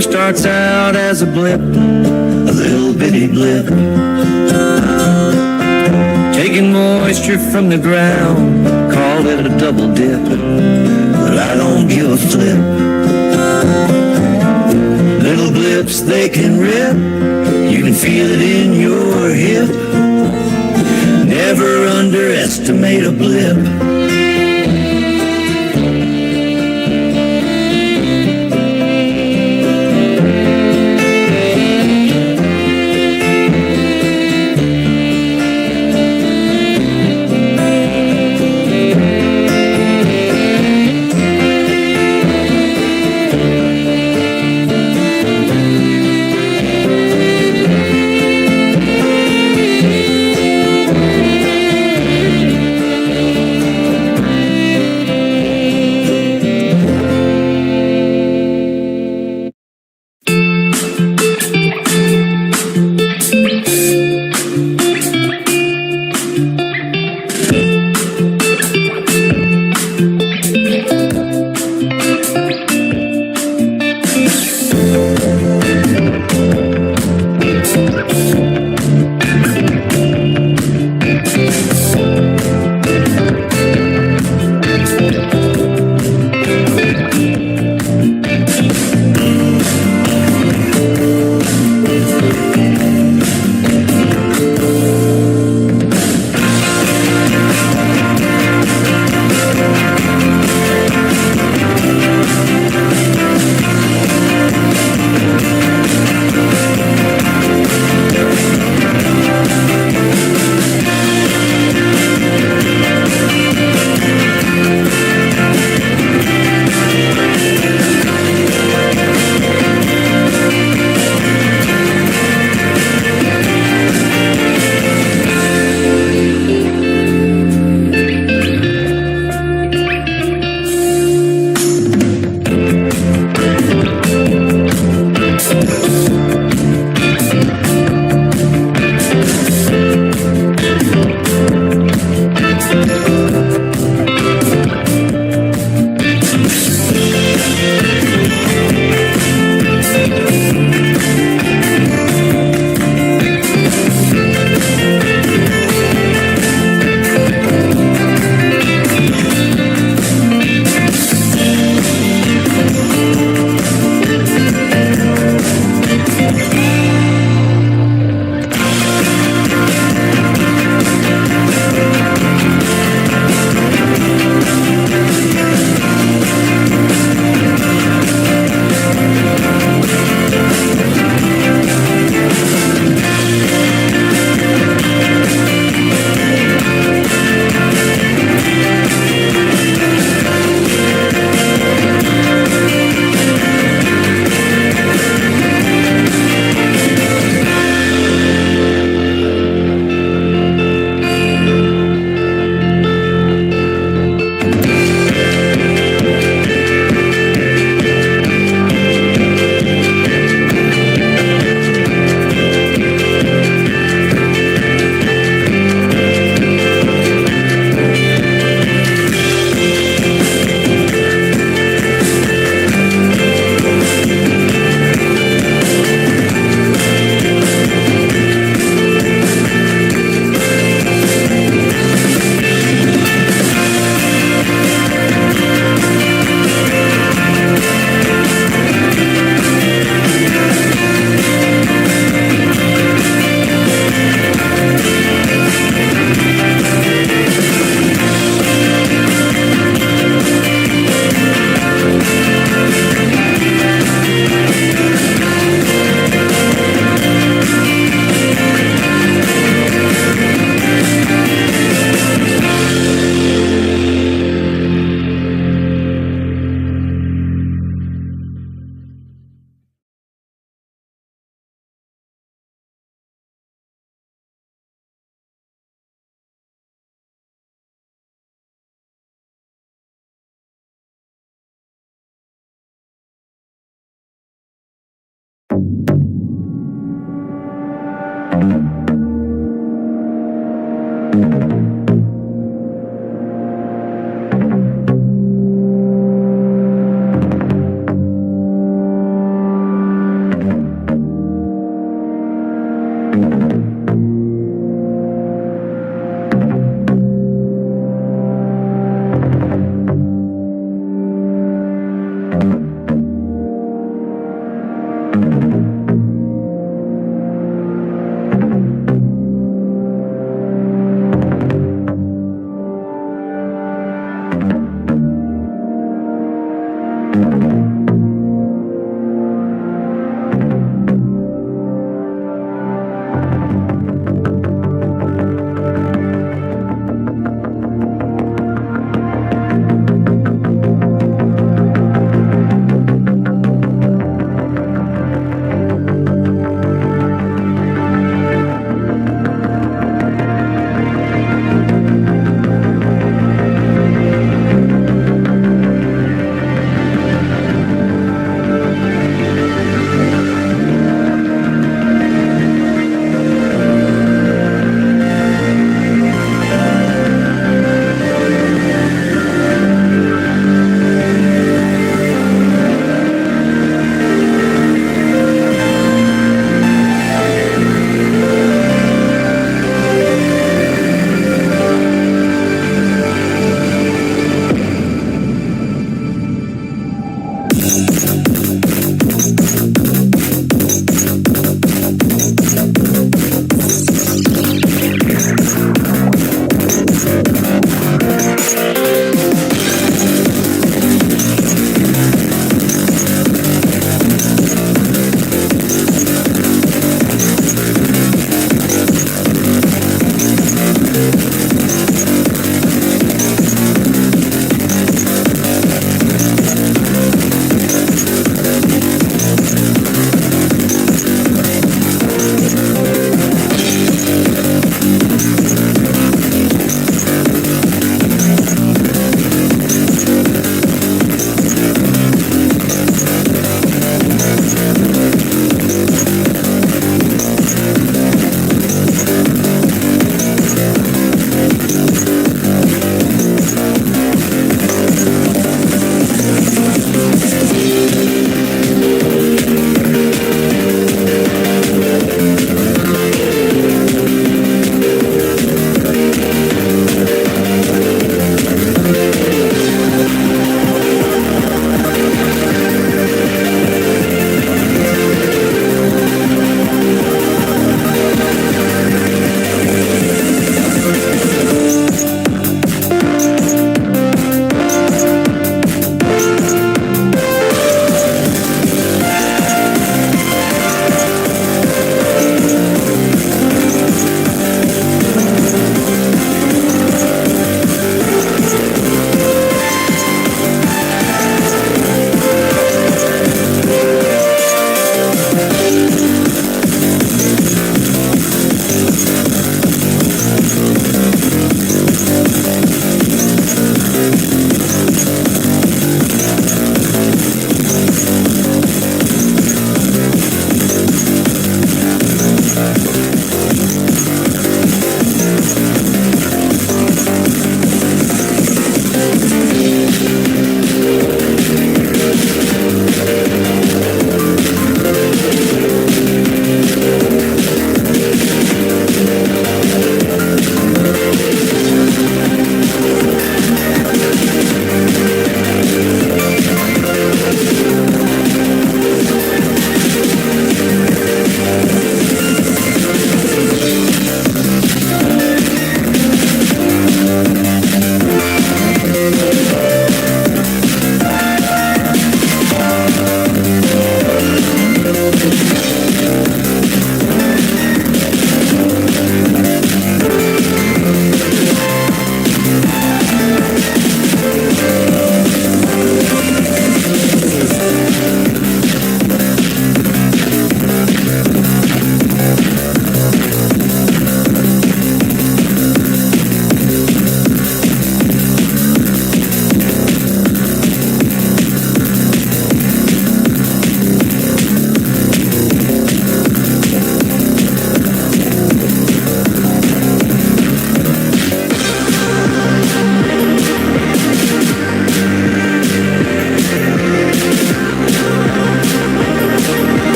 storm starts out as a blip, a little bitty blip, taking moisture from the ground. Call it a double dip, but I don't give a flip. Little blips, they can rip, you can feel it in your hip. Never underestimate a blip.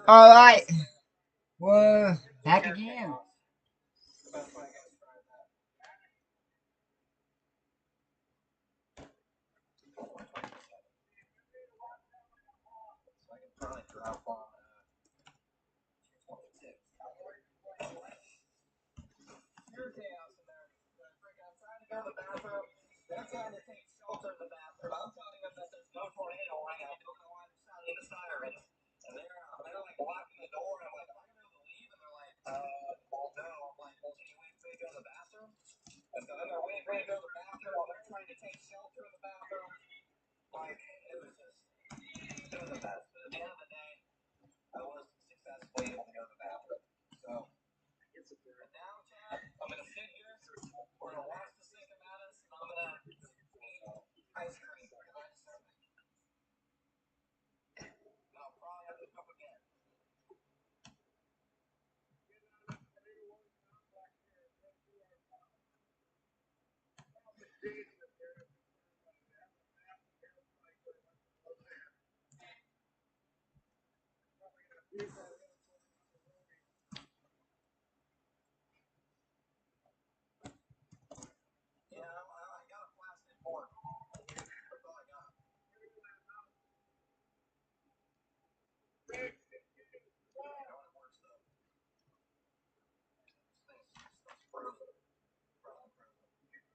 Alright, we're back again.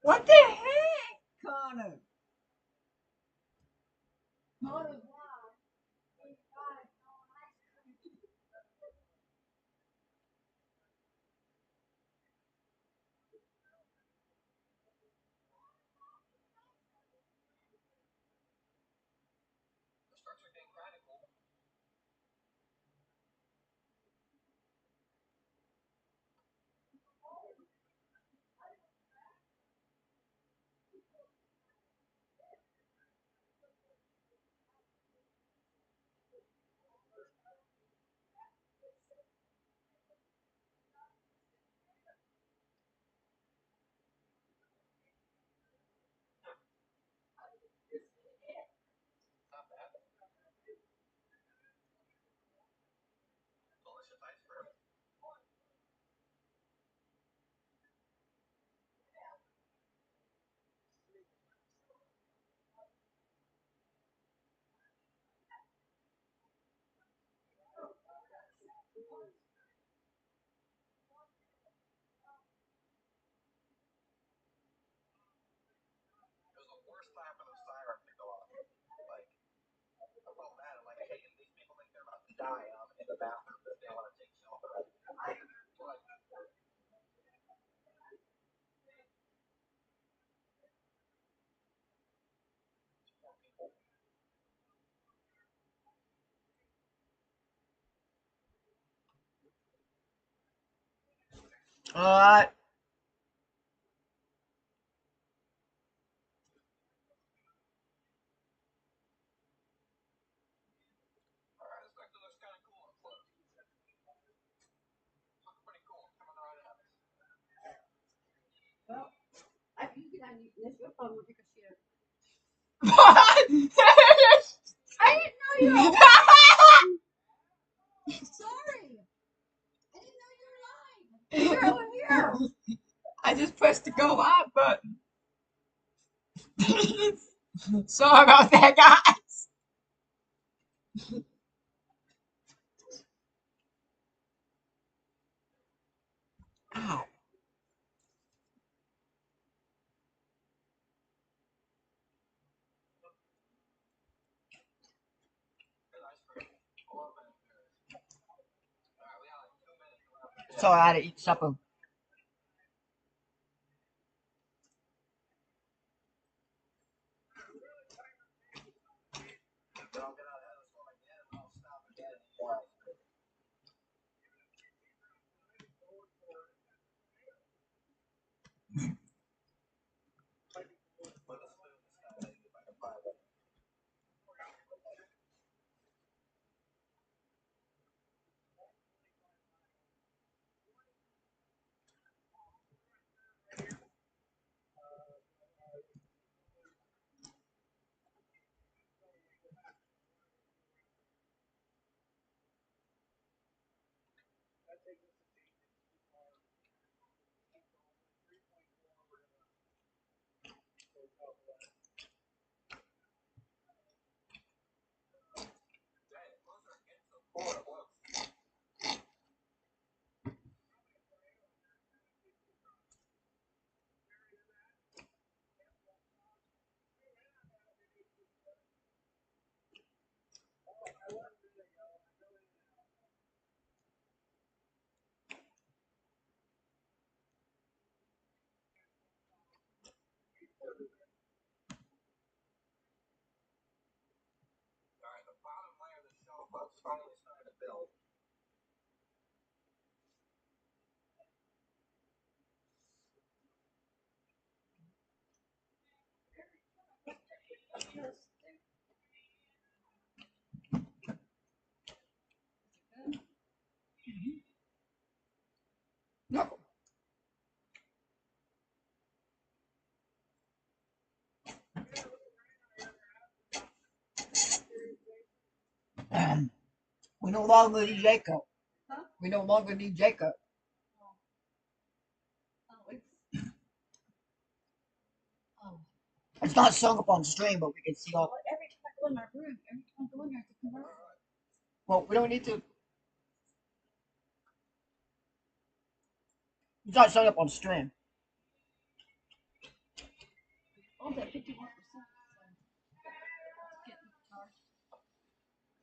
What the heck, Connor? Alright. I think that's your phone with your share. What? I didn't know you were sorry. I didn't know you were live. You're over here. I just pressed the go live button. Sorry about that, guys. Ow. Sorry, I had to eat supper. No. We no longer need Jacob. Huh? We no longer need Jacob. Oh, it's. Oh. It's not sung up on stream, but we can see all. Well, every time I go in my room, every time I go in there, it's a commercial. Well, we don't need to. It's not sung up on stream. Oh, that 51%.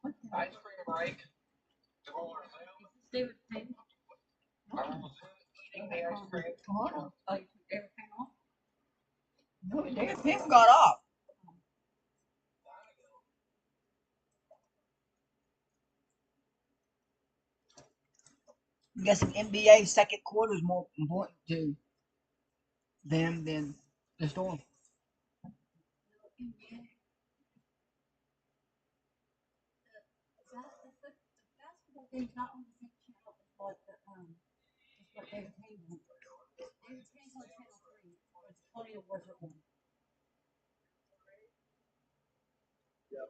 What the Ice cream break. David Payne? Eating the ice cream. Oh, Oh, you took David Payne off? no, David Payne got off. I'm guessing NBA second quarter is more important to them than the Storm. The basketball game's not on the same channel as what David Payne was. David Payne's on channel 3. It's Tony Awards one. No,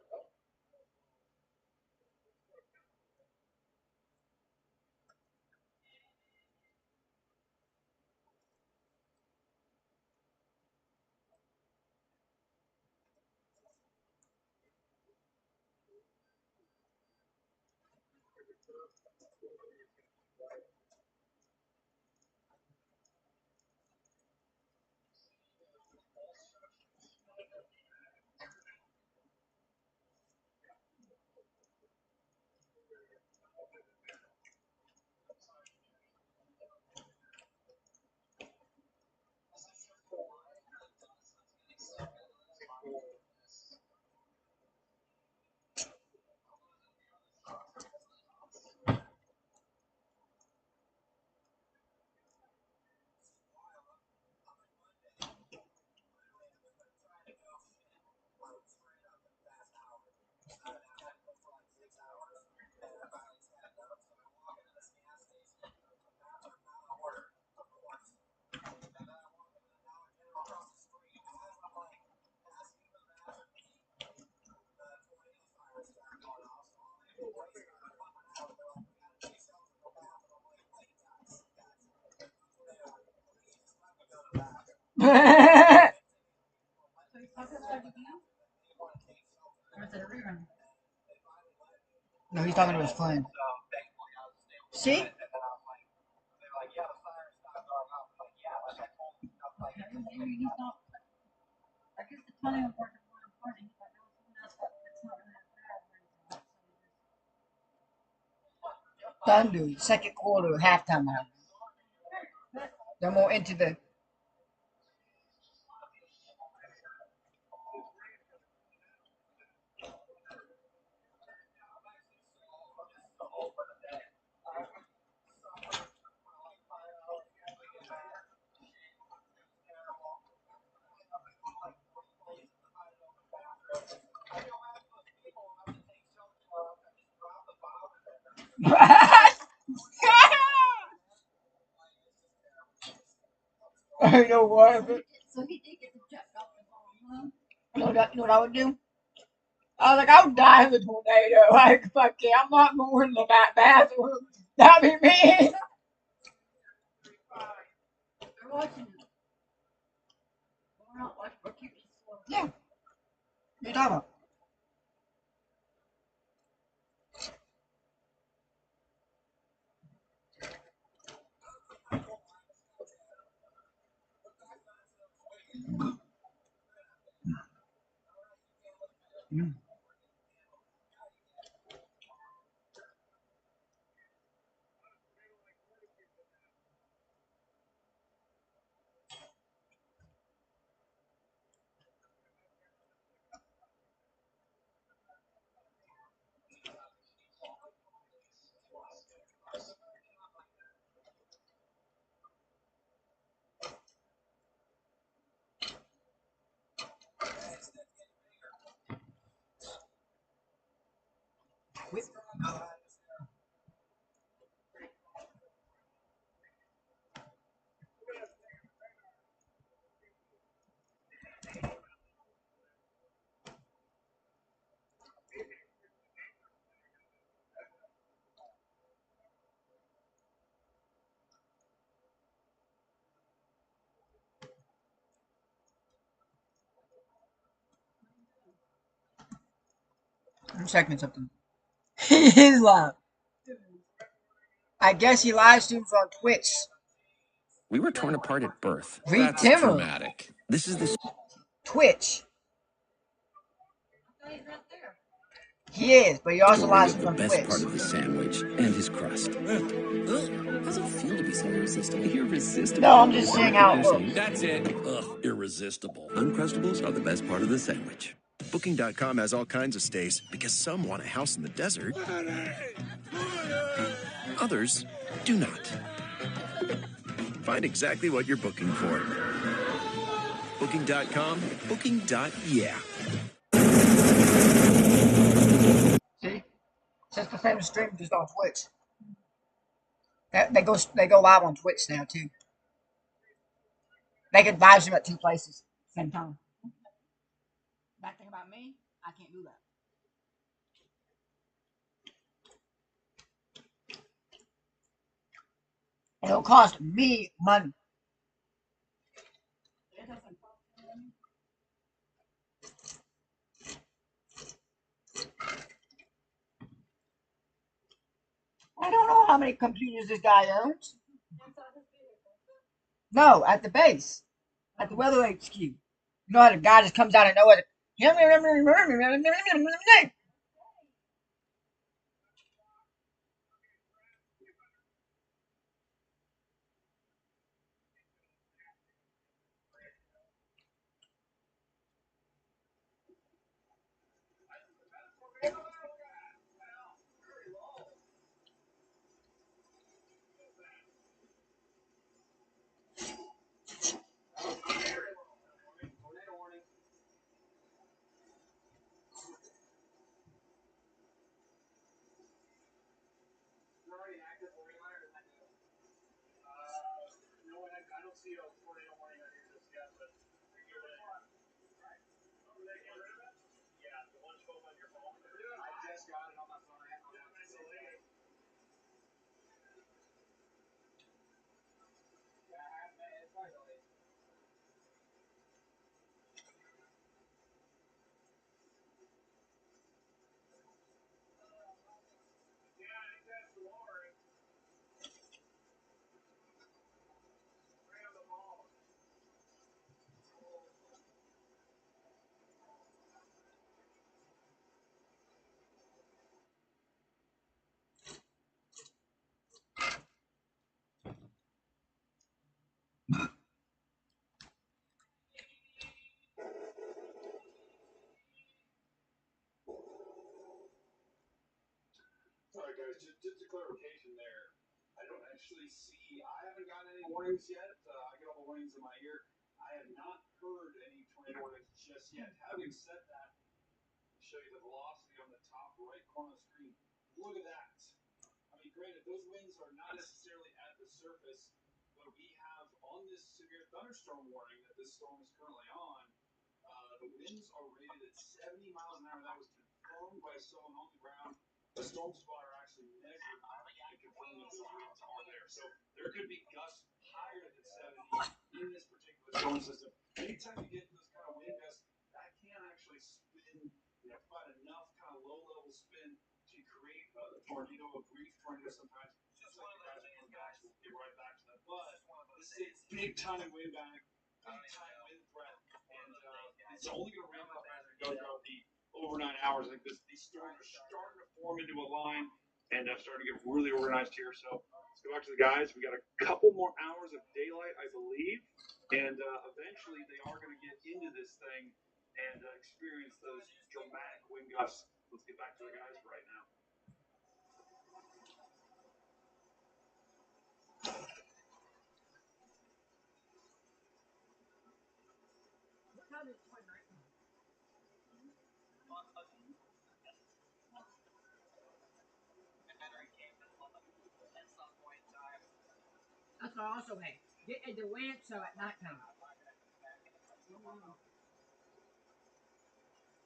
So he's talking about it again? Or is it a rerun? he's talking to his friend. See? Okay, maybe he's not. I guess the Tony Awards are more important. He's like, oh, someone else, it's not really that bad or anything. Thunder, second quarter, halftime now. They're more into the. You know what? So he did get the jet off the phone, huh? You know what I would do? I was like, I would die in the tornado. Like, fuck it, I'm not going to that bathroom. That'd be me. They're watching it. We're not watching. We're keeping it slow. Yeah. What are you talking about? Mm. 1 second something. He is live. I guess he live streams on Twitch. We were torn apart at birth. Read That's Timmer. dramatic. This is the Twitch. Oh, he's right there. He is, but he also story live of streams the on best Twitch. part of the sandwich and his crust. How's it feel to be so irresistible? Irresistible. No, I'm just saying how it looks. That's it. Ugh, irresistible. Uncrustables are the best part of the sandwich. Booking.com has all kinds of stays because some want a house in the desert. Others do not. Find exactly what you're booking for. Booking.com, booking.yeah. See? It's just the same stream, just on Twitch. They go live on Twitch now too. They can live stream at 2 places at the same time. Bad thing about me, I can't do that. It'll cost me money. It doesn't cost them. I don't know how many computers this guy owns. Inside his vehicle. No, at the base. At the weather HQ. You know how the guy just comes out of nowhere. Sorry, guys. Just a clarification there. I don't actually see. I haven't gotten any warnings yet. I get all the warnings in my ear. I have not heard any tornado warnings just yet. Having said that, I'll show you the velocity on the top right corner of the screen. Look at that. I mean, granted, those winds are not necessarily at the surface, but we have on this severe thunderstorm warning that this storm is currently on. The winds are rated at 70 miles an hour. That was confirmed by someone on the ground. The storm spotter actually measured and confirmed of those winds are there. So there could be gusts higher than 70 in this particular storm system. Anytime you get those kind of wind gusts, that can actually spin, provide enough kind of low-level spin to create a tornado, a brief tornado sometimes. Just like the guys from guys will get right back to that. But this is a big time wind back, big time wind threat, and it's only going to ramp up as we go throughout the overnight hours. Like these storms are starting to form into a line and starting to get really organized here. So let's go back to the guys. We got a couple more hours of daylight, I believe, and eventually they are going to get into this thing and experience those dramatic wind gusts. Let's get back to the guys right now. What time is it? 29. That's what I also hate. Getting the wind so at nighttime.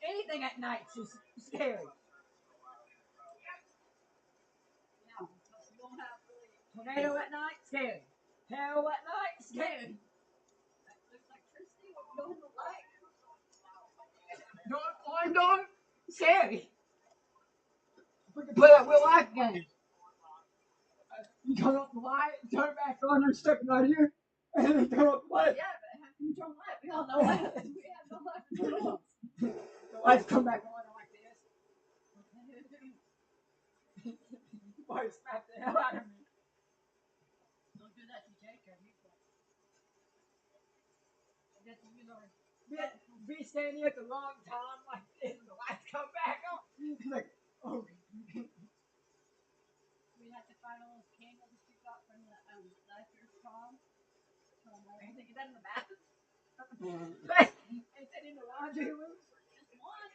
Anything at night's just scary. Tornado at night, scary. Hail at night, scary. Dark, scary. We can play that real life game. You turn off the light, turn it back on, you're stuck right here, and then turn off the light. Yeah, but how can you turn the light? We all know light. We have no light to turn off. The lights come back on like this. Boy, smack the hell out of me. Don't do that to Jacob. Be standing at the wrong time like this, and the lights come back on. Like, oh. We have to find all those candles that you got from the last year's prom. I think that in the bathroom. Is it in the laundry room? Just one.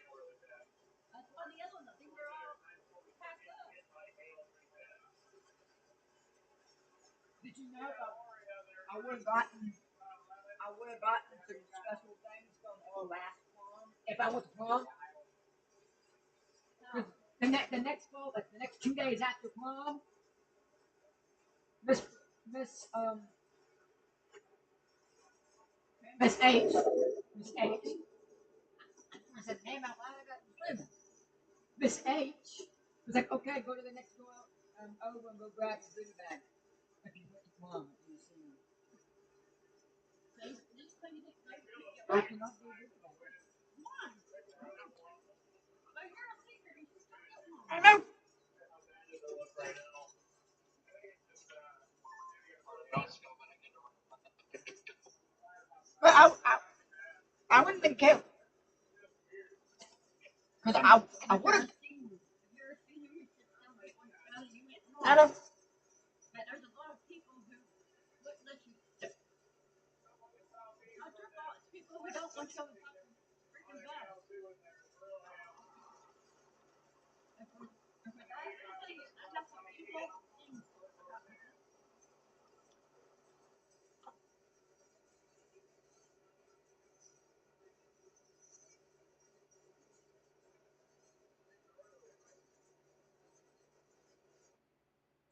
That's one of the other ones. I think they're all packed up. Did you know I would have gotten some special things from our last prom if I went to prom? The next fall, like the next 2 days after prom, Miss H. I said, name out loud. I got slimming. Miss H was like, okay, go to the next door over and go grab your goodie bag. If you went to prom, you see. I cannot do a goodie bag. I know. But I wouldn't think care. Because I would have. I don't. But there's a lot of people who wouldn't let you. Not your fault. It's people who don't want you to fucking freaking bus. And for that, I have some people.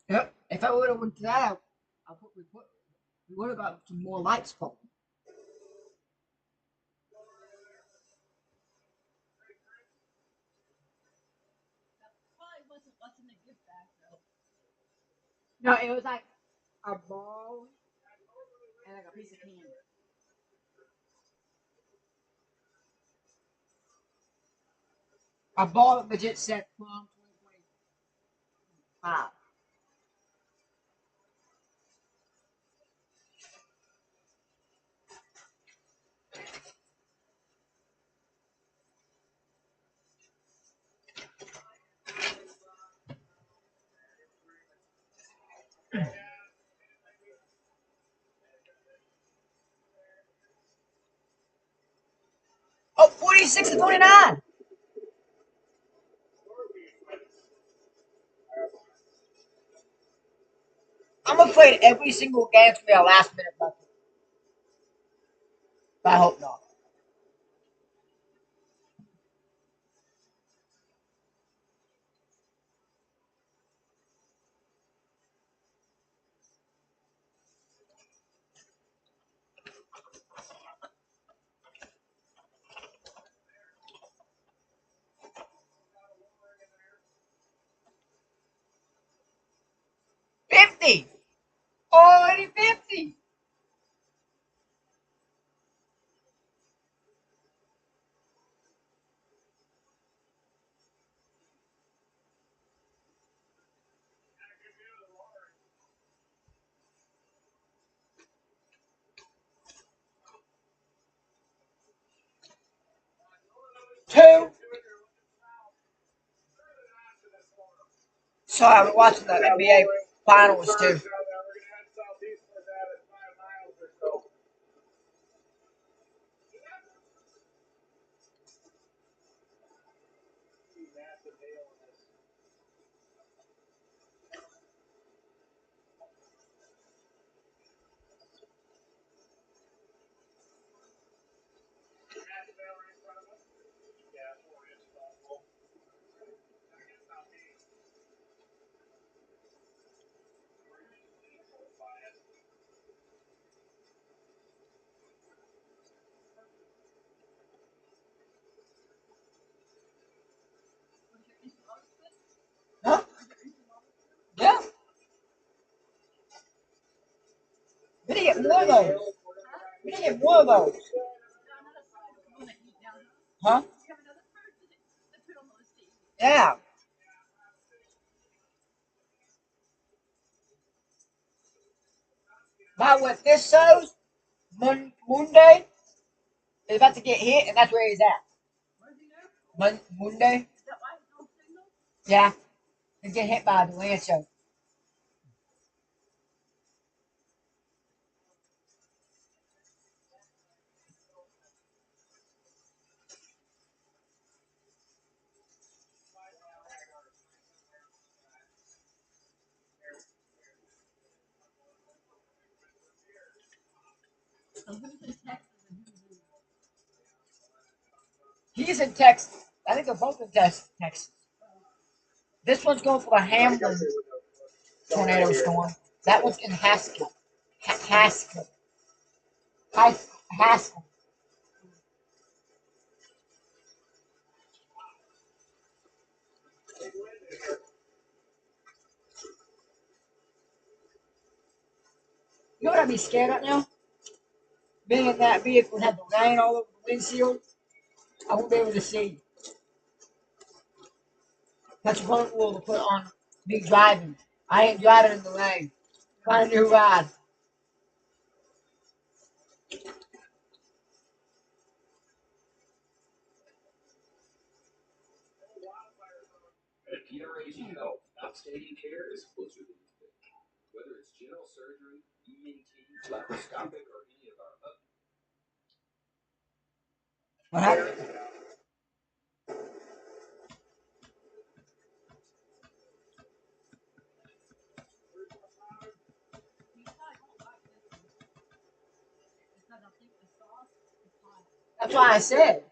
Yep. If I would have went to that, we would have got some more lights for. Probably wasn't what's in the gift bag though. No, it was like a ball and like a piece of candy. A ball that legit said prom 2025. Oh, 46 to 29. I'm afraid every single game's gonna be a last minute bucket. But I hope not. 50. Already 50. Two. Sorry, we're watching the NBA finals too. Huh? Yeah. We didn't get more of those. We didn't get more of those. Huh? Yeah. By what this shows, Monday is about to get hit, and that's where he's at. Monday? Yeah. He's getting hit by the Lancho. He's in Texas. I think they're both in Texas. This one's going for the Hamlin tornado storm. That one's in Haskell. Haskell. Haskell. You know what I'd be scared of now? Being in that vehicle and had the rain all over the windshield, I won't be able to see. That's one rule to put on me driving. I ain't driving in the rain. Find a new ride. What happened? That's why I said.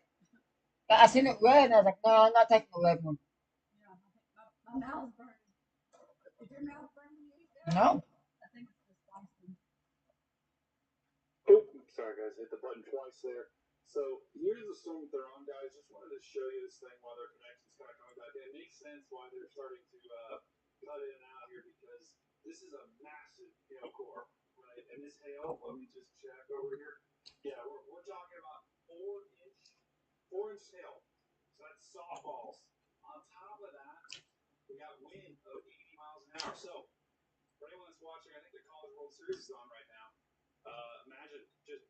I seen it red and I was like, no, I'm not taking the red one. No. Oh, sorry guys, hit the button twice there. So here's the storm that they're on, guys. Just wanted to show you this thing while their connection's kind of coming back in. It makes sense why they're starting to cut in and out here because this is a massive hail core, right? And this hail, let me just check over here. Yeah, we're talking about 4-inch hail. So that's softballs. On top of that, we got wind of 80 miles an hour. So for anyone that's watching, I think the College World Series is on right now. Imagine just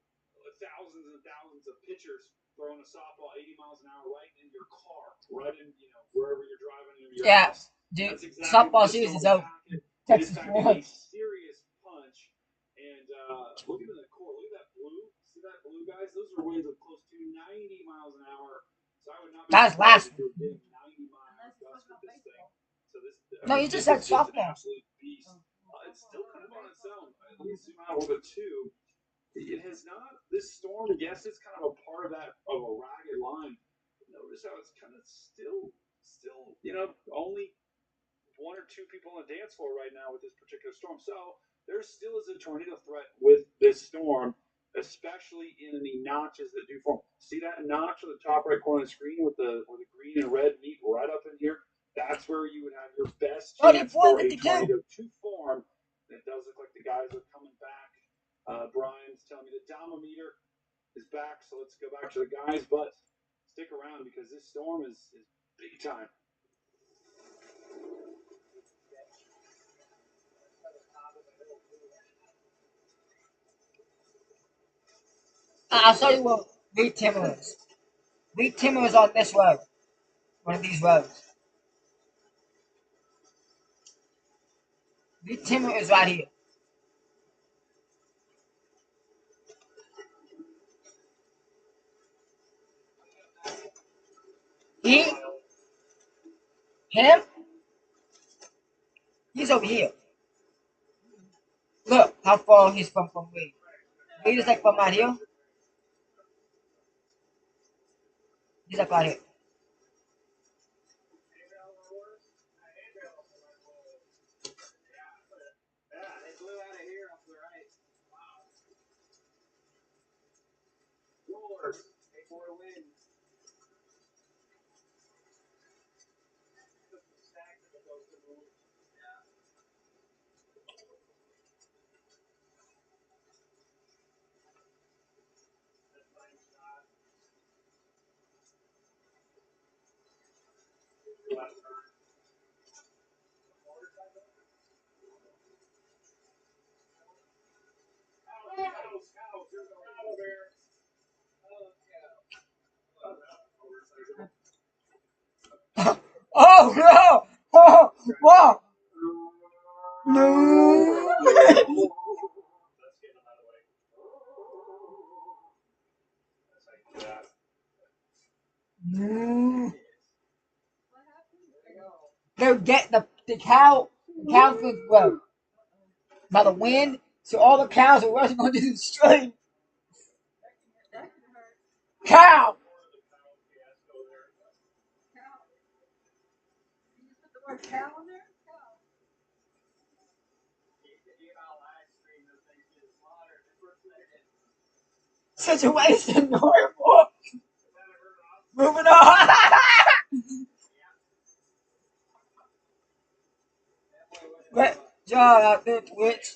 thousands and thousands of pitchers throwing a softball 80 miles an hour right in your car, right in wherever you're driving in your house. Dude, That's exactly softball what season is storm over. packet. Texas It is won. packing a serious punch. And look at the core. Look at that blue. See that blue, guys? Those are winds of close to 90 miles an hour. So I would not be That was last surprised if you're getting 90 mile gusts with this thing. So this, No, you just said this is just an softball. absolute beast. It's still kind of on its own. Let me zoom out a little bit too. It has not. This storm, yes, it's kind of a part of that of a ragged line. Notice how it's kind of still, only one or two people on the dance floor right now with this particular storm. So there still is a tornado threat with this storm, especially in the notches that do form. See that notch on the top right corner of the screen with the green and red meet right up in here? That's where you would have your best chance for a tornado to form. does look like the guys are coming back. Brian's telling me the Domometer is back, so let's go back to the guys. But stick around because this storm is big time. I'll show you what wheat timber is. Wheat timber is on this road. One of these roads. Wheat timber is right here. Him, he's over here. Look how far he's from Reed. Reed is like from right here. He's like right here. Oh no! Oh, whoa! No! No! They're getting the cow. The cows was broke by the wind, so all the cows are rushing onto the street. Cow! Situation normal. Moving on. Great job out there, Twitch.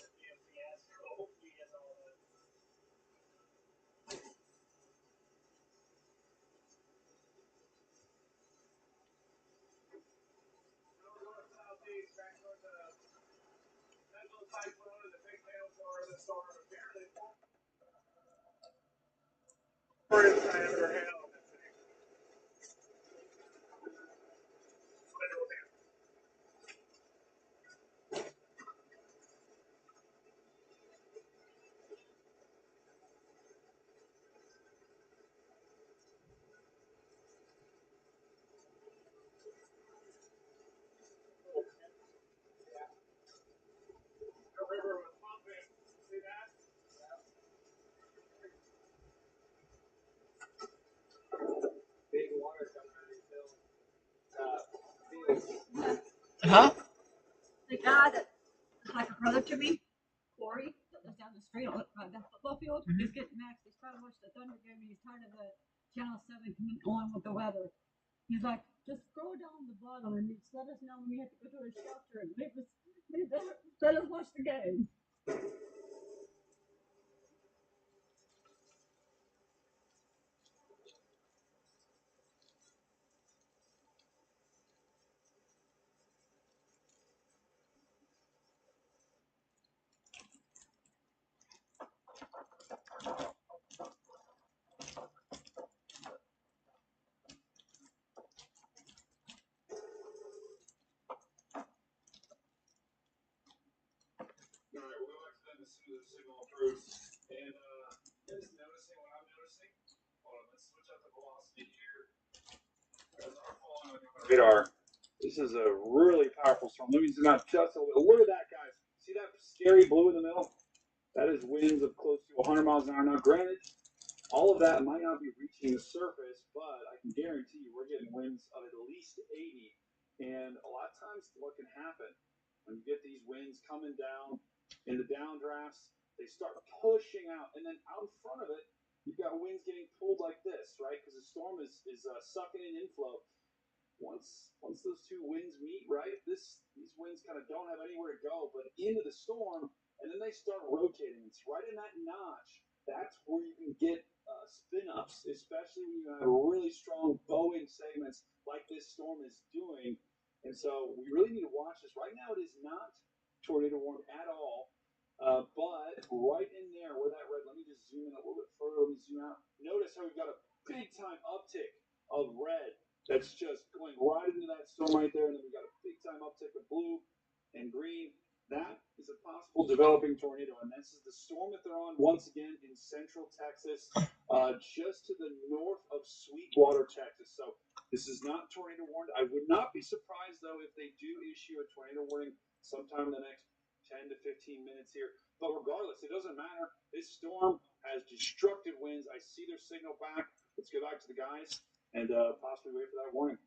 Huh? The guy that's like a brother to me, Corey, that lives down the street on that football field, he's getting max. He's trying to watch the Thunder game and he's tired of the Channel 7 coming on with the weather. He's like, just scroll down the bottom and just let us know when we have to go to a shelter and let us watch the game. All right, we'll go back to them as soon as the signal improves. And just noticing what I'm noticing. Hold on, let's switch up the velocity here. As our falling on the radar. This is a really powerful storm. Let me zoom out just a little. Look at that, guys. See that scary blue in the middle? That is winds of close to 100 miles an hour. Now, granted, all of that might not be reaching the surface, but I can guarantee you we're getting winds of at least 80. And a lot of times what can happen when you get these winds coming down in the downdrafts, they start pushing out. And then out in front of it, you've got winds getting pulled like this, right? Because the storm is sucking in inflow. once those two winds meet, right? These winds kind of don't have anywhere to go but into the storm, and then they start rotating. It's right in that notch. That's where you can get spin ups, especially when you have really strong bowing segments like this storm is doing. And so we really need to watch this. Right now, it is not tornado warned at all. But right in there where that red, let me just zoom in a little bit further. Let me zoom out. Notice how we've got a big time uptick of red that's just going right into that storm right there. And then we've got a big time uptick of blue and green. That is a possible developing tornado. And this is the storm that they're on once again in central Texas, just to the north of Sweetwater, Texas. So this is not tornado warned. I would not be surprised, though, if they do issue a tornado warning sometime in the next 10 to 15 minutes here. But regardless, it doesn't matter. This storm has destructive winds. I see their signal back. Let's go back to the guys and possibly wait for that warning.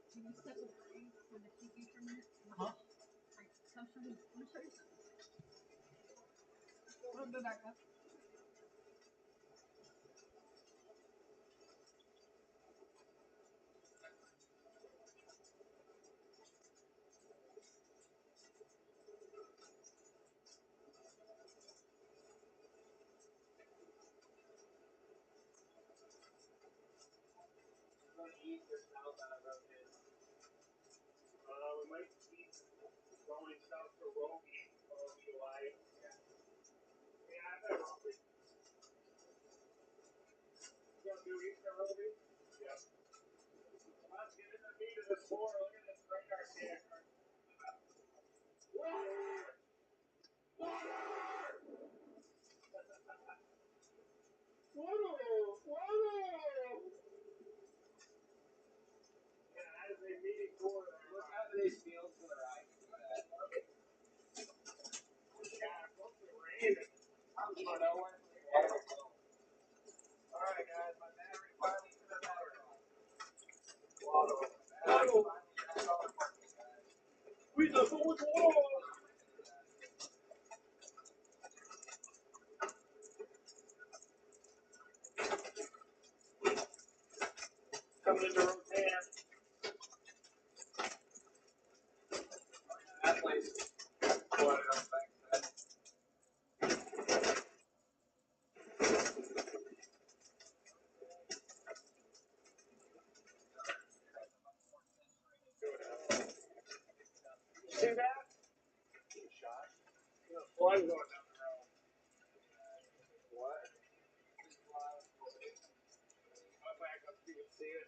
Can you step away from the TV for a minute? Huh? Come show me. Let me show you something. Go back up. We might keep going south to Roby or July. Yeah, I bet Roby. You gonna do Eastern Roby? Yep. Let's get in the meat of this war. Look at this radar scan. Water! Water! Water! Yeah, that is a meeting door there. Look how these fields to the right. Yeah, it's supposed to rain. I'm going nowhere. All right, guys, my battery finally turned out. Water. We just went water. Coming into Rotan. That place. Water. See that? Shot. Flood going down the road. What? I'll back up so you can see it.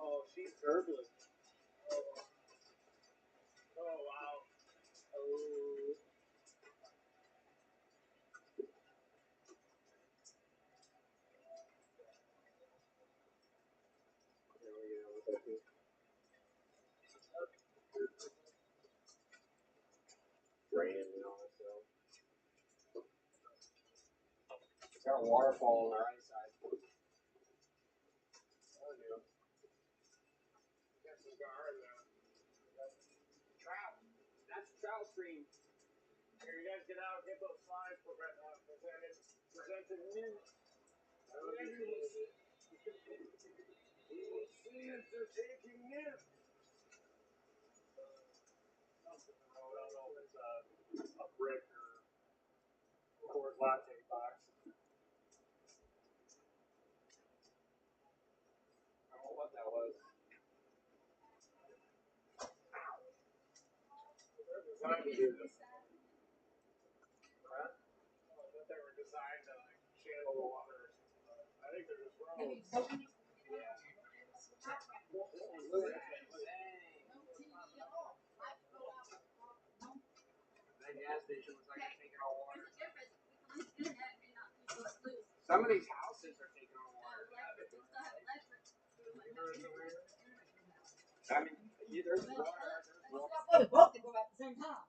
Oh, she's gurgling. Oh, wow. Oh. Raining and all that stuff. It's got a waterfall on the right side. Oh, yeah. Got some gar in there. Trout. That's a trout stream. Here, you guys get out, get those slides presented new. We will see if they're taking in. Something in the road. I don't know if it's a brick or Coors latte box. I don't know what that was. They're designed to do this. Huh? I thought they were designed to like channel the water or something. I think they're just roads. Look at that. That gas station looks like it's taking on water. Some of these houses are taking on water. I mean, there's water. Both to go at the same time.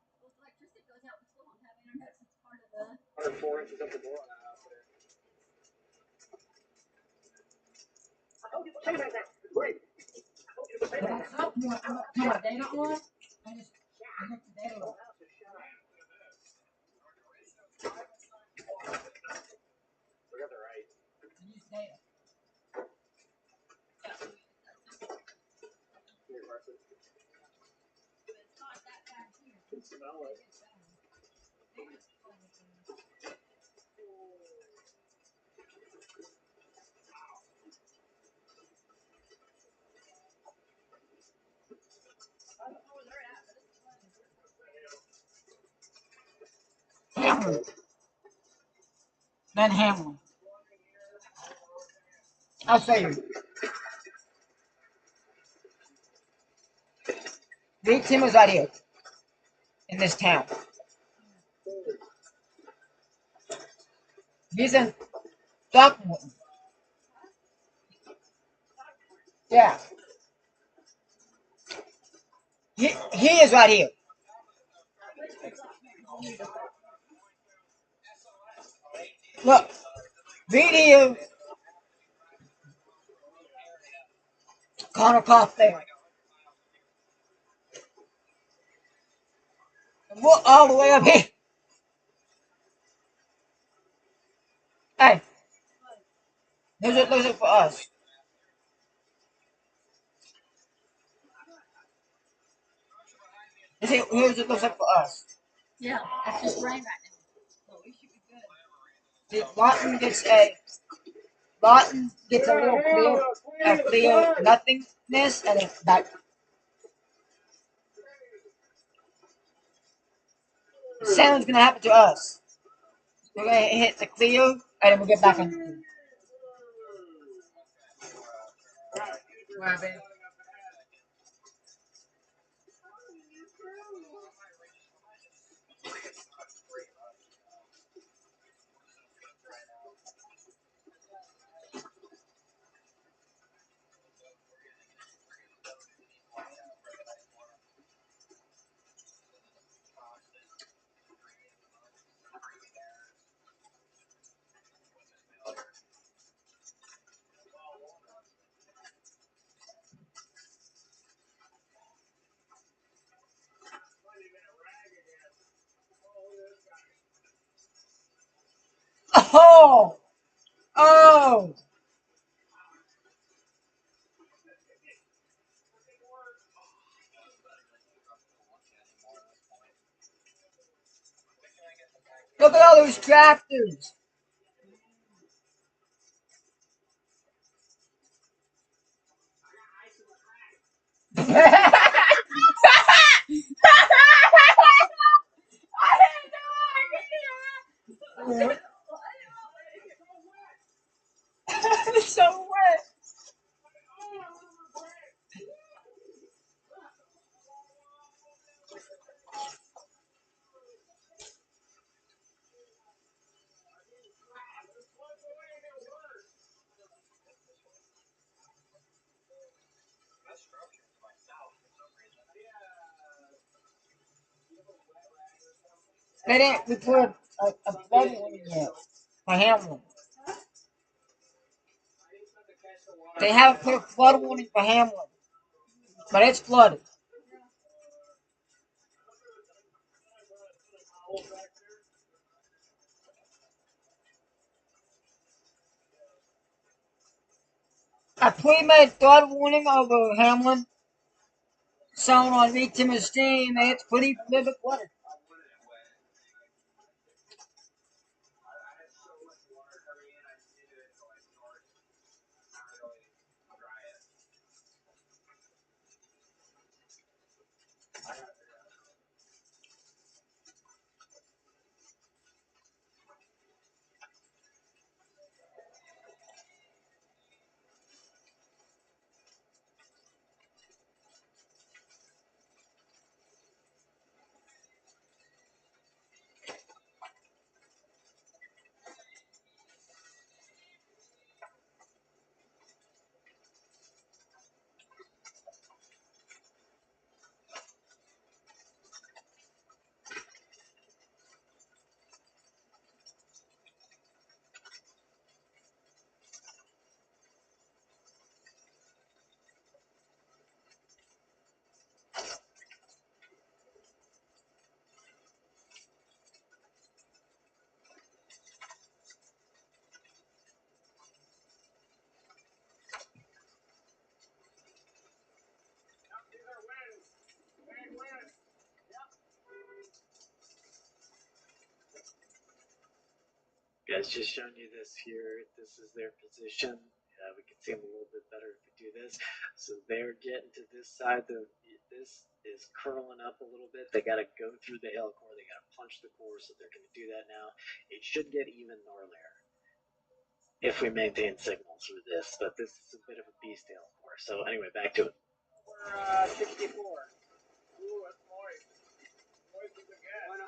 4 inches up the door on that house there. But at some point, I'm gonna turn my data on and just hit the data on. We got the right. Use data. Here, Carson. You can smell it. Hamlin. Then Hamlin. I'll show you. Big Tim was out here in this town. He's in Throckmorton. Yeah. He is right here. Look, read here. Connor Cough there. And we're all the way up here. Hey, here's what looks like for us. Here's what it looks like for us. Yeah, that's just rain right now. So we should be good. Lawton gets a little clear nothingness, and then back. The same is gonna happen to us. We're gonna hit the clear, and then we'll get back in. Wow, baby. Oh! Oh! Look at all those tractors! It's so wet. They didn't report a flood warning yet for Hamlin. They haven't put a flood warning for Hamlin, but it's flooded. A pre-made flood warning over Hamlin, shown on Meet Tim's stream, and it's pretty flooded. Guys, just showing you this here. This is their position. We can see them a little bit better if we do this. So they're getting to this side. This is curling up a little bit. They got to go through the hail core. They got to punch the core, so they're going to do that now. It should get even gnarlier if we maintain signal through this, but this is a bit of a beast hail core. So anyway, back to it. We're 64. Ooh, that's moist. Moist as it gets. 100%.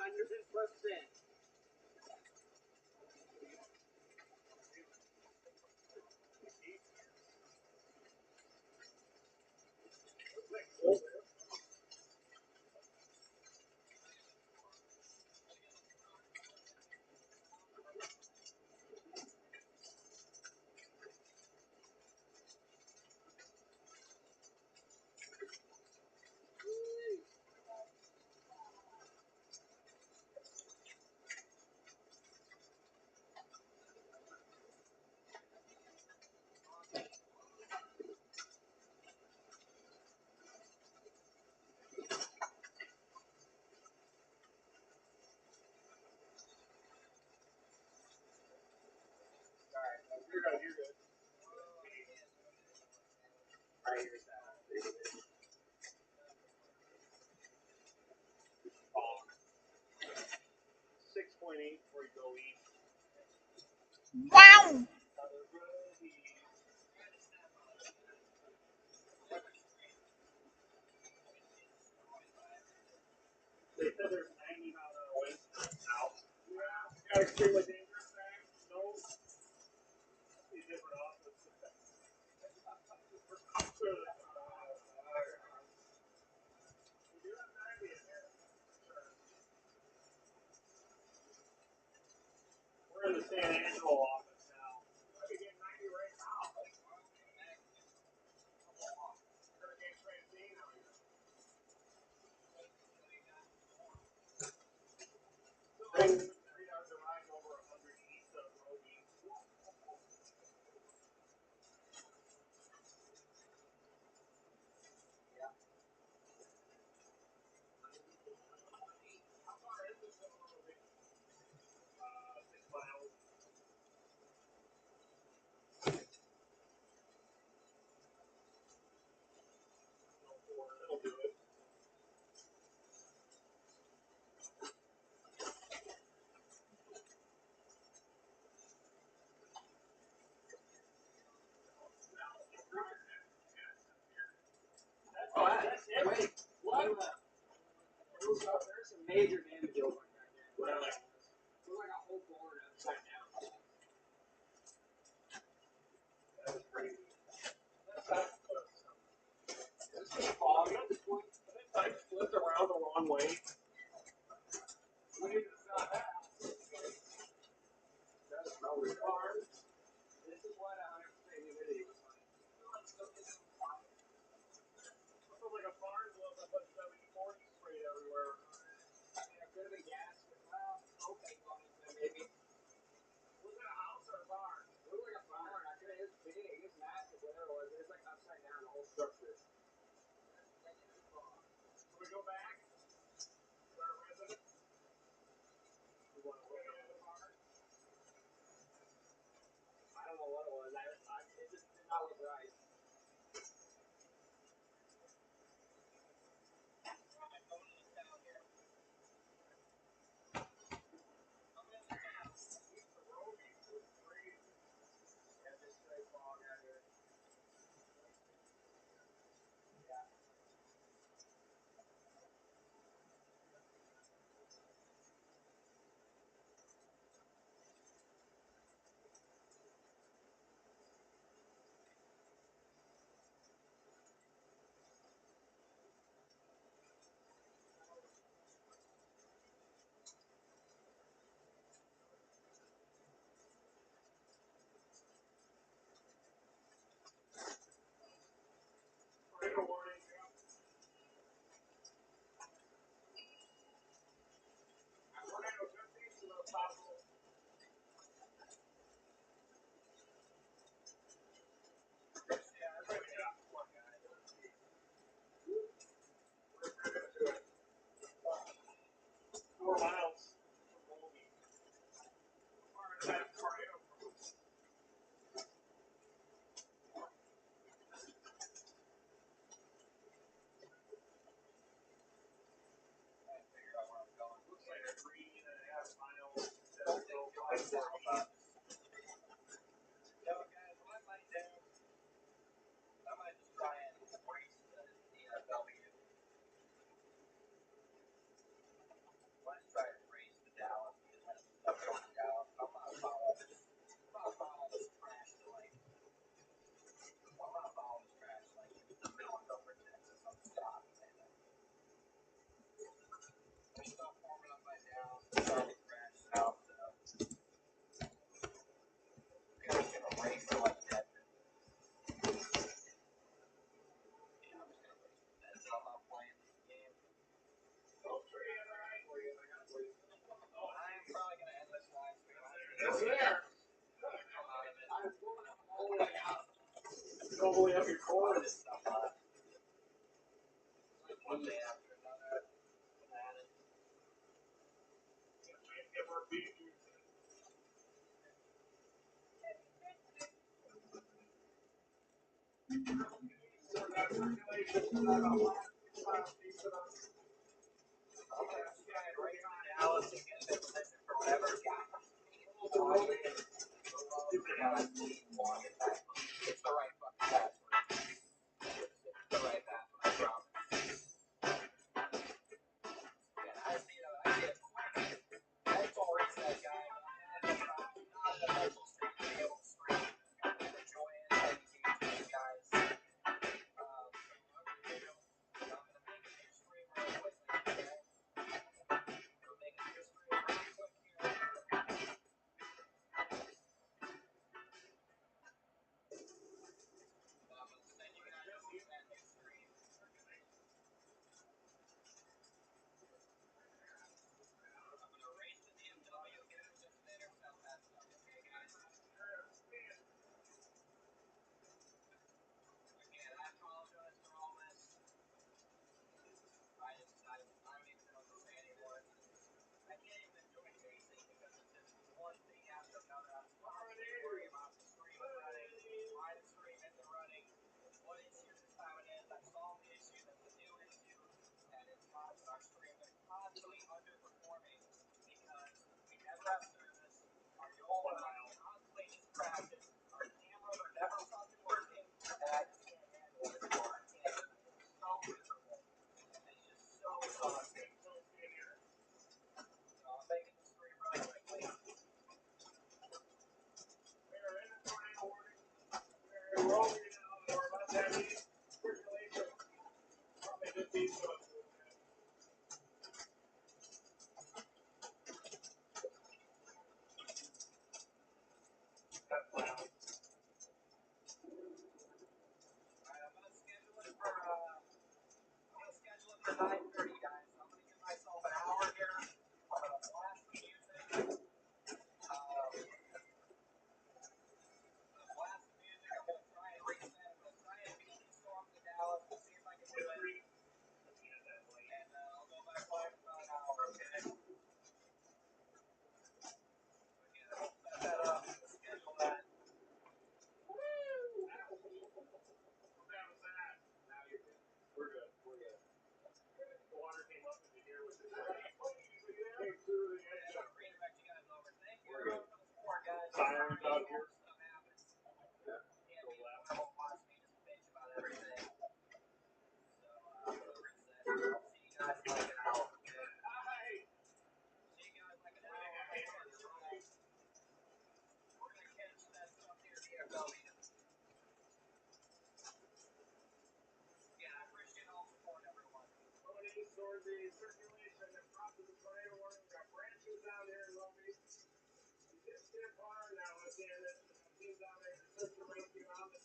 You're good, you're good. All right, here's that. 6.8 before you go east. Wow! They said there's 90-mile-an-hour winds out. Yeah, got extremely dangerous thing. No. These different offices. We're in the San Angelo office now. I could get 90 right now. Hurricane Francine out here. Still 3 hours of ride over 100 east of Roby. How far is this from Roby? 6 miles. totally up your core. One day after another, at it.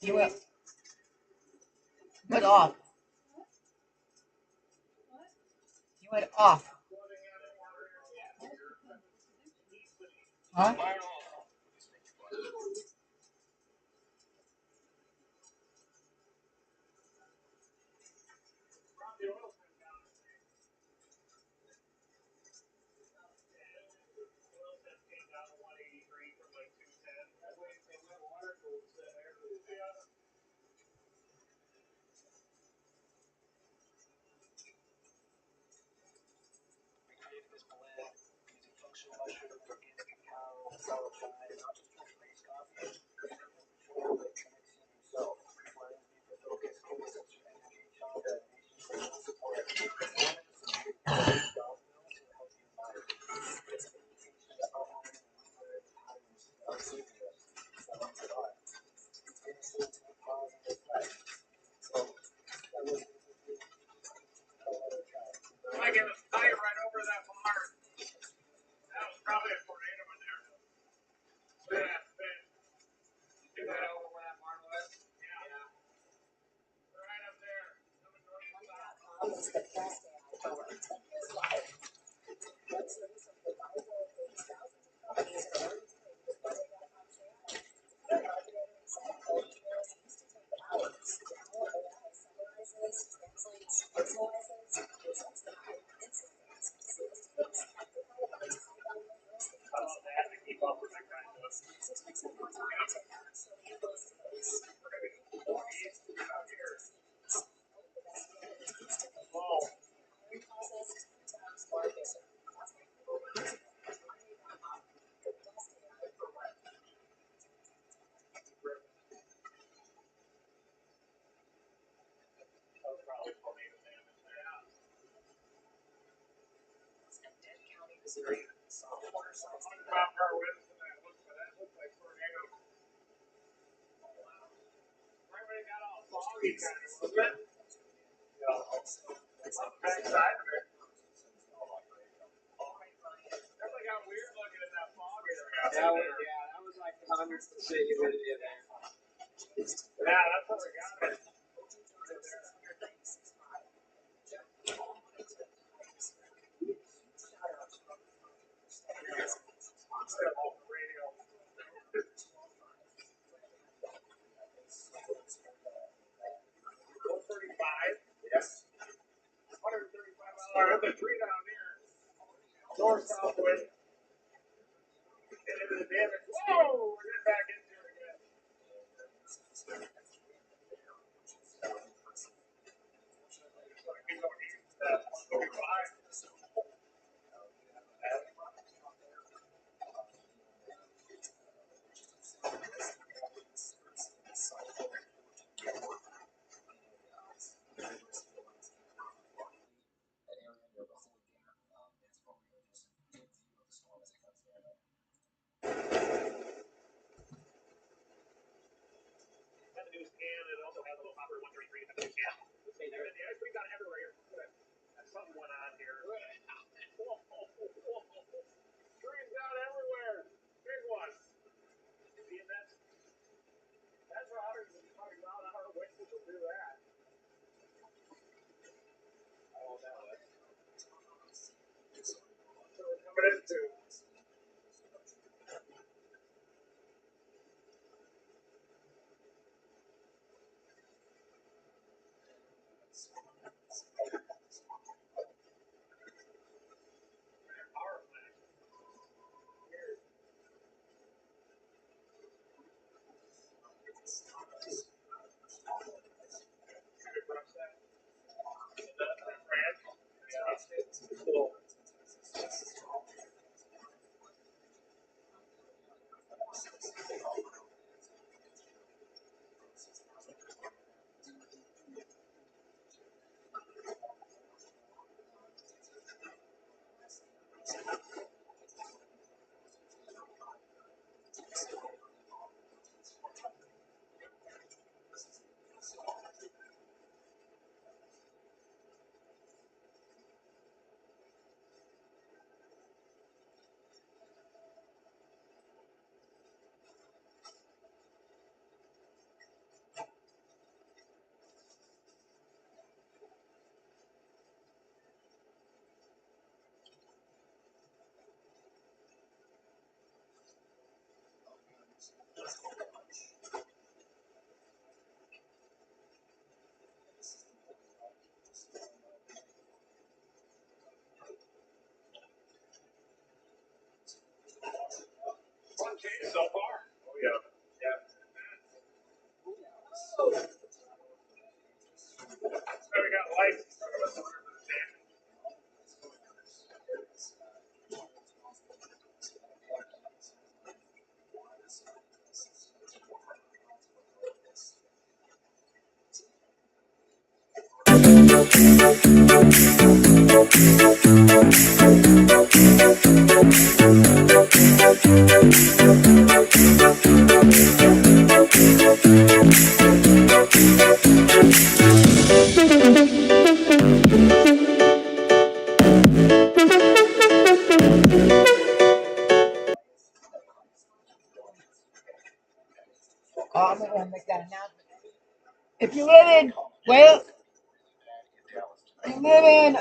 You went, went off. You went off. Huh? Created this blend using functional mushrooms, organic cacao, sour That was like 100% humidity in there. Yeah, that's what we got. Yes. $135. The tree down there. North southwest. Get into the damage. Whoa! We're getting back into it again. Something went on here. Trees down everywhere. Big one. See, that's a 120 mile an hour wind will do that. Oh no, that's what we're coming into. Power plant. Weird. Fun change so far. Oh yeah. Yeah. So we got lights. I'm going to make that announcement. If you live in, well, you live in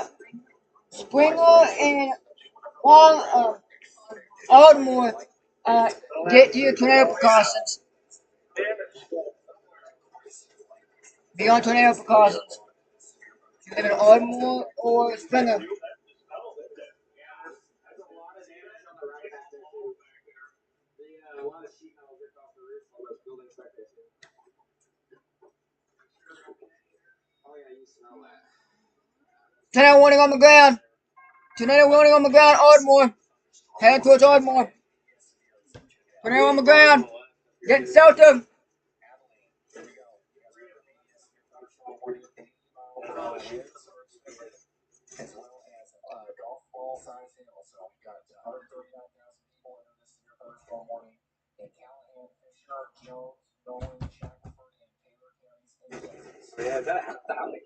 Springer and Ardmore, get to your tornado precautions. Be on tornado precautions. If you live in Ardmore or Springer. A lot of sheet metal ripped off the roof on those buildings back there. Oh yeah, you smell that. Tornado warning on the ground. Tornado warning on the ground. Ardmore. Heading towards Ardmore. Tornado on the ground. Get shelter. Yeah, that happened.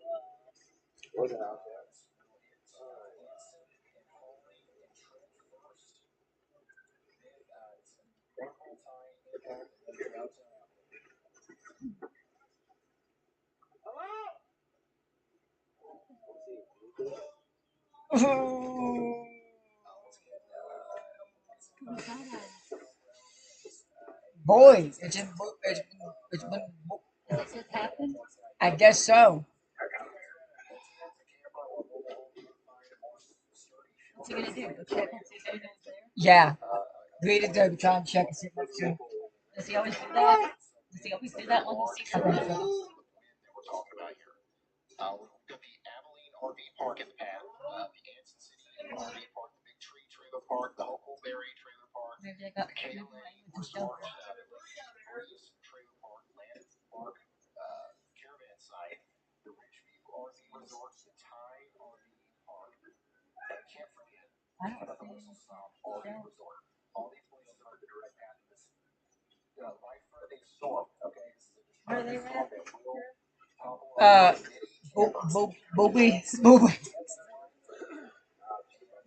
Wasn't out there. Boy, it's been, That's what happened? I guess so. What's he gonna do? Go check and see if anyone's there? Yeah. Great to go try and check and see if that's true. Does he always do that? Does he always do that when he sees I think something? so. Maybe they got maybe they went to shelter. I don't see anything. Where are they at?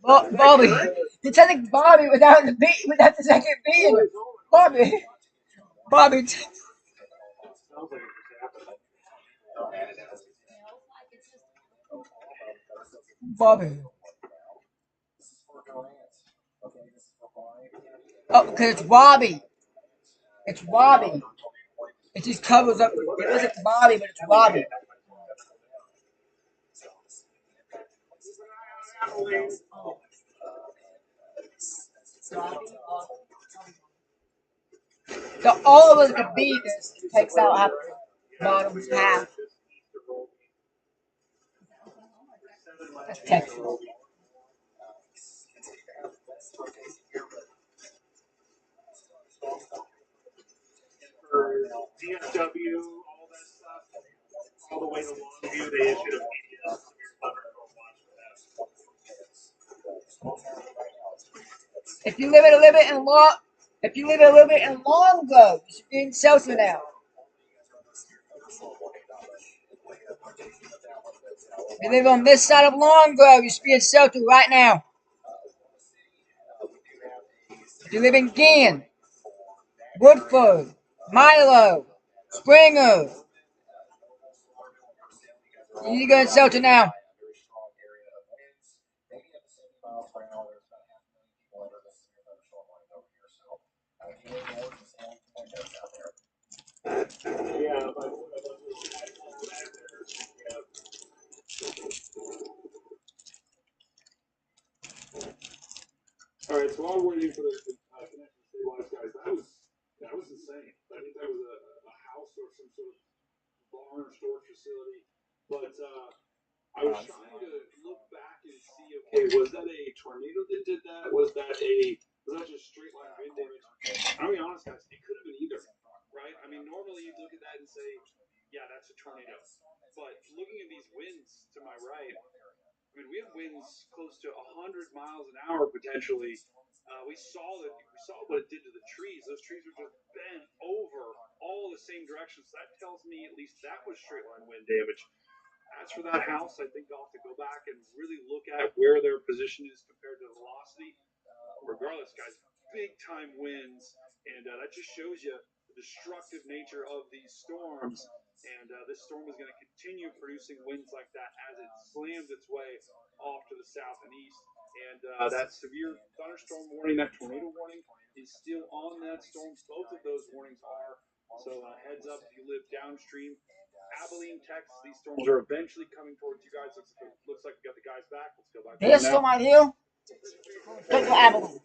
Bobby. Bobby. You're telling Bobby without the B, without the second B in it. Bobby. Bobby. Bobby. Oh, because it's Robbie. It's Robbie. It just covers up. It isn't Bobby, but it's Robbie. So all of us could be this. It takes out half the bottom half. That's Texas. For DFW, all that stuff, all the way to Longview, they issued a PDF of your thunderstorm watch for that. If you live in a little bit in long, if you live in a little bit in Longo, you should be in shelter now. If you live on this side of Longo, you should be in shelter right now. If you live in Gann, Woodford, Milo, Springer, you need to go in shelter now. Yeah, but all right, so while we're waiting for the connection to stabilize, guys, that was insane. I think that was a house or some sort of barn or storage facility. But I was trying to look back and see, okay, was that a tornado that did that? Was that just straight line wind damage? I'll be honest, guys, it could have been either, right? I mean, normally you'd look at that and say, yeah, that's a tornado. But looking at these winds to my right, I mean, we have winds close to 100 miles an hour potentially. We saw what it did to the trees. Those trees were just bent over all the same directions. So that tells me at least that was straight line wind damage. As for that house, I think I'll have to go back and really look at where their position is compared to the velocity. Regardless, guys, big time winds, and that just shows you the destructive nature of these storms. And this storm is going to continue producing winds like that as it slams its way off to the south and east. And that severe thunderstorm warning, that tornado warning, is still on that storm. Both of those warnings are. So heads up if you live downstream. Abilene, Texas, these storms are eventually coming towards you guys. Looks like we got the guys back. Let's go back. This storm right here, straight to Abilene.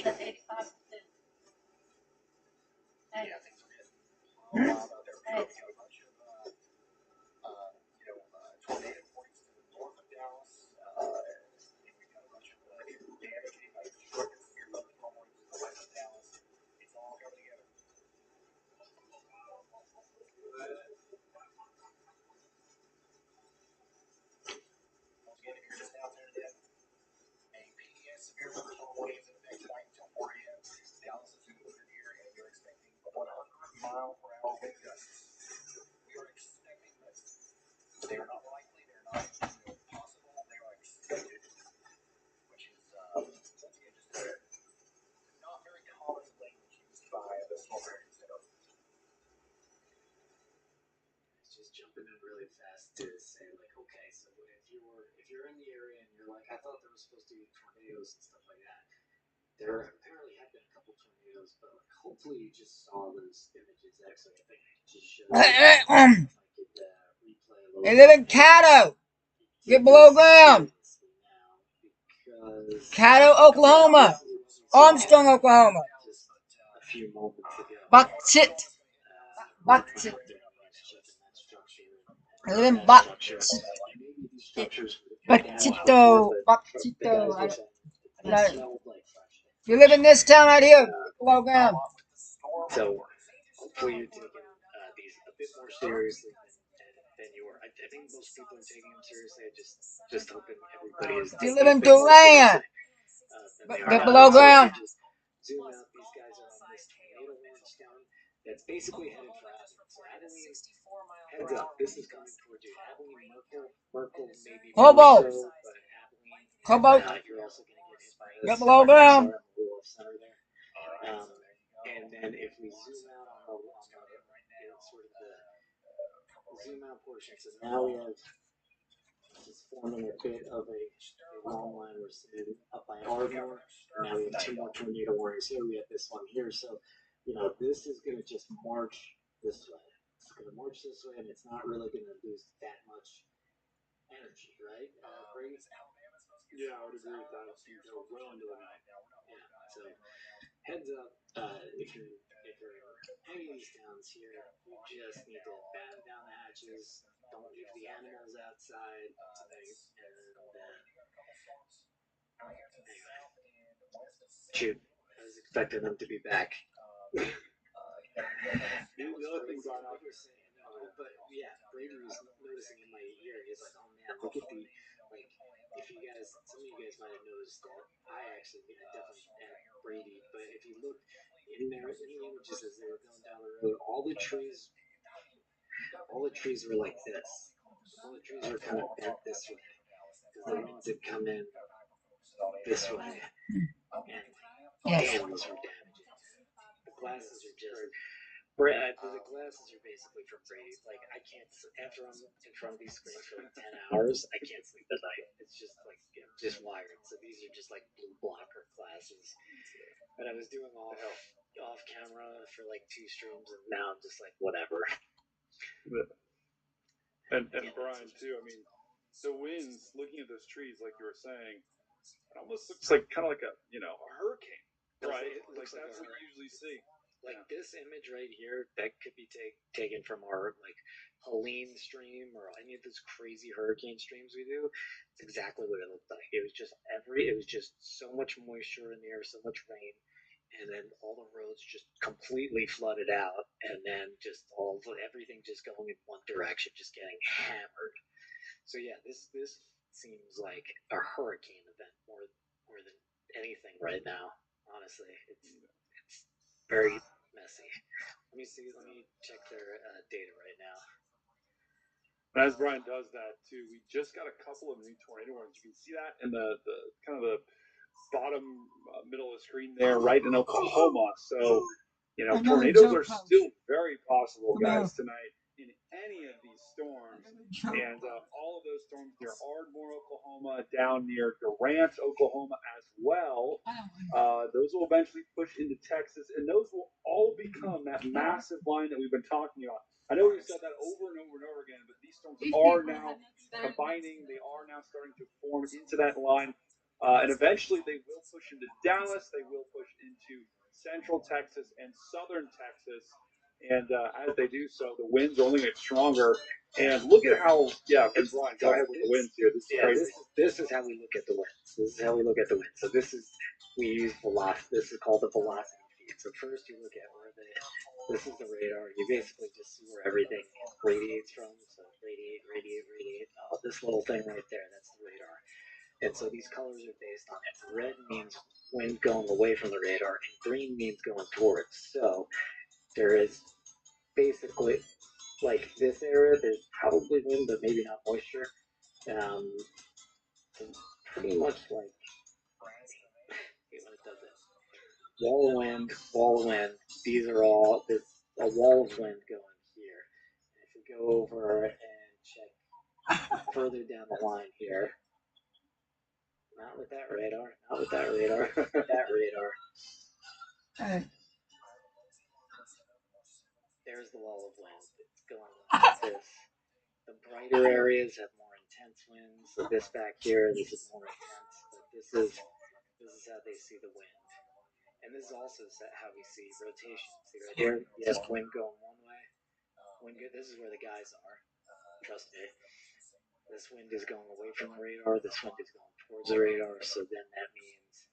That's 85%. Hey. Hey. Here's the first warnings in effect tonight until 4 a.m. Dallas is included here, and you're expecting 100-mile-per-hour wind gusts. We are expecting this. They are not likely. They're not possible. They are expected, which is once again just not very common language used by the storm warning center. Just jumping in really fast to say like, okay, so if you're in the area and you're like, I thought there was supposed to be tornadoes and stuff like that. There apparently have been a couple tornadoes, but like, hopefully you just saw those images. Actually, I think I just showed you. If I could replay a little. They live in Caddo. Get below ground. Caddo, Oklahoma. Armstrong, Oklahoma. Just a few moments ago. Bucksit. Bucksit. I live in Bucksit. Buckito. Buckito. If you live in this town right here, below ground. So hopefully you're taking these a bit more seriously than you were. I think most people are taking them seriously. I just hoping everybody is. If you live in Durant, get below ground. Just zoom out. These guys are on this tornado warning stone that's basically headed for Abilene. So Abilene, heads up, this is coming towards you. Abilene, Merkel, maybe Hobo. more so, but Abilene, Hobo. you're also going to get hit by this. Get below ground. Center there. And then if we zoom out on the sort of the zoom out portion, so now we have just forming a bit of a long line we're seeing up by Ardmore. Now we have two more tornado warnings here. We have this one here. So, this is going to just march this way. It's going to march this way, and it's not really going to lose that much energy, right? Brady? Yeah, I would agree with that. It's going to go well into the night. Yeah. So, heads up, if you're hanging these downs here, you just need to batten down the hatches. Don't leave the animals outside tonight. And anyway, shoot, I was expecting them to be back. The other thing brought up was saying, but yeah, Brady was noticing in my ear. He's like, "Oh man, look at the like." If you guys, some of you guys might have noticed that I definitely had Brady, but if you look in there, in the images as they were going down the road, all the trees were like this. All the trees were kind of bent this way because the winds had come in this way, and halos were damaging. The glasses are just. The glasses are basically from Brady. Like I can't after I'm in front of these screens for like 10 hours, I can't sleep at night. It's just like I'm just wired. So these are just like blue blocker glasses. But I was doing off camera for like 2 streams, and now I'm just like whatever. And Brian too. I mean, the winds. Looking at those trees, like you were saying, it almost looks like kind of like a hurricane, right? Like that's what you usually see. Like this image right here, that could be taken from our like Helene stream or any of those crazy hurricane streams we do. It's exactly what it looked like. It was just so much moisture in the air, so much rain, and then all the roads just completely flooded out, and then just everything just going in one direction, just getting hammered. So yeah, this seems like a hurricane event more than anything right now. Honestly, it's very messy. Let me check their data right now. As Brian does that too, we just got a couple of new tornado warnings. You can see that in the kind of the bottom middle of the screen there, right in Oklahoma. So, tornadoes are still very possible, guys, tonight in any of these storms. And all of those storms near Ardmore, Oklahoma, down near Durant, Oklahoma as well. Those will eventually push into Texas, and those will all become that massive line that we've been talking about. I know we've said that over and over and over again, but these storms are now combining. They are now starting to form into that line. And eventually they will push into Dallas. They will push into central Texas and southern Texas. And as they do so, the winds are only get stronger. And look at how, and Brian, go ahead with the winds here. This is crazy. This is how we look at the winds. So we use velocity. This is called the velocity feed. So first you look at this is the radar. You basically just see where everything radiates from. So radiate. Oh, this little thing right there, that's the radar. And so these colors are based on it. Red means wind going away from the radar, and green means going towards. So there is basically, like this area, there's probably wind, but maybe not moisture. Pretty much like, when it does it. Wall of wind, these are all, there's a wall of wind going here. And if we go over and check further down the line here, not with that radar, not with that radar, that radar. There's the wall of wind. It's going like this. The brighter areas have more intense winds. So this back here, this is more intense. But this is how they see the wind. And this is also how we see rotation. See right here, you have wind going one way. This is where the guys are. Trust me. This wind is going away from the radar. This wind is going towards the radar. So then that means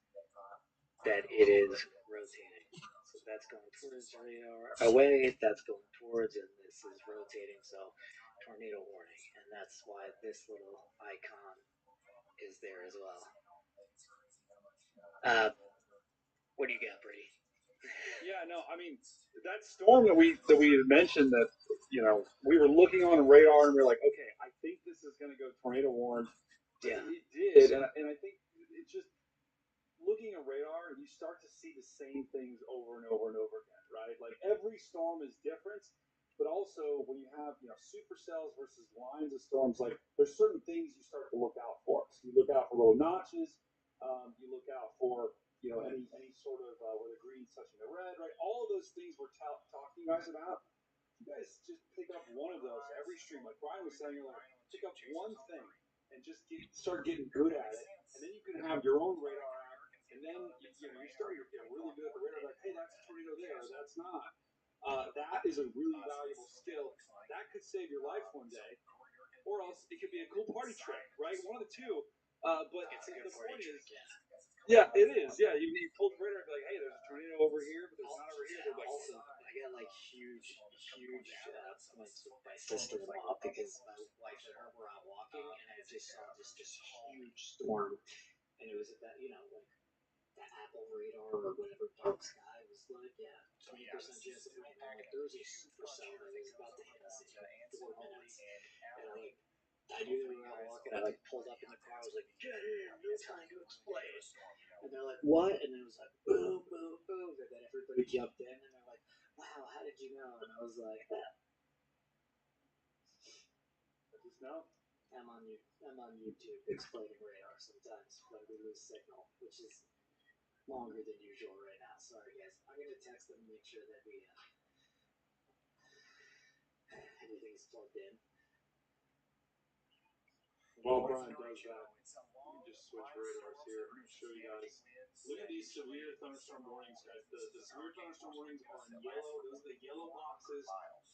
that it is rotating. So that's going towards the radar away. That's going towards, and this is rotating. So tornado warning, and that's why this little icon is there as well. What do you got, Brady? Yeah, no, I mean that storm that we had mentioned that we were looking on a radar and we were like, okay, I think this is going to go tornado warned. Yeah, it did, and I think it just looking at radar, you start to see the same things over and over and over again, right? Like every storm is different, but also when you have supercells versus lines of storms, like there's certain things you start to look out for. So you look out for little notches. You look out for any sort of where the green's touching the red, right? All of those things we're talking to you guys about. You guys just pick up one of those every stream, like Brian was saying earlier. Pick up one thing and just start getting good at it, and then you can have your own radar app, and then you start to get really good at the radar. Like, hey, that's a tornado there, or that's not. That is a really valuable skill. That could save your life one day, or else it could be a cool party trick, right? One of the two. But it's a good party trick. Yeah, it is. Yeah, you pull the radar and be like, hey, there's a tornado over here, but there's not over here. They're like, also, I got like huge points with my sister-in-law because my wife and her were out walking, and I just saw this huge storm, and it was about like the Apple radar or whatever dark sky was like 20% chance of rain. I'm like, there was a supercell that was about to hit us in 4 minutes, and I knew they were out walking. I pulled up in the car. I was like, get in, no time to explain. And they're like, what? And it was like, boom, boom, boom. And then everybody jumped in, and they're like, wow, how did you know? And I was like, just know. I'm on YouTube explaining radar sometimes when we lose signal, which is longer than usual right now. Sorry, guys. I'm gonna text them and make sure that we everything's plugged in. While Brian does that, let me just switch radars here and show you guys. Look at these severe thunderstorm warnings, guys. The severe thunderstorm warnings are in yellow. Those are the yellow boxes.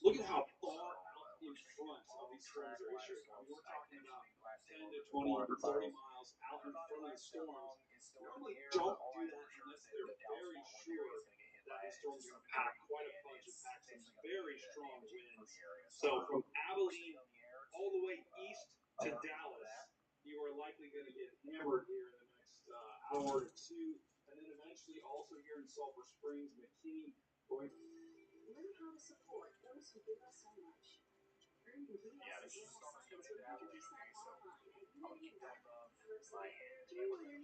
Look at how far out in front of these storms are issuing. I mean, we're talking about 10 to 20 to 30 miles out in front of the storms. Normally don't do that unless they're very sure that the storm's going to pack quite a punch and pack some very strong winds. So from Abilene all the way east to Dallas, you are likely going to get hammered here in the next hour or two, and then eventually also here in Sulphur Springs, McKinney, going. Learn how to support those who give us so much. Earn your BS in science 100% online at Udemy.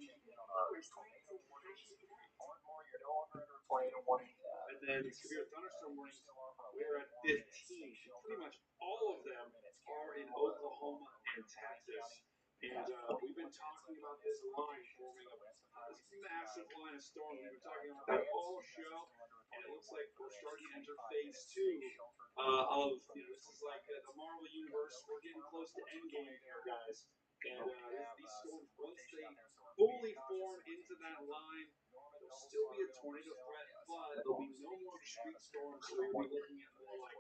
First, join the learning community where science and passion connect. And then severe thunderstorm warnings, we're at 15. Pretty much all of them are in Oklahoma and Texas. And we've been talking about this line forming this massive line of storms. We've been talking about that all show, and it looks like we're starting to enter phase 2 of this is like the Marvel universe. We're getting close to endgame here, guys. And these storms, once they fully form into that line, there'll still be a tornado threat, but there'll be no more discrete storms. So we'll be looking at more like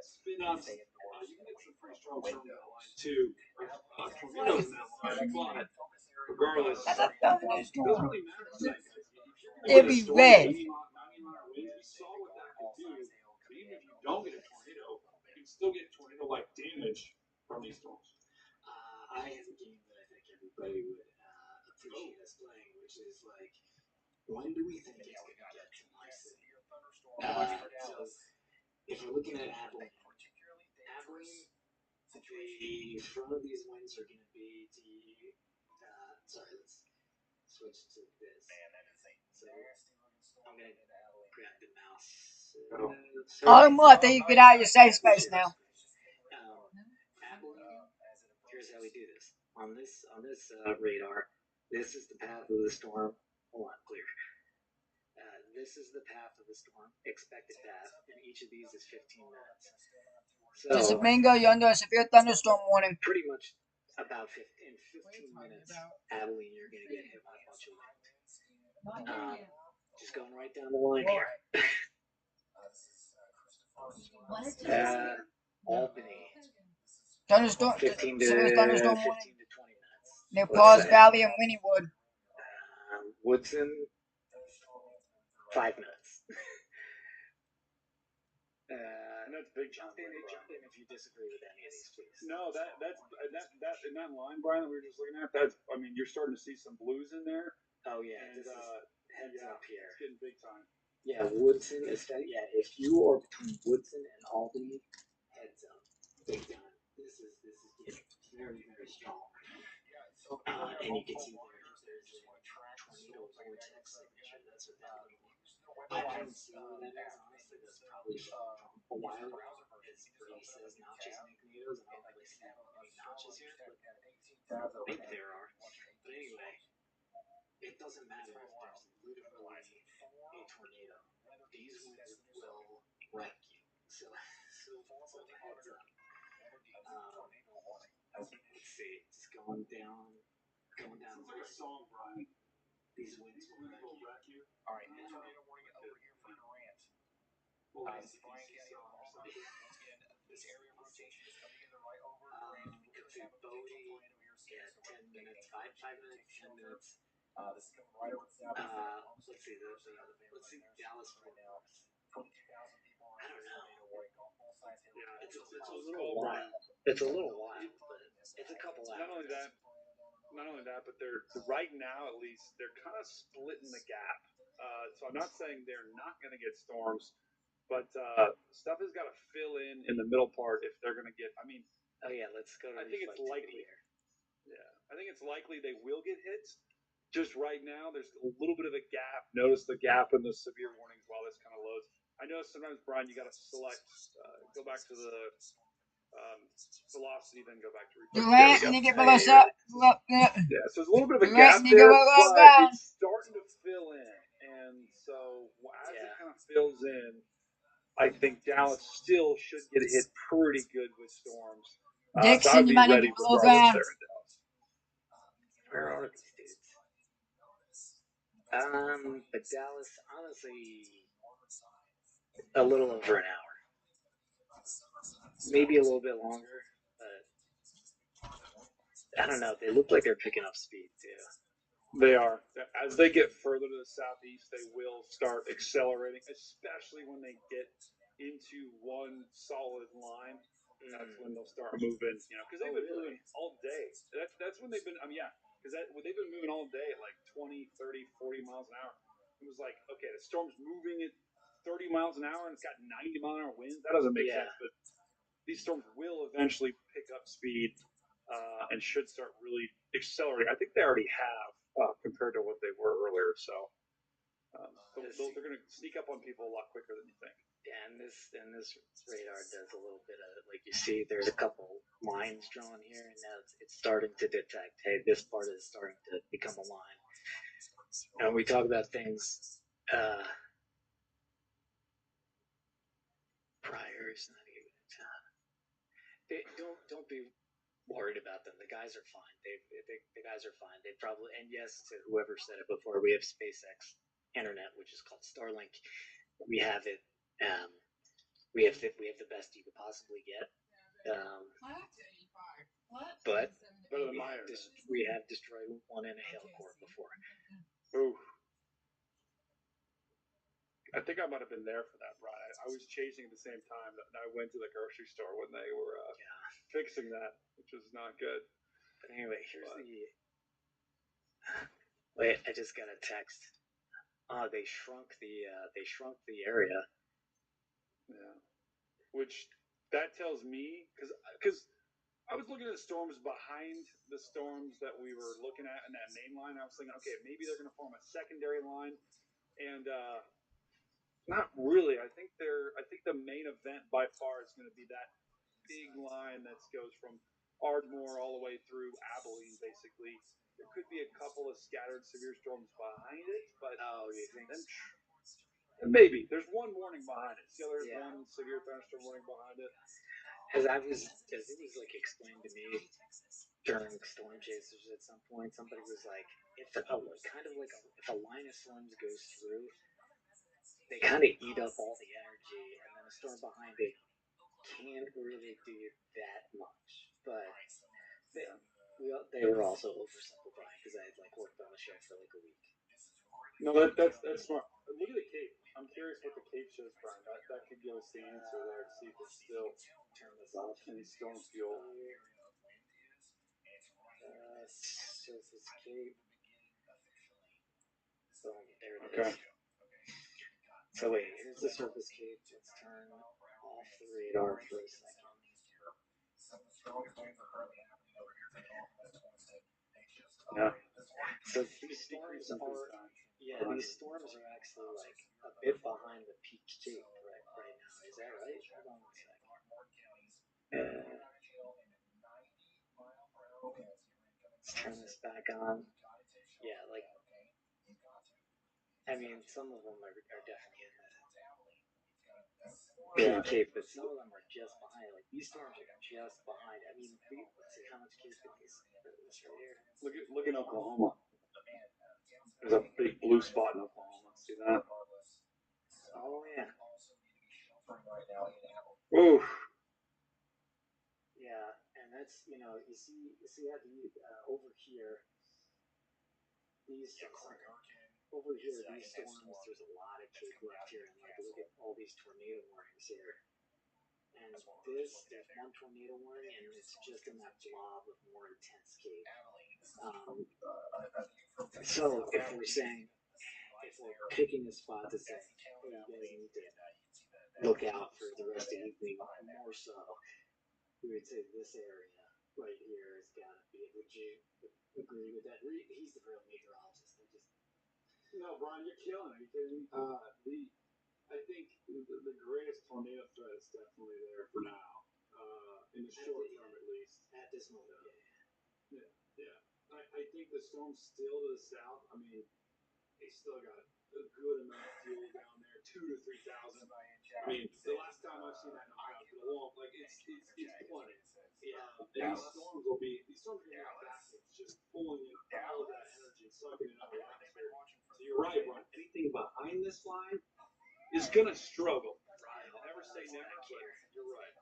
spin-ups. You can get some pretty strong storms in that line too, or tornadoes in that line. But regardless, it doesn't really matter tonight, guys. It'd be red. 80 mile winds. We saw what that could do. So even if you don't get a tornado, you can still get tornado-like damage from these storms. I have a game that I think everybody would is like, when do we think it's going to get to my city? So if we're looking at Abilene, the front of these winds are going to be sorry, let's switch to this. So I'm going to grab the mouse. Unmuted, you get out of your safe space now. Abilene, here's how we do this. On this radar, this is the path of the storm. Hold on, clear. This is the path of the storm, expected path, and each of these is 15 minutes. So, Bingo, you're under a severe thunderstorm warning. pretty much about 15 minutes, Abilene, you're going to get hit by a bunch of wind. Just going right down the line here. Albany, Thunderstorm, 15 to severe thunderstorm 20 warning minutes. near Paws Valley and Wynnewood. Woodson, 5 minutes. And that's big time. Jump in if you disagree with any of these, please. No, that in that line, Brian, that we were just looking at. That's, I mean, you're starting to see some blues in there. Oh yeah, And this is heads up here. It's getting big time. Yeah, Woodson is if you are between Woodson and Albany, heads up, big time. This is getting very, very strong. And you can see there's a tornado vortex signature. That's what that means. I haven't seen what that is, honestly. That's probably from a while ago. As Brady says, notches make tornadoes. I don't really see any notches here, but I think there are. But anyway, it doesn't matter if there's literally a tornado. These winds will wreck you. So heads up. Let's see, just going down. It's like a song, Brian. These winds will wreck you. All right, now tornado warning over here for Durant. This is Brian County, Oklahoma. Once again, this area of rotation is coming in right over Durant. Cashapp, Bodie, 10 minutes, 5 minutes, 10 minutes. This is coming right over south. Let's see Dallas Fort Worth. 22,000 people. I don't know. Yeah, It's a little wild. It's a little wild, but it's a couple hours. Not only that, but they're right now at least they're kind of splitting the gap. So I'm not saying they're not going to get storms, but stuff has got to fill in the middle part if they're going to get. I mean, oh yeah, let's go to. I think it's likely. Yeah, I think it's likely they will get hit. Just right now, there's a little bit of a gap. Notice the gap in the severe warnings while this kind of loads. I know sometimes, Brian, you got to select, go back to the velocity, then go back to replay. Durant, you need to get below up. Yeah, so there's a little bit of a gap there, but it's starting to fill in. And so as it kind of fills in, I think Dallas still should get hit pretty good with storms. Dixon, you might need to get below ground. Where are these dudes? But Dallas, honestly, a little over an hour. Maybe a little bit longer, but I don't know. They look like they're picking up speed, too. They are. As they get further to the southeast, they will start accelerating, especially when they get into one solid line. That's when they'll start moving, because they've been moving all day. That's when they've been, because they've been moving all day at like 20, 30, 40 miles an hour. It was like, okay, the storm's moving at 30 miles an hour and it's got 90 mile an hour winds. That doesn't make sense, but these storms will eventually pick up speed and should start really accelerating. I think they already have compared to what they were earlier. So they're going to sneak up on people a lot quicker than you think. Yeah, and this radar does a little bit of, like you see, there's a couple lines drawn here, and now it's starting to detect, hey, this part is starting to become a line. And we talk about things, prior is not even don't be worried about them. The guys are fine. The guys are fine. They probably, and yes, to whoever said it before, we have SpaceX internet, which is called Starlink. We have it. We have the best you could possibly get. But we have destroyed one in a hail core before. Ooh. I think I might have been there for that, Brian. I was chasing at the same time that I went to the grocery store when they were fixing that, which was not good. But anyway, here's Wait, I just got a text. They shrunk the area. Yeah. Which that tells me because I was looking at the storms behind the storms that we were looking at in that main line. I was thinking, okay, maybe they're going to form a secondary line, and not really. I think the main event by far is going to be that big line that goes from Ardmore all the way through Abilene, basically. There could be a couple of scattered severe storms behind it, but You think? maybe there's one warning behind it. See, there's Yeah. one severe thunderstorm warning behind it. As it was like explained to me during Storm Chasers at some point, somebody was like, if a line of storms goes through, they kind of eat up all the energy, and then a storm behind it can't really do that much. But they were also oversimplifying because I had like worked on the show for like a week. No, that's smart. Look at the Cape. I'm curious what the Cape shows, Brian. That could give us the answer there to see if it's still Turn this off. any storm fuel. Surface Cape. So there it Okay. is. So wait, here's the surface cape. Let's turn off the radar for a second. Yeah. So these storms are actually like a bit behind the peak cape right now. Is that right? Hold on a second. Let's turn this back on. Yeah, like I mean, some of them are definitely in the peak cape, but some of them are just behind. Like these storms are just behind. I mean, let's see how much cape it is right here. Look at Oklahoma. There's a big blue spot in Oklahoma. See that? Oh yeah. Ooh. Yeah, and that's you see how over here these storms. There's a lot of cape left here, and like look at all these tornado warnings here. And there's one tornado warning, and it's just in that blob of more intense cape. So if we're picking a spot to say, hey, you guys need to look out for the rest of the evening more so, we would say this area right here has got to be. Would you agree with that? He's the real meteorologist. No, Brian, you're killing it. I think the greatest tornado threat is definitely there for now, in the short term at least. At this moment, Yeah. I think the storm's still to the south. I mean, they still got a good amount of fuel down there, 2,000 to 3,000. I mean, the last time I've seen that in Ohio, it's been a long. Like it's plenty. And these storms are going to be backwards, just pulling in all of that energy, sucking it out of the atmosphere. So you're right, Brian. Anything behind this line is going to struggle. Right? Never say never, but you're right.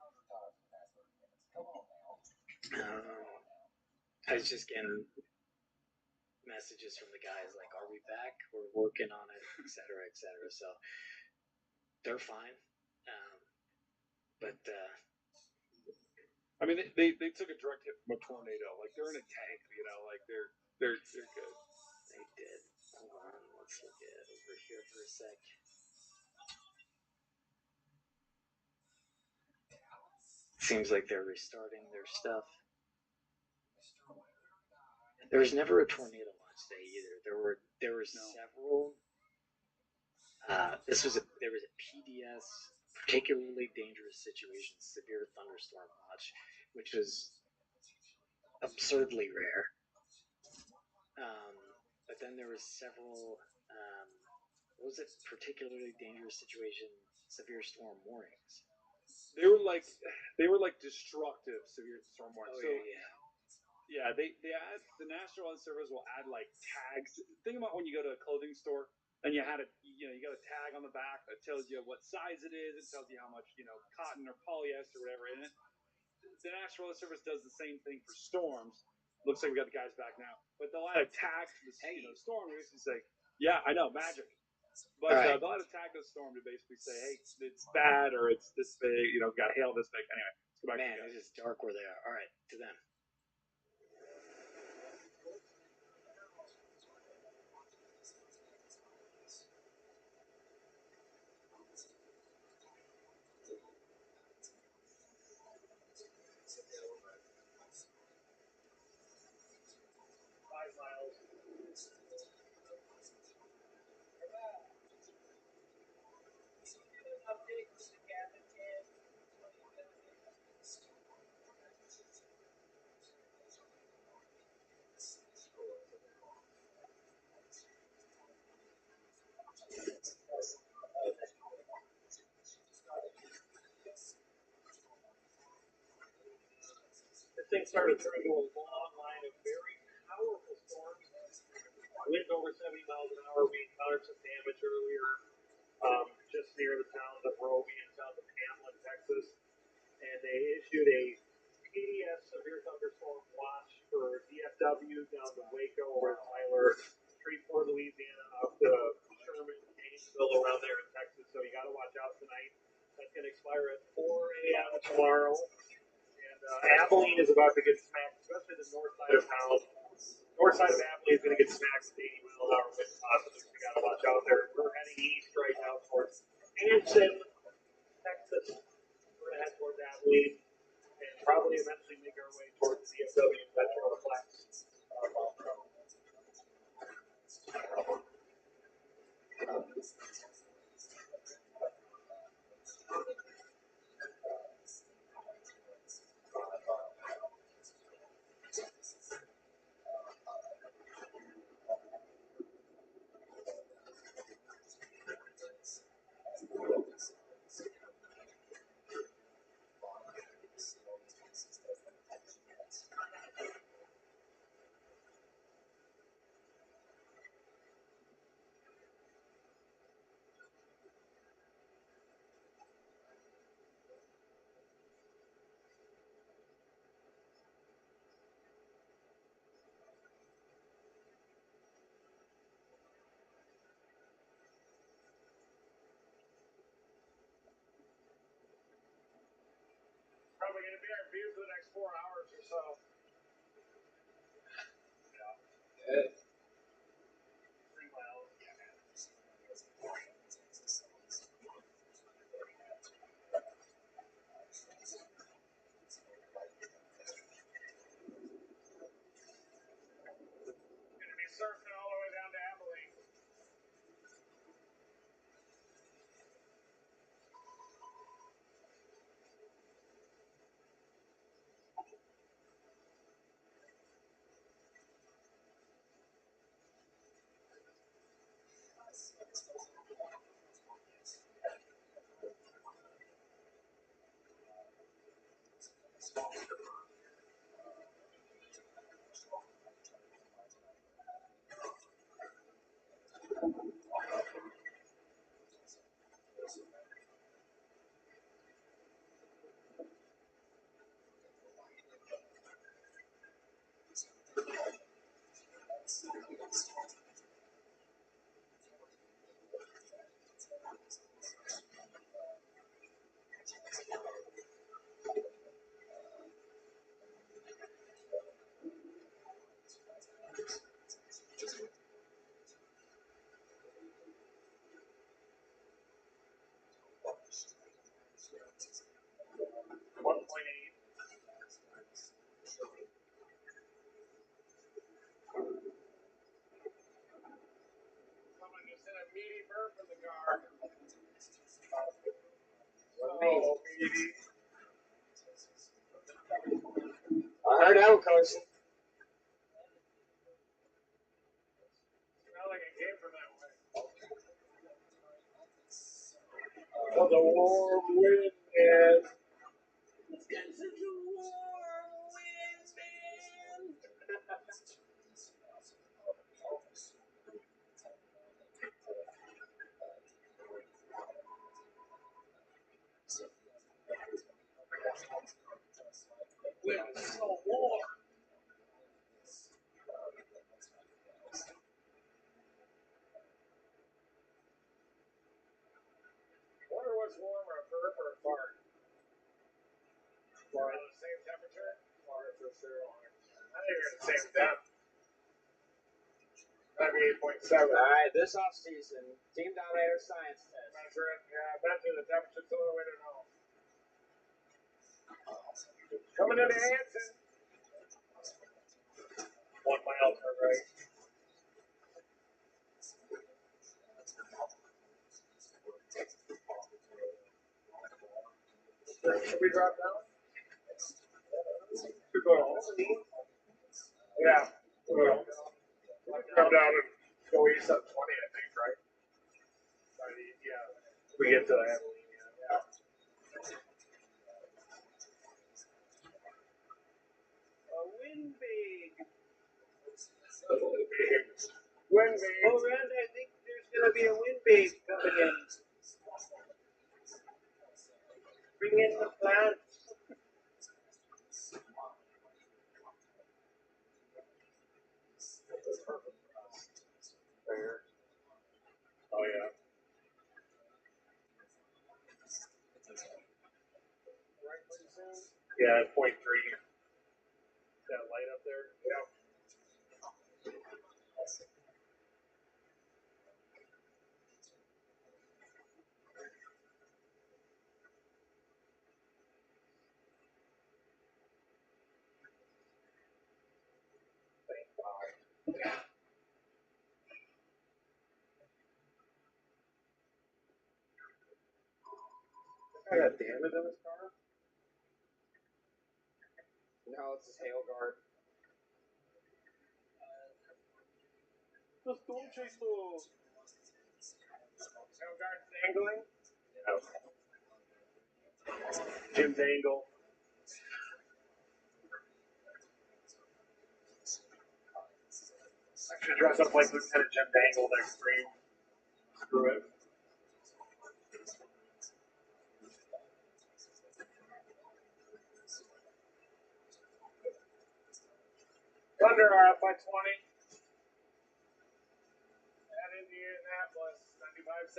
I was just getting messages from the guys like, "Are we back? We're working on it, etc., etc." So they're fine, but I mean, they took a direct hit from a tornado. Like they're in a tank, like they're good. They did. Hold on, let's look at over here for a sec. Seems like they're restarting their stuff. There was never a tornado launch day either. There were several. There was a PDS, particularly dangerous situation, severe thunderstorm launch, which was absurdly rare. But then there was several. What was it? Particularly dangerous situation, severe storm warnings. They were like destructive severe storm warnings. Oh, yeah. Yeah, they add the National Weather Service will add like tags. Think about when you go to a clothing store and you got a tag on the back that tells you what size it is. It tells you how much cotton or polyester or whatever in it. The National Weather Service does the same thing for storms. Looks like we got the guys back now, but they'll add a tag to the storm to basically say, "Yeah, I know, magic." But they'll add a tag to the storm to basically say, "Hey, it's bad or it's this big. Got hail this big." Anyway, let's go back. Man, it is dark where they are. All right, to them. started turning into a long line of very powerful storms. Winds over 70 miles an hour. We encountered some damage earlier just near the towns of Roby and south of Hamlin, Texas. And they issued a PDS severe thunderstorm watch for DFW down to Waco or Tyler, Shreveport, Louisiana, up to Sherman, Gainesville, around there in Texas. So you got to watch out tonight. That's going to expire at 4 a.m. tomorrow. And Abilene is about to get smacked, especially the north side of town. North side of Abilene is going to get smacked with 80 mile an hour wind possibly. So you got to watch out there. We're heading east right now towards Anson, Texas. We're going to head towards Abilene and probably eventually make our way towards the DFW Metroplex. Probably going to be our view for the next 4 hours or so. Yeah. 3 miles. Going to be surfing all the way down to Abilene. Someone just did a meaty burp in the car. Oh, meaty. I heard that one, Carson. Smelled like it came from that way. Oh, the warm wind, man. It's got such a warm wind, man. Wind is so warm. I wonder what's warmer, a burp or a fart? Are they the same temperature? Fart for sure. I think they're the same depth. That'd be 8.7. All right, this off season, Team Dominator Science Test. Measure it. Yeah, measure the temperature. It's the only way to know. Coming into Anson. 1 mile to the right. Should we drop down? Should go home. Yeah. Well, drop down and go east at 20, I think, right? Yeah. We get to Abilene, yeah. Wind wave. Oh, Rand, I think there's gonna be a wind wave coming in. Bring in the plants. There. Oh yeah. Right pretty soon? Yeah, 0.3. That light up there? Yeah. Thank God. I got damage on his car? No, it's his hail guard. Just don't chase those. Hail guard's angling? Yeah. Jim's angle. I should dress up like Lieutenant Jim Dangle next stream. Screw it. Thunder are up by 20. At Indianapolis,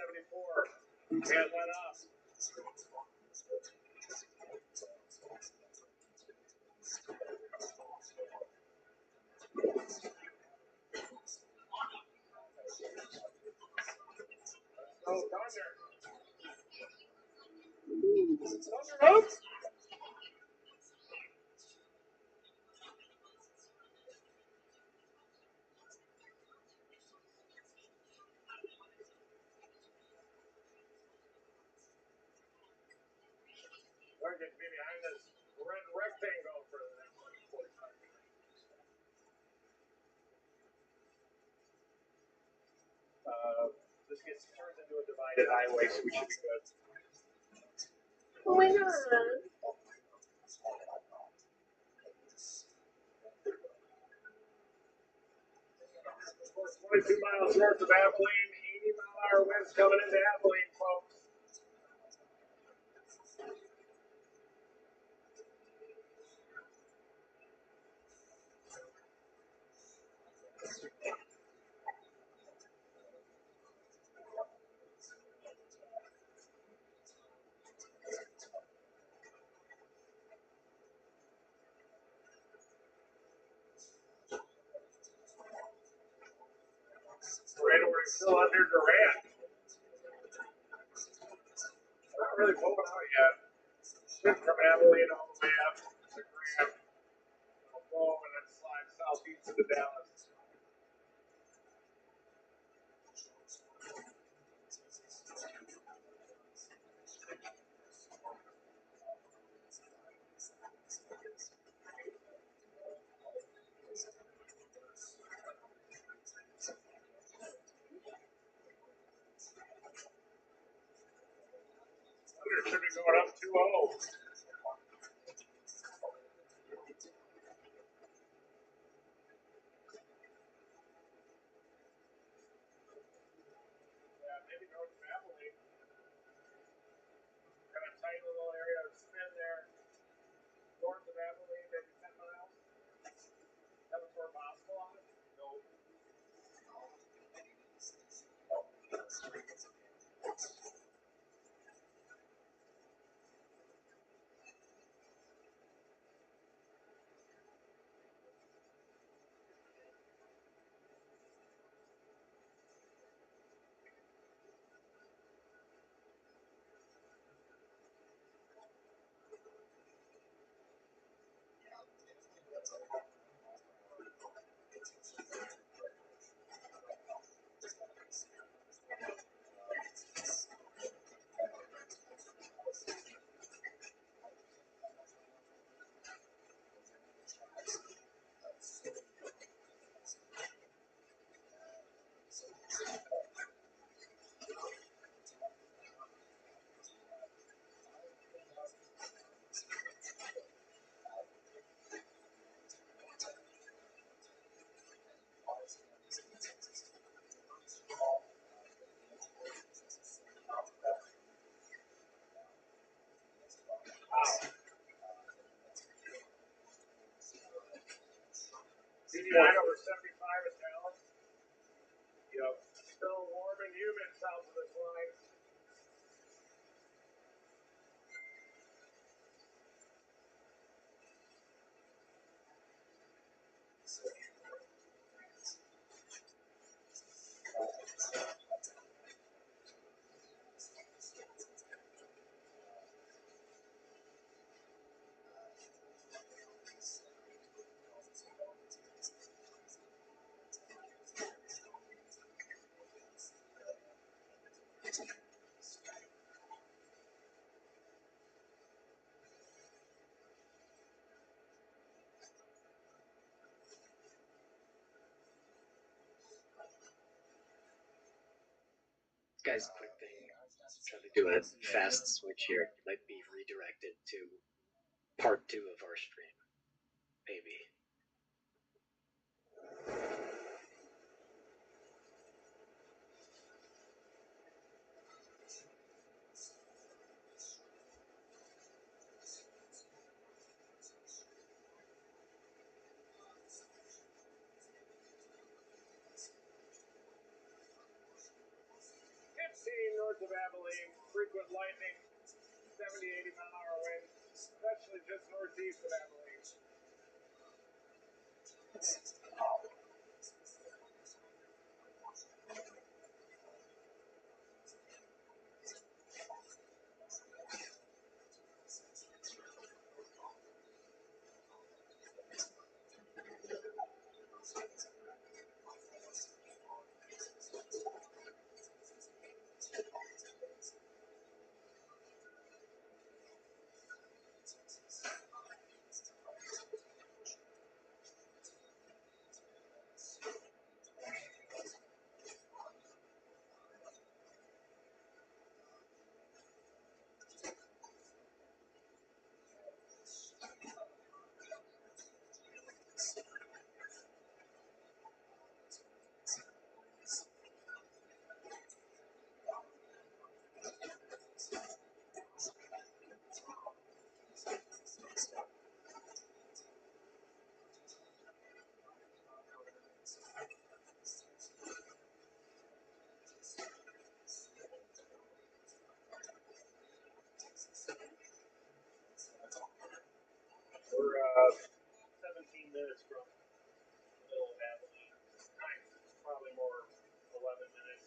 95-74. Can't let up. Oh, Thunder. Thunder up. We're going to be behind this red rectangle for the next 45 minutes. This turns into a divided highway, so we should be good. Oh my god. 22 miles north of Abilene, 80-mile-an-hour winds coming into Abilene, folks. Right over still under Durant. Not really moving out yet. Shift from Abilene all the way up to Grant. It'll blow and then slide southeast into Dallas. Thunder should be going up 2-0. Yeah, maybe north of Abilene. Got a tight little area of spin there. North of Abilene, maybe 10 miles. That was more possible on it? No. south of this line. Guys, quick thing. Try to do a fast switch here. You might be redirected to part 2 of our stream. Maybe. North of Abilene, frequent lightning, 70, 80 mile an hour winds, especially just northeast of Abilene. We're 17 minutes from the middle of Abilene. Probably more 11 minutes.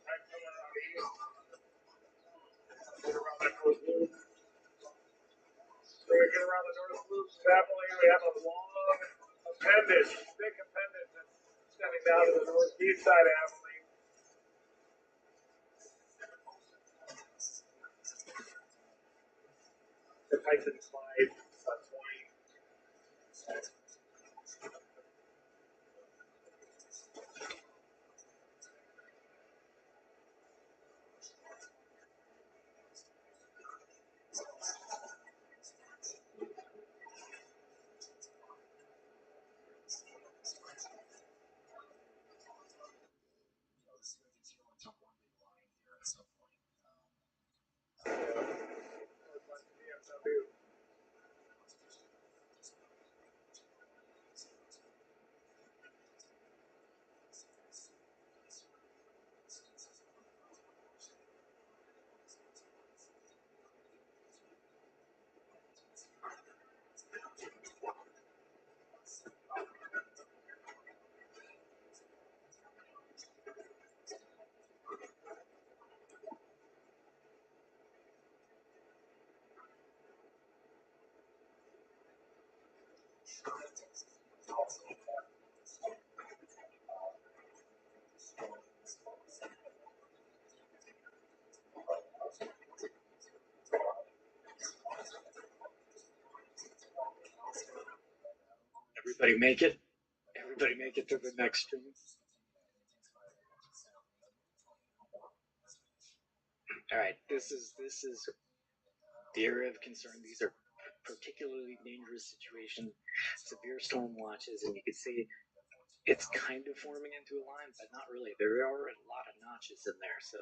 Time coming around east. Get around that north loop. So we get around the north loop of Abilene. We have a long appendage, thick appendage that's extending down to the northeast side of Abilene. The Tyson slide 20. Everybody make it. Everybody make it to the next stream. All right, this is the area of concern. These are particularly dangerous situations, severe storm watches, and you can see it's kind of forming into a line, but not really. There are a lot of notches in there, so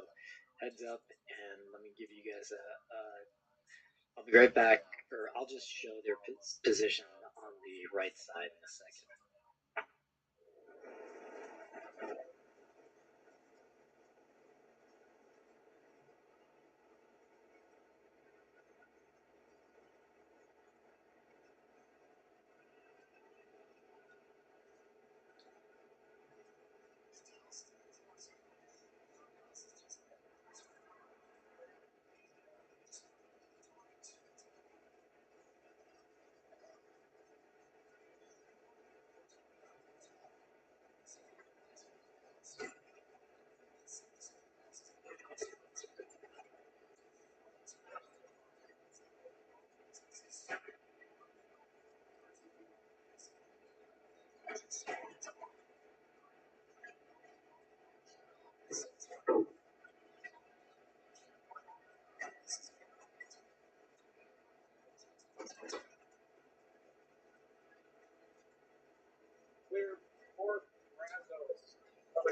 heads up. And let me give you guys I'll be right back, or I'll just show their position on the right side in a second.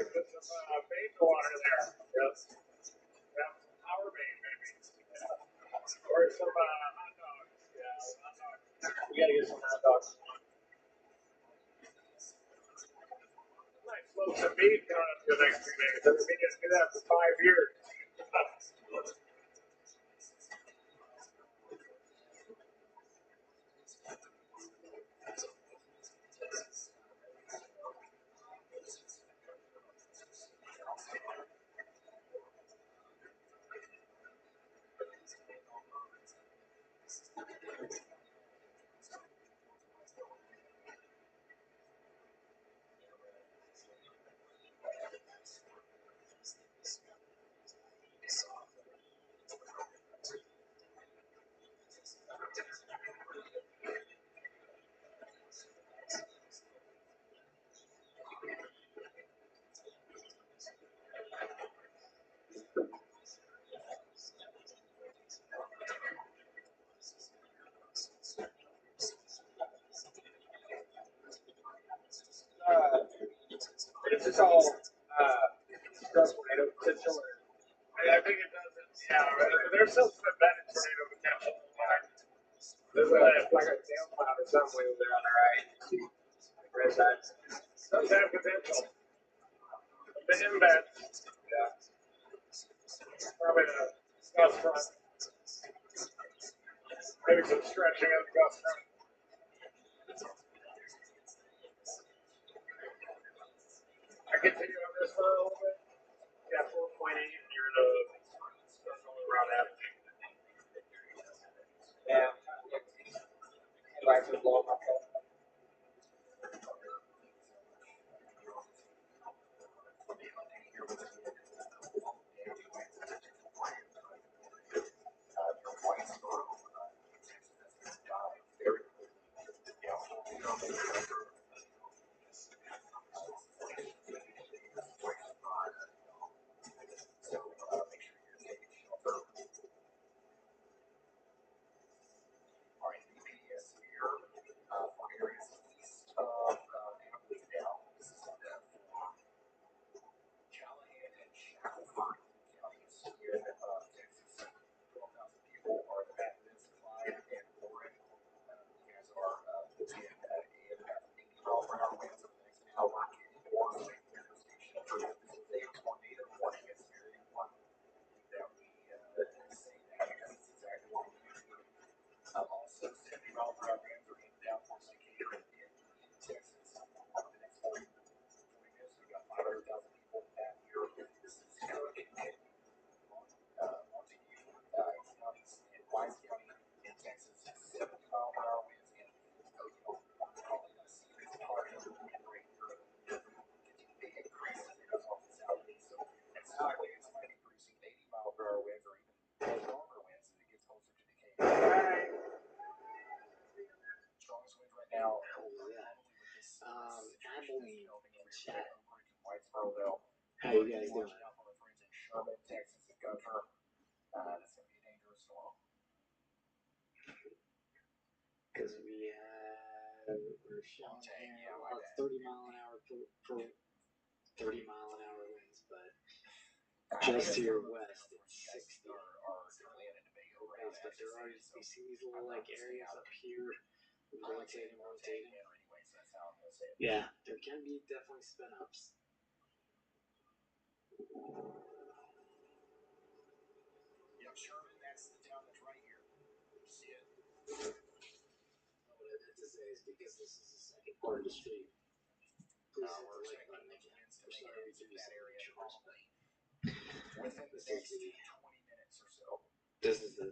like put some bait in the water there. Yes. Yeah, some power bait maybe. Yeah. Or some hot dogs. Yeah, hot dogs. We gotta get some hot dogs. Might float some meat coming up the next 2 days. I've been to do that for 5 years. It's just all stress tornado potential. I think it doesn't. Yeah, there's some embedded tornado potential. There's like a tail cloud or something over there on the right. Right side. Does have potential. The embed. Yeah. Probably the gust front. Maybe some stretching of the gust front. I continue on this for a little bit. Yeah, 4.8 near the around that. Yeah. Like to blow my phone. Abilene in chat. How you guys doing? Because we're showing here, well, it's 30-mile-an-hour for 30-mile-an-hour winds, but just to your west, it's 60. But there are, you see these little like areas up here, rotating. Yeah, there can be definitely spin ups. Yep, Sherman, that's the town that's right here. You see it? What I meant to say is because this is the second part of the street. Please hit the like button again. I'm sorry we do this area chores, but Within the next 20 minutes or so. this is the The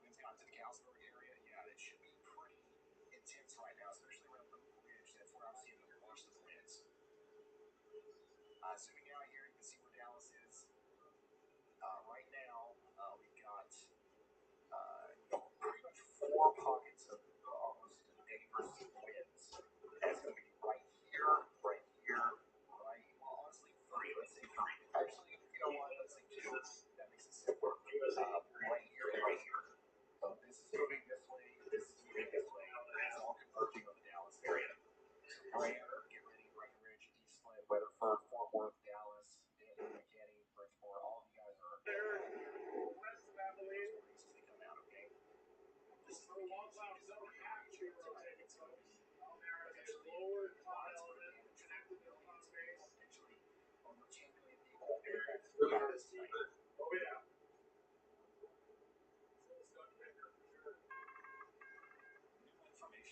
wind's gone to the Galesburg area. Yeah, it should be pretty intense right now, especially around Oak Ridge. That's where I'm seeing the worst of the winds. Zooming out here, you can see where Dallas is. Right now, we've got pretty much 4 pockets of almost dangerous winds. That's going to be right here, right here, right. Well, honestly, 3. Let's say 3. Actually, you know what? Let's say 2. That makes it simpler. Right here and right here. So this is moving this way. This is moving this way. It's all converging on Oh yeah.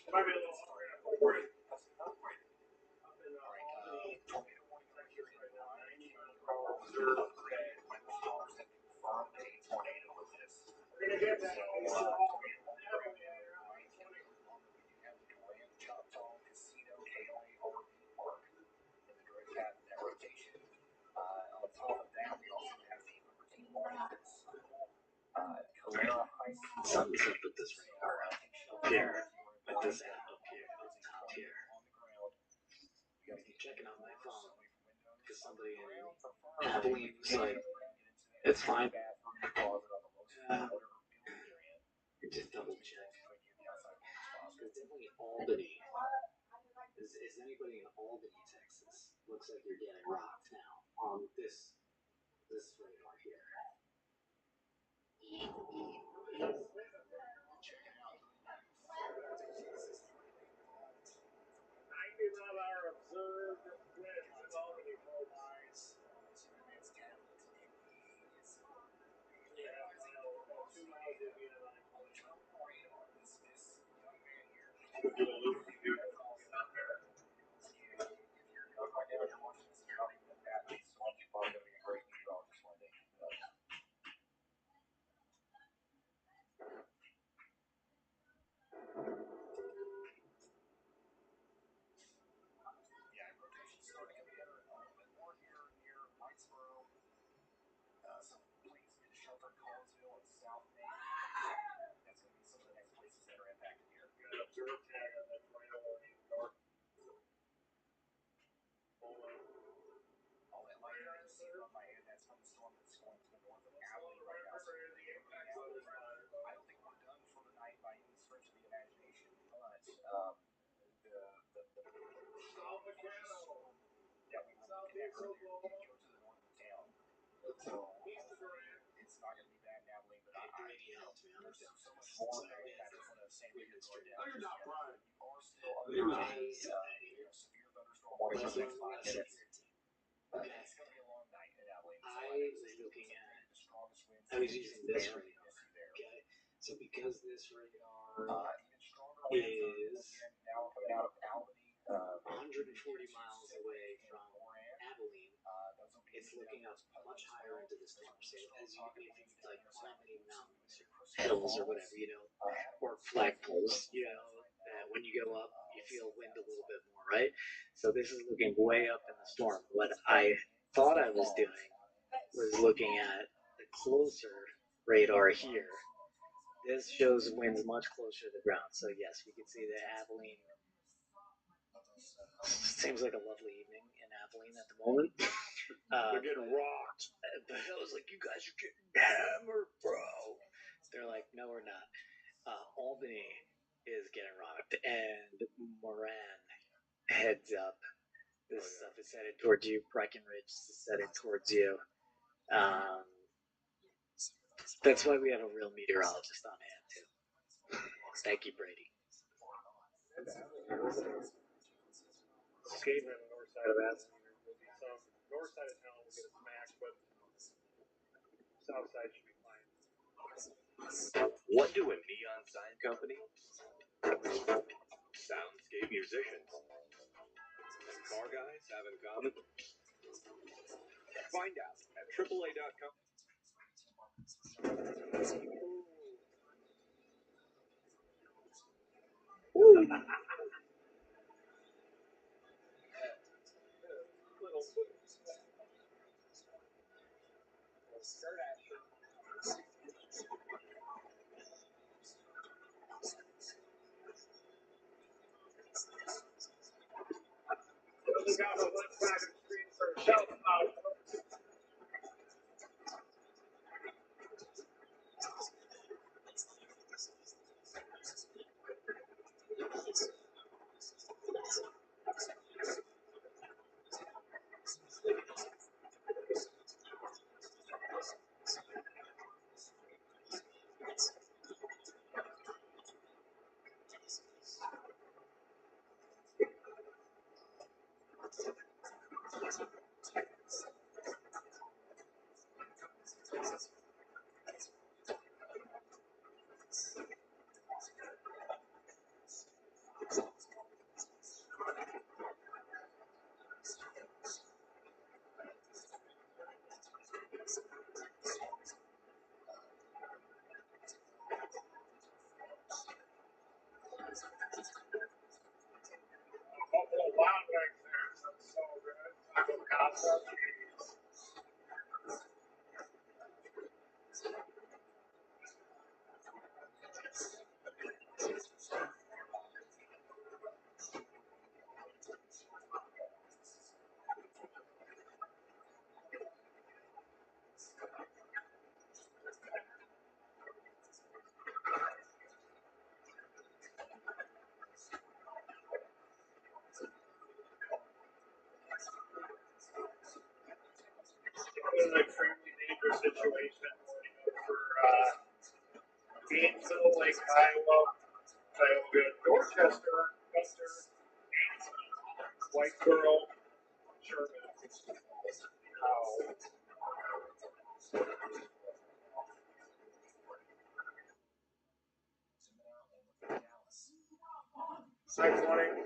Might be a little hard. Up in Albany, tornado warning Texas right now, 90 mile per hour observed today. Thunderstorms have confirmed a tornado with this. We're gonna get that also Abilene there on 20. We have the Durant Choctaw Casino KOA RV Park in the direct path of that rotation. On top of that, we also have the Liberty Mornings, Calera High School. Something's up with this radar up here, with this app up here, on top here. On the ground. We got to I'm get checking on my phone because somebody in Preferably, Abilene was like, it's fine. bathroom closet on the low floor, whatever building you're in. Just double check. Because definitely Albany. Is anybody in Albany, Texas? Looks like you're getting rocked now on this radar here. 90 mile per hour observed winds in Albany, folks. Yeah, 2 miles to be in an Some planes in shelter Collinsville and South Main. That's going to be some of the next places that are impacted here. Got observed tag on that tornado warning north. All that light you see on my head, that's from the storm that's going to the north of Abilene right now. So I don't think we're done for the night by any stretch of the imagination, but the storm that we were looking at earlier to the north of town. So it's not going to be bad in Abilene, but there's so much more that I just want to say with your guard down. You're not right. You are still under a severe thunderstorm warning for the next 5 minutes. It's going to be a long night in Abilene. I was looking at, I was using this radar, okay? So because this radar is now coming out of Albany, 140 miles away from Abilene, it's looking up much higher into the storm. So as you, if you like climbing mountains or hills or whatever, you know, or flagpoles, you know, when you go up, you feel wind a little bit more, right? So this is looking way up in the storm. What I thought I was doing was looking at the closer radar here. This shows winds much closer to the ground. So yes, we can see the Abilene. Seems like a lovely evening in Abilene at the moment. They're getting rocked. But I was like, you guys are getting hammered, bro. They're like, no, we're not. Albany is getting rocked, and Moran heads up. This stuff is headed towards you. Breckenridge is headed towards you. That's why we have a real meteorologist on hand, too. Thank you, Brady. Skating on the north side of Abilene, there will be some. North side of town will get a smack, but south side should be fine. What do a neon sign company, soundscape musicians, and car guys have in common? Find out at AAA.com. Look out on one side of the street for a shelf out. It was an extremely dangerous situation for Gainesville, Lake Iowa, Dorchester, Custer, Whiteboro, Sherman. I-20.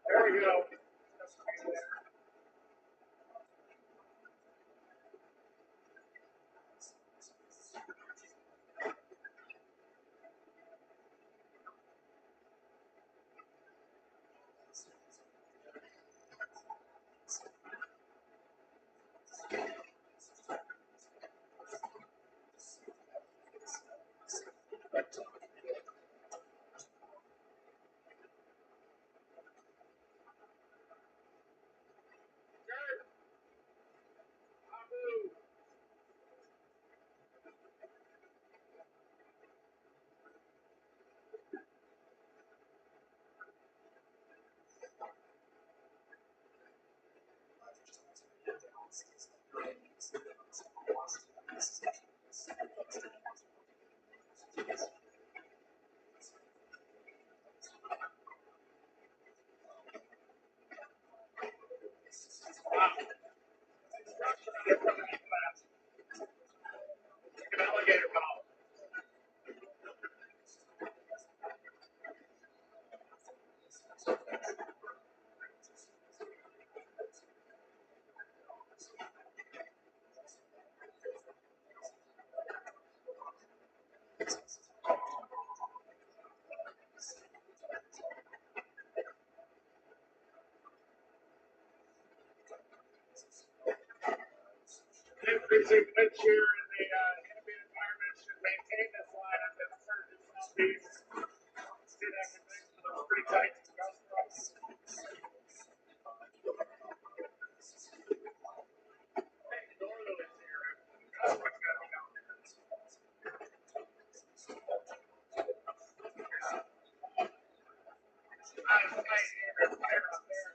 There we go. Alligator mouth. Increasing wind shear in the ambient environment should maintain this line up in certain southeast. See that connection looks pretty tight to gust trucks. Hey, northerlies here. That's what's going on. Nice here, fire up there.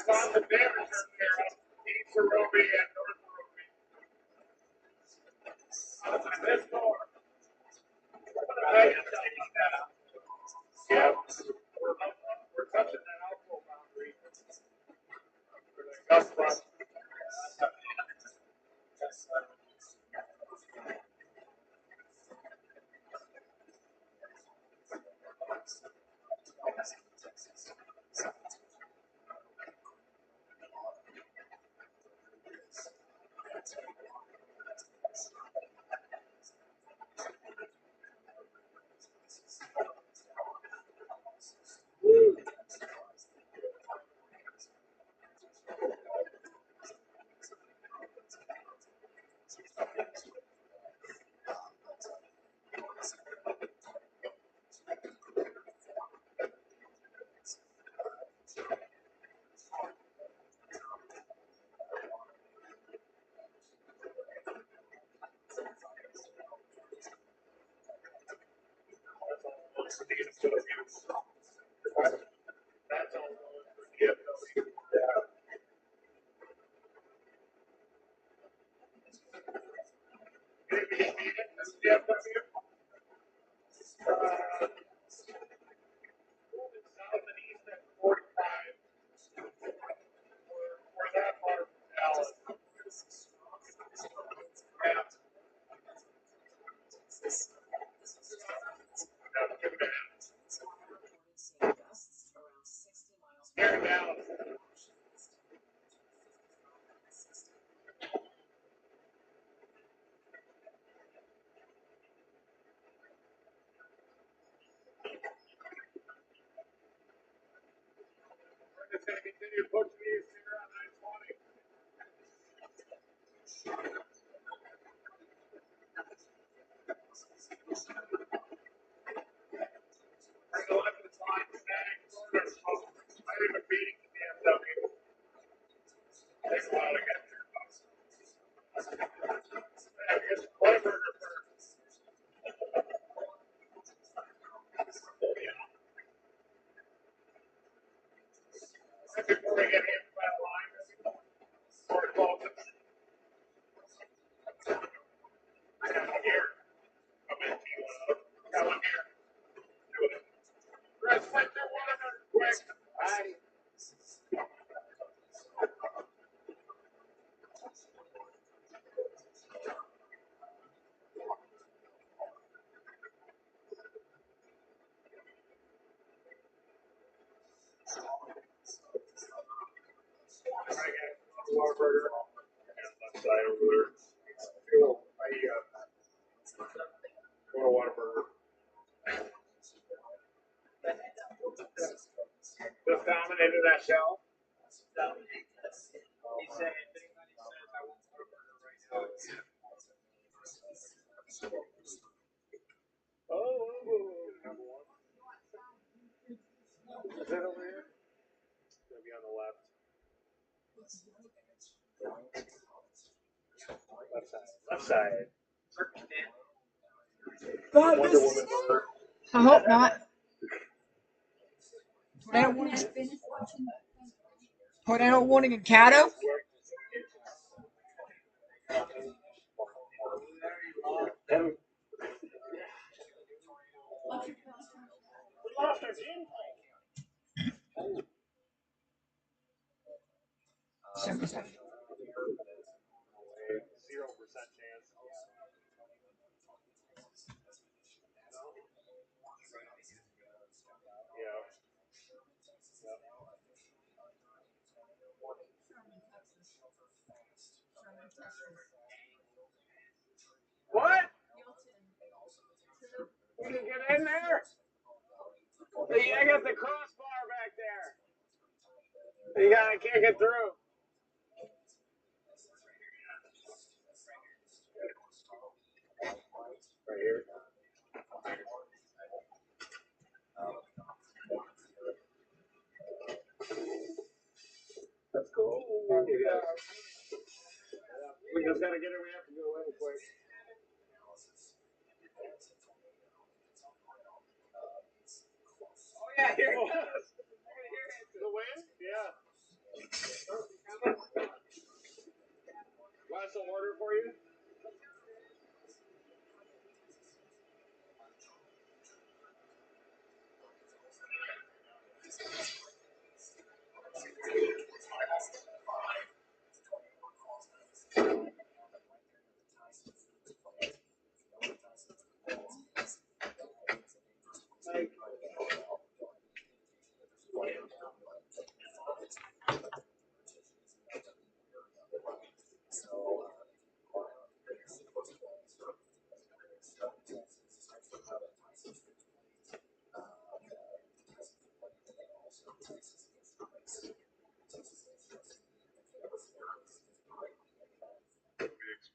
On the damage there, East Arubi and North Arubi. On this door. Yeah, we're touching that outflow boundary. For the gust front. That's all. South and east at 45. We're that far from Dallas. Yeah. Not too bad. Here in Dallas. We're just going to continue pushing these here on 920. Bring the left line back. Might even beating the BMW. Takes a while to get there. I guess Playburger first. Right before we get hit by the line, or close it. I got one here. I'm in T1. Got one here. Do it. Chris, take your water quick. Alrighty. Waterburger. Left side over there. I go to Waterburger. jumping into that shell. So, he said, if anybody says I won't put a burger right now. Oh, number one. Is that over here? It's gonna be on the left. Left side. Left side. Wonder Woman burger. I hope not. Tornado warning in Caddo? We lost our gym. 77. 0% chance. Yeah. What? We can get in there? I got the crossbar back there. I can't get through. Right here. That's cool. Yeah. We just gotta get it. We have to go in quick. Oh yeah, here it goes. The wind? Yeah. Last order for you?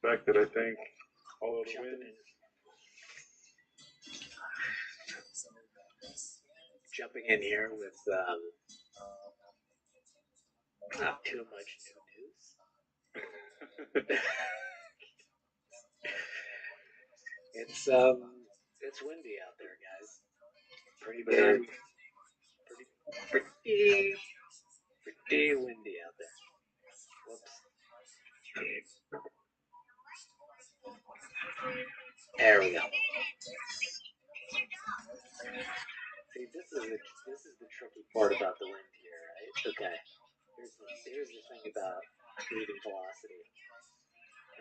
Expected, I think. Although the wind. Jumping in here with not too much new news. It's windy out there, guys. Pretty bad. Pretty windy out there. Whoops. There we go. See, this is the tricky part about the wind here, right? Okay. Here's the thing about reading velocity.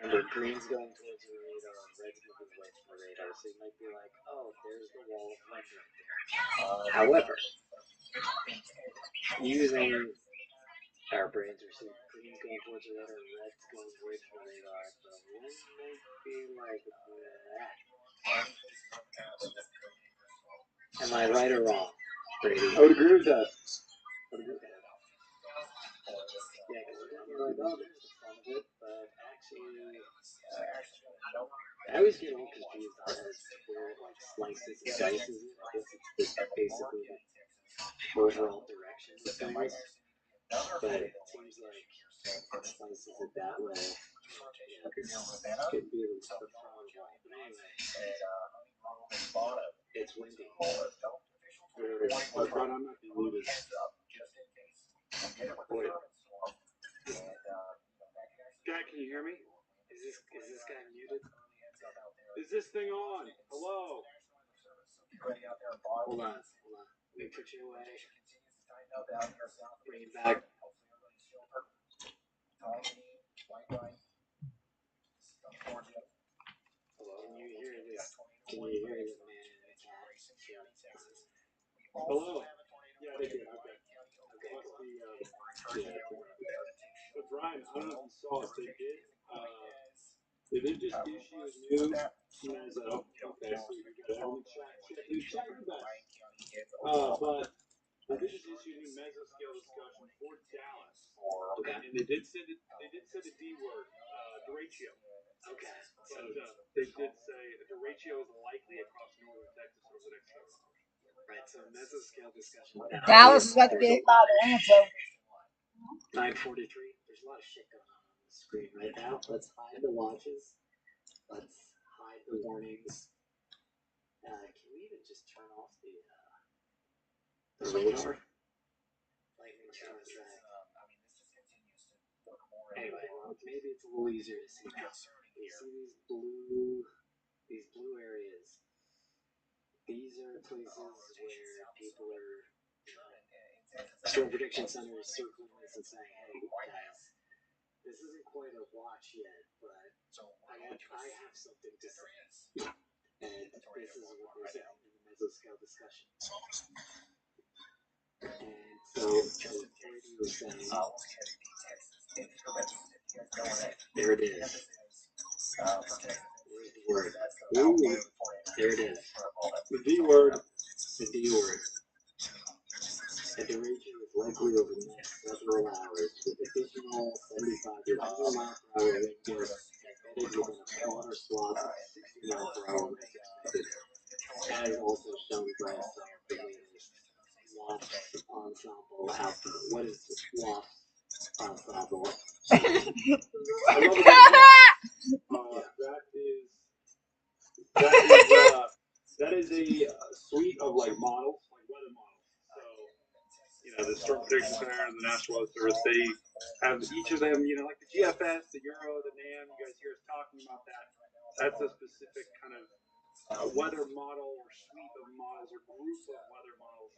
Remember, green's going towards the radar, red's moving away from the radar, so you might be like, oh, there's the wall of wind right there. However, using our brains, we're seeing green's going towards the radar, red's going away from the radar, the wind might be like that. Am I right or wrong, Brady? I would agree with that. Yeah, because you're like, oh, there's the fun of it, but actually, I always get a little confused on where it like slices and dices it. I guess it's basically the overall direction of things, but it seems like it slices it that way. Yeah, this could be the front wall. But anyway, it's windy. I'm not going to Jack, can you hear me? Is this guy muted? Is this thing on? Hello? Hold on. Let me put you away. Bring it back. Hello? Can you hear this man in the cat? Hello? Yeah, they did. Okay. Must be, but Brian, I don't know if you saw us. They did just issue a new, as okay, so you got everything check your best. But They did just issue a new mesoscale discussion for Dallas. Okay. And they did say the D word, derecho. Okay. But they did say a derecho is likely across northern Texas over the next 7 hours. Right, so mesoscale discussion. Dallas is about to get hit by Atlanta. 9:43. There's a lot of shit going on the screen right now. Let's hide the watches. Let's hide the warnings. Can we even just turn off the radar? Lightning soundtrack. Anyway, maybe it's a little easier to see now. You see these blue areas. These are places where people are. Storm Prediction Center is circling this and saying, "Hey guys, this isn't quite a watch yet, but I have something to say." And this is what they're saying in the mesoscale discussion. And so the radio is saying, there it is. Where's the word? Ooh, there it is. The D word. The D word. The duration is likely over the next several hours, with additional 75 to 100 mile per hour wind gusts embedded within a broader swath of 60 mile per hour winds expected. As also shown by some of the latest WASP ensemble output. What is this WASP ensemble? I love it. That is a suite of like models, like weather models. So, you know, the Storm Prediction Center, the National Weather Service, they have each of them, you know, like the GFS, the Euro, the NAM. You guys hear us talking about that. That's a specific kind of weather model or suite of models or group of weather models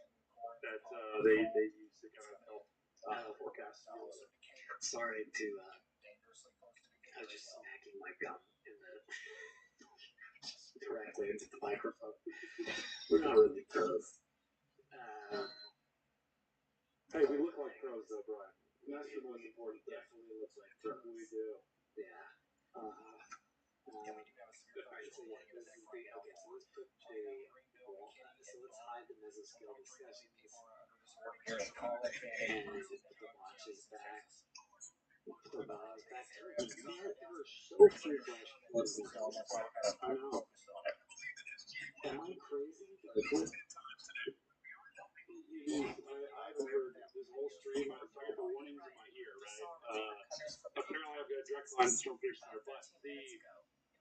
that they use to kind of help forecast the weather. Sorry to, I was just smacking my gum in the directly into the microphone. We're not really pros. Hey, we look like pros though, Brian. That's the most important thing. Definitely looks like pros. We do. Yeah. Alright, so yeah, this is the, okay, so let's put so let's hide the mesoscale discussions. And put the watches back. Put the bows back. Man, there were so few flash floods in Texas. I know. Am I crazy? Like, what? I haven't heard this whole stream. I got the warnings in my ear, right? Apparently I've got a direct line to Storm Prediction Center, but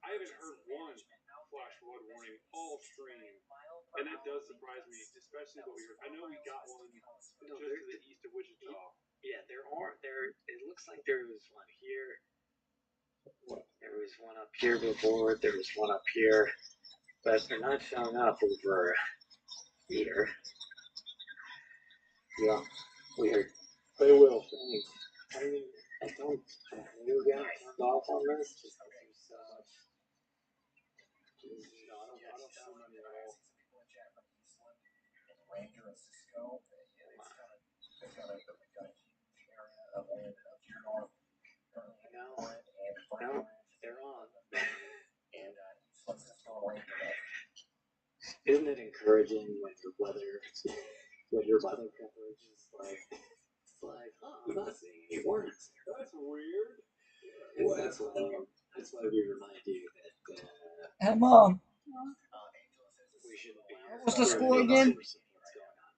I haven't heard one flash flood warning all stream, and that does surprise me, especially what we heard. I know we got one just to the east of Wichita. Yeah, it looks like there was one here. There was one up here before, there was one up here, but they're not showing up over here. Yeah, weird. They will. I don't get turned off on this, just because there's so much. No, I don't see many at all. No, they're on. Isn't it encouraging when your weather coverage is like, it's like, oh, I'm not seeing any warnings. That's weird. Well, that's why we remind you that Hey, Mom. we shouldn't be. What's the score again?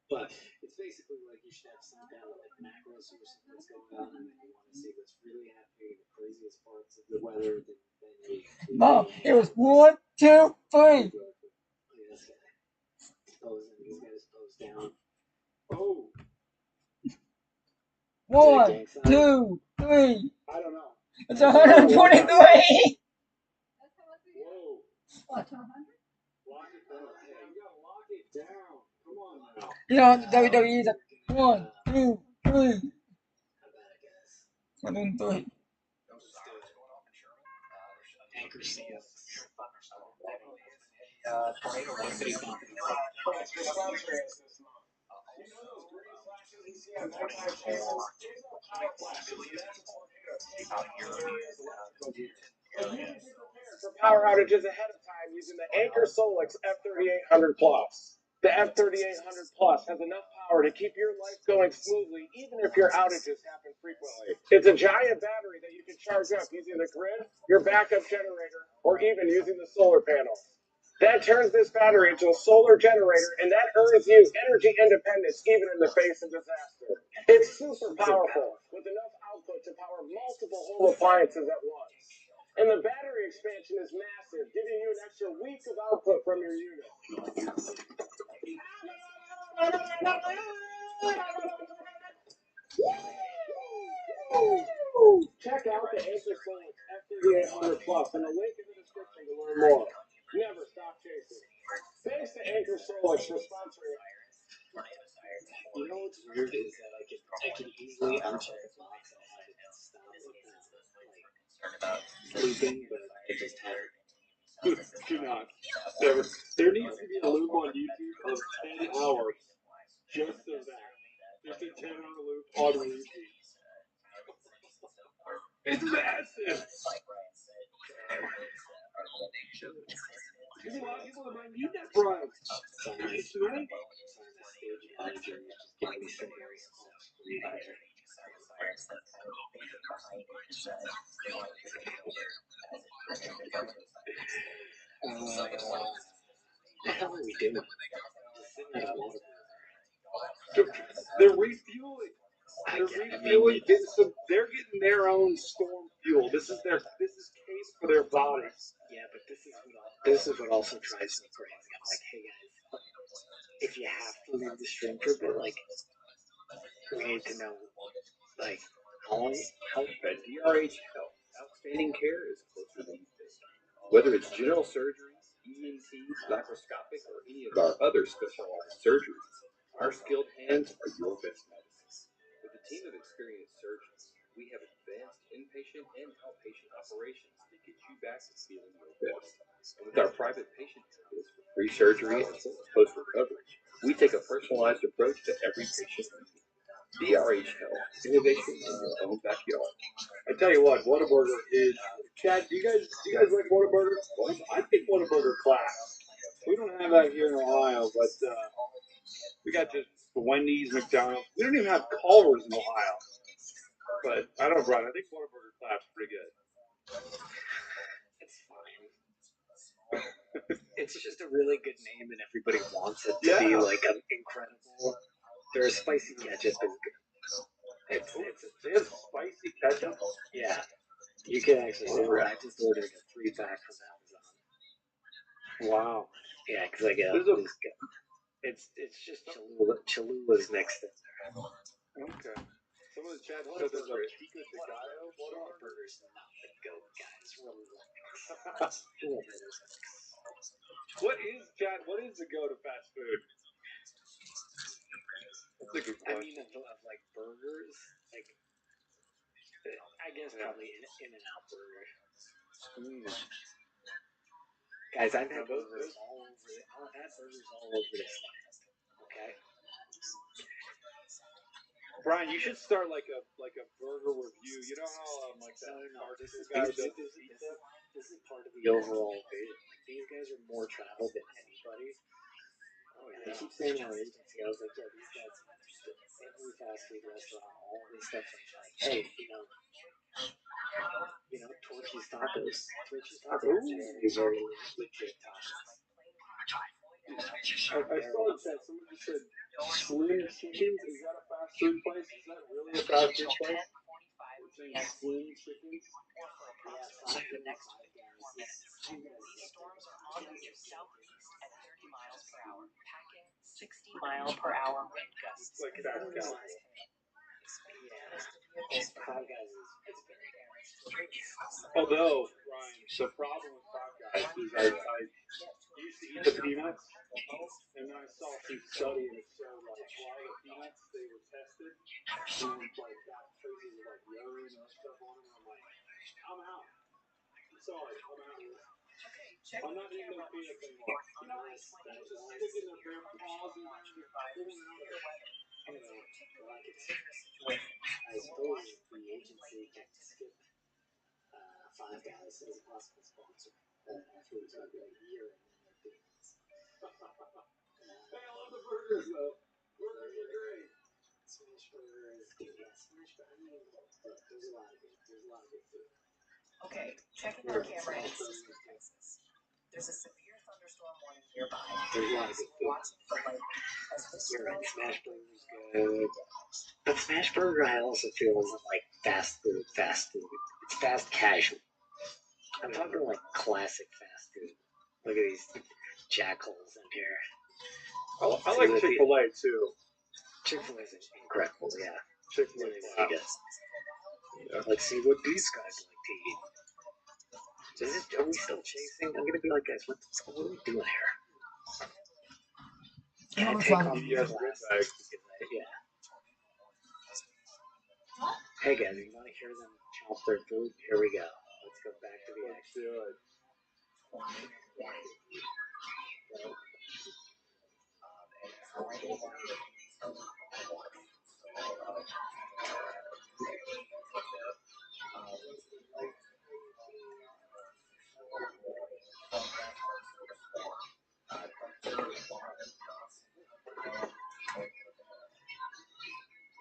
But it's basically like you should have some kind of like macro source of what's going on, and then you want to see what's really happening in the craziest parts of the weather. Then Mom, it was 1, 2, 3. This guy's posed down. Oh. 1, 2, 3. I don't know. It's 123. Whoa. What, to 100? Lock it down. Hey, you gotta lock it down. Come on now. You know, the WWE is like 1, 2, 3. 1, 2, 3. Anchor CS. For power outages ahead of time using the Anchor Solix F3800 Plus. The F3800 Plus has enough power power to keep your life going smoothly, even if your outages happen frequently. It's a giant battery that you can charge up using the grid, your backup generator, or even using the solar panels. That turns this battery into a solar generator, and that earns you energy independence even in the face of disaster. It's super powerful, with enough output to power multiple home appliances at once. And the battery expansion is massive, giving you an extra week of output from your unit. Check out the Anchor Solix F3800 Plus and the link in the description to learn more. Never stop chasing. Thanks to Anchor Solix for sponsoring. You know what's weird is that I can easily uncheck a box and have it stop looping, but I just haven't. Do not. There needs to be a loop on YouTube of 10 hours just of that. Just a 10-hour loop on repeat. It's massive. There's a lot of people that might need that product. Right? Stage manager is just giving me scenarios off screen here. What the hell are we doing? Just sitting at a water. They're refueling. They're getting their own storm fuel. This is case for their bodies. Yeah, but this is what also drives me crazy. I'm like, hey guys, if you have to leave the stream for a bit, like, we need to know, like, how long. At DRH Health, outstanding care is closer than you think. Whether it's general surgery, ENT, laparoscopic, or any of our other specialized surgeries, our skilled hands are your best medicine. With a team of experienced surgeons, we have advanced inpatient and outpatient operations to get you back to feeling your best. And with our private patient areas for free surgery as well as post-recovery, we take a personalized approach to every patient. DRH Health, innovation in your own backyard. I tell you what, Whataburger is. Chad, do you guys like Whataburger? Well, I think Whataburger class. We don't have that here in Ohio, but we got just the Wendy's, McDonald's. We don't even have Culver's in Ohio. But I don't know, Brian. I think Whataburger class is pretty good. It's fine. It's just a really good name, and everybody wants it to be like incredible. Their spicy ketchup is good. They have spicy ketchup? Yeah. You can actually order it. I just ordered a 3-pack from Amazon. Wow. Yeah, because I get this. It's just Cholula's mixed in there. Okay. Some of the chat said there's a pico de gallo Whataburger's not the goat, guys. Relax. What is the go to fast food? That's a good question. I mean, of like burgers, like, I guess probably In-N-Out Burger. Guys, I've had burgers all over this land. Okay. Brian, you should start like a burger review. You know how like that. No. This is part of the overall vision. Like, these guys are more traveled than anybody. Oh yeah. They keep saying our agency. I was like, yeah, these guys understood every fast food restaurant, all this stuff. Like, hey, Torchy's Tacos. Torchy's Tacos is very legit tacos. I saw that someone just said Slim Chickens. Is that a fast food place? Is that really a fast food place? Saying Slim Chickens? Storms are on the southeast at 30 miles per hour, packing 60-mile-per-hour wind gusts. It's like that guy. Although, Ryan, the problem with Five Guys is I used to eat the peanuts, and then I saw some study and it showed like a lot of the peanuts, they were tested, and like got traces of like urine or stuff on them, and I'm like, I'm out. I'm sorry, I'm out of this. I'm not eating those peanuts anymore. You know, just sticking their paws in there and just pulling out of it. I suppose the agency can skip Five Guys as a possible sponsor after it's like a year and then they're doing this. Hey, I love the burgers though. Burgers are Checking our camera in Cisco, Texas. There's a severe thunderstorm warning nearby. There's a lot of good food. Watching for lightning as this You're right, storm Smash Burger's good. But Smash Burger I also feel isn't like fast food, fast food. It's fast casual. I'm talking like classic fast food. Look at these jackals in here. I like Chick-fil-A too. Chick-fil-A is incredible, yeah. Chick-fil-A. I guess. Let's see what these guys like to eat. Are we still chasing? I'm gonna be like, guys, what are we doing here? Can I take off your glasses? Yeah. Hey guys, you want to hear them chomp their food? Here we go. Let's go back to the action.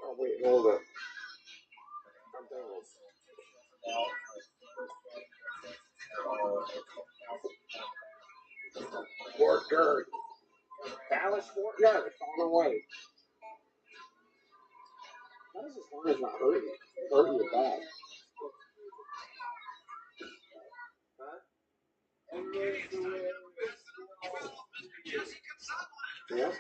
Oh wait, hold up. I'm done. Fort Garrett. Dallas Fort Garrett on the way. How does this line not hurt you? Hurt your back. Huh? Yeah.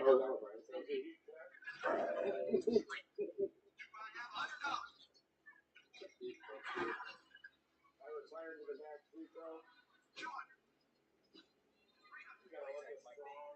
Oh, no, right. I retired to the back free throw. You gotta look at strong.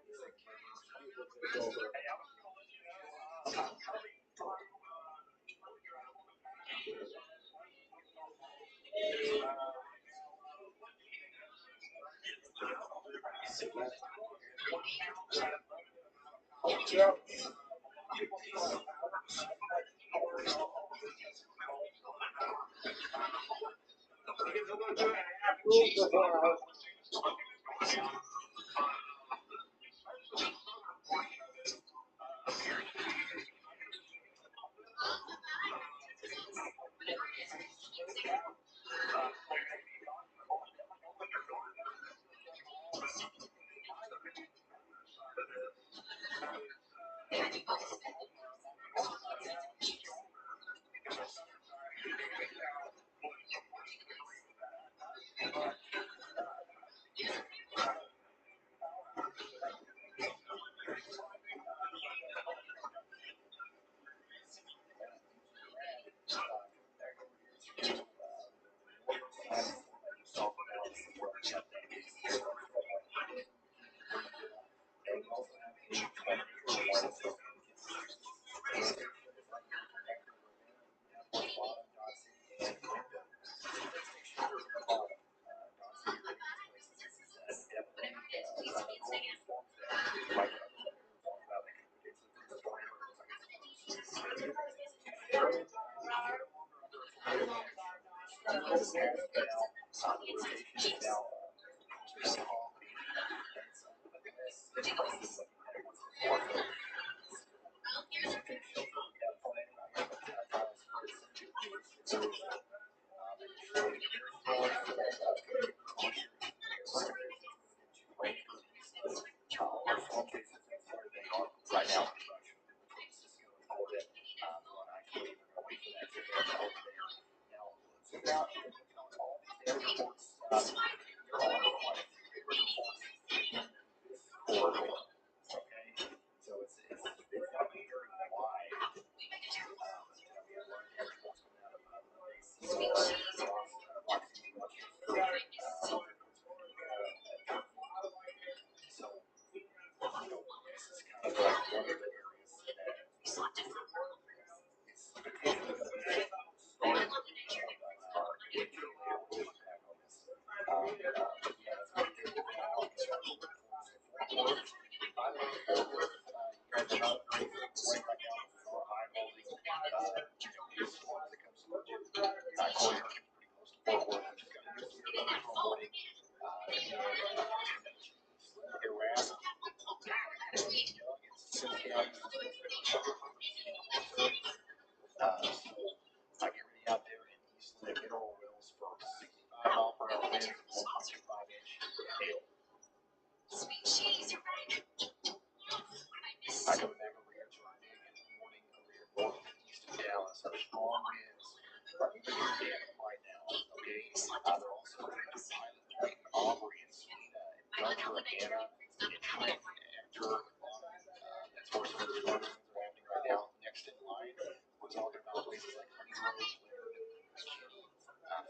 we're talking about places like Honey Grove,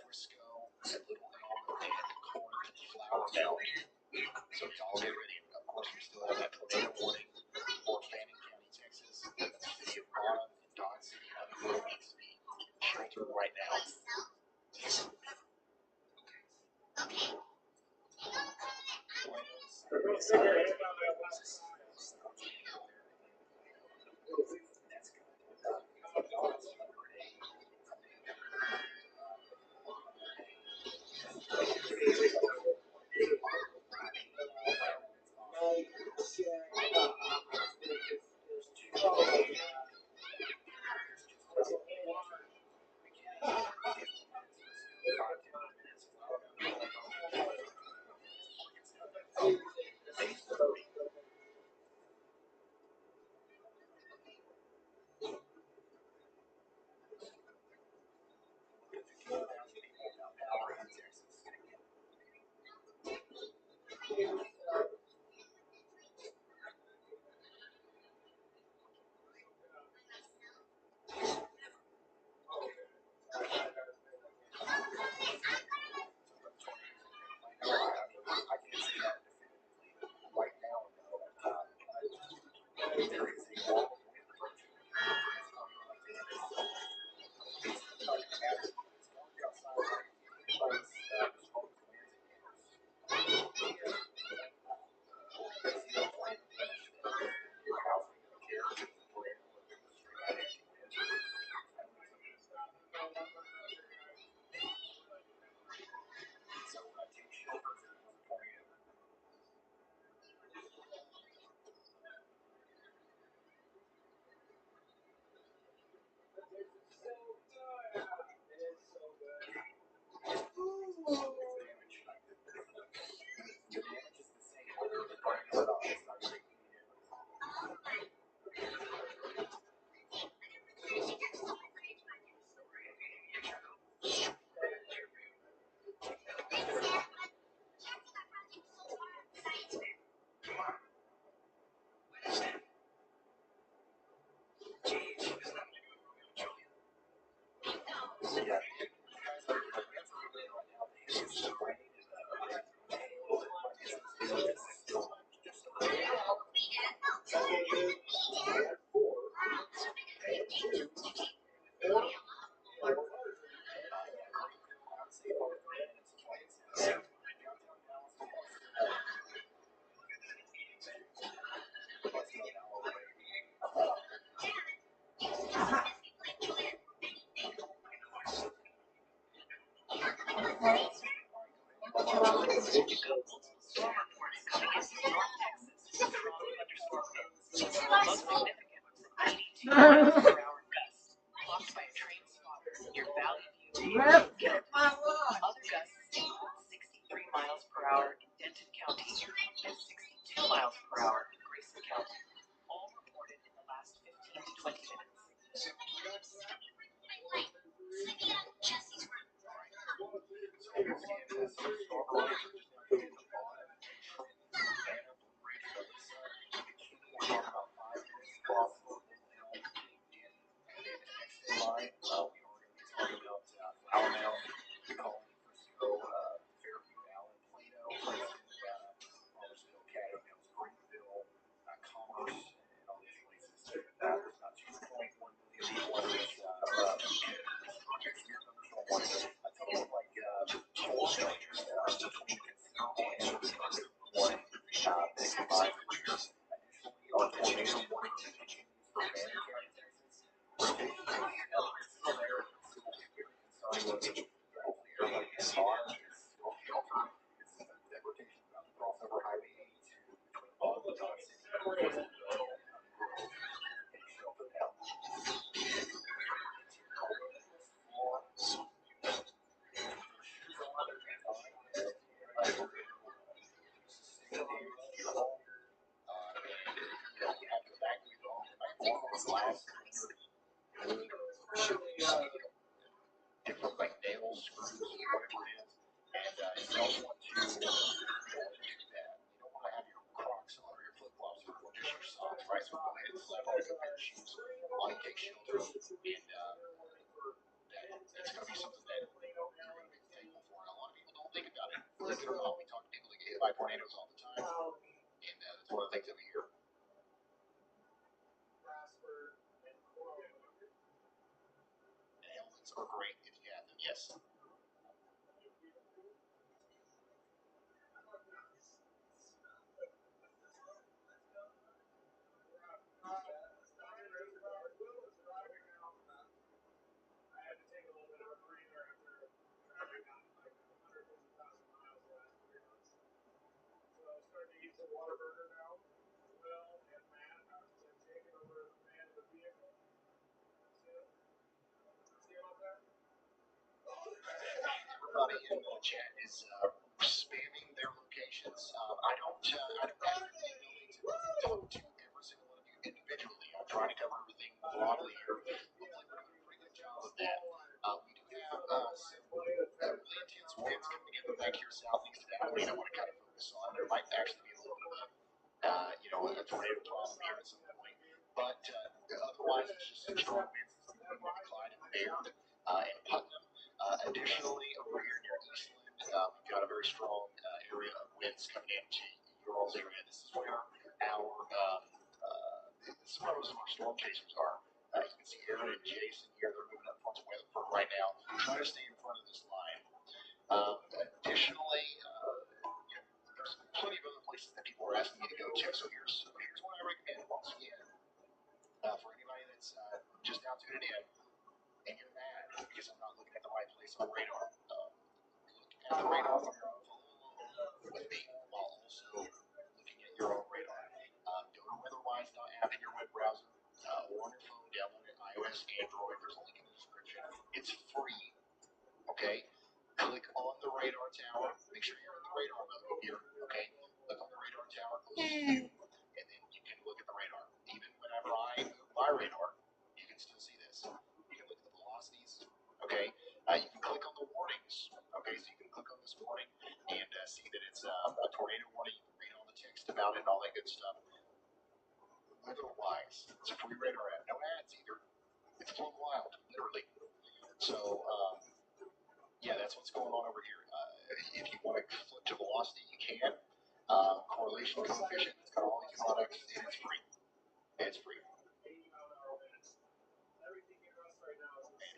Frisco, and Little Elm, and Corinth, Flower Valley. So it's all get ready. Of course, we still have that tornado warning for Fannin County, Texas. The city of Bonham and Dodge City Honey Grove needs to be sheltered right now. that's going to be something that you're going to be thankful for. And a lot of people don't think about it. Believe it or not, we talk to people that get hit by tornadoes all the time, and that's one of the things that we hear. And helmets are great if you have them, yes. Everybody in the chat is spamming their locations. I don't have the ability to talk to every single one of you individually. I'm trying to cover everything broadly here. Hopefully, we're doing a pretty good job of that. We do have some really intense winds coming together back here southeast of Abilene. I want to kind of focus on. There might actually be a little bit of a tornado problem here at some point. But otherwise, it's just some strong winds moving with Clyde and Baird and Putnam. Additionally, over here near Eastland, we've got a very strong area of winds coming into your all's area. This is where most of our storm chasers are. You can see Aaron and Jason here. They're moving up towards Weatherford right now. Try to stay in front of this line. Additionally, there's plenty of other places that people are asking me to go to. So here's what I recommend once again for anybody that's just now tuning in and you're mad because I'm not looking at the right place on the radar. Look at the radar from your own phone with me while also looking at your own radar. Go to weatherwise.app in your web browser or on your phone, download it, iOS, Android. There's a link in the description. It's free. Okay? Click on the radar tower. Make sure you're in the radar mode here. Okay? Click on the radar tower closest to you, and then you can look at the radar. Even whenever I move my radar, you can still see this. You can look at the velocities. Okay? You can click on the warnings. Okay? So you can click on this warning and see that it's a tornado warning. You can read all the text about it and all that good stuff. Weatherwise, it's a free radar app. No ads either. It's flowing wild, literally. So, yeah, that's what's going on over here. If you want to flip to velocity, you can. Correlation coefficient, it's got all these products, and it's free. It's free.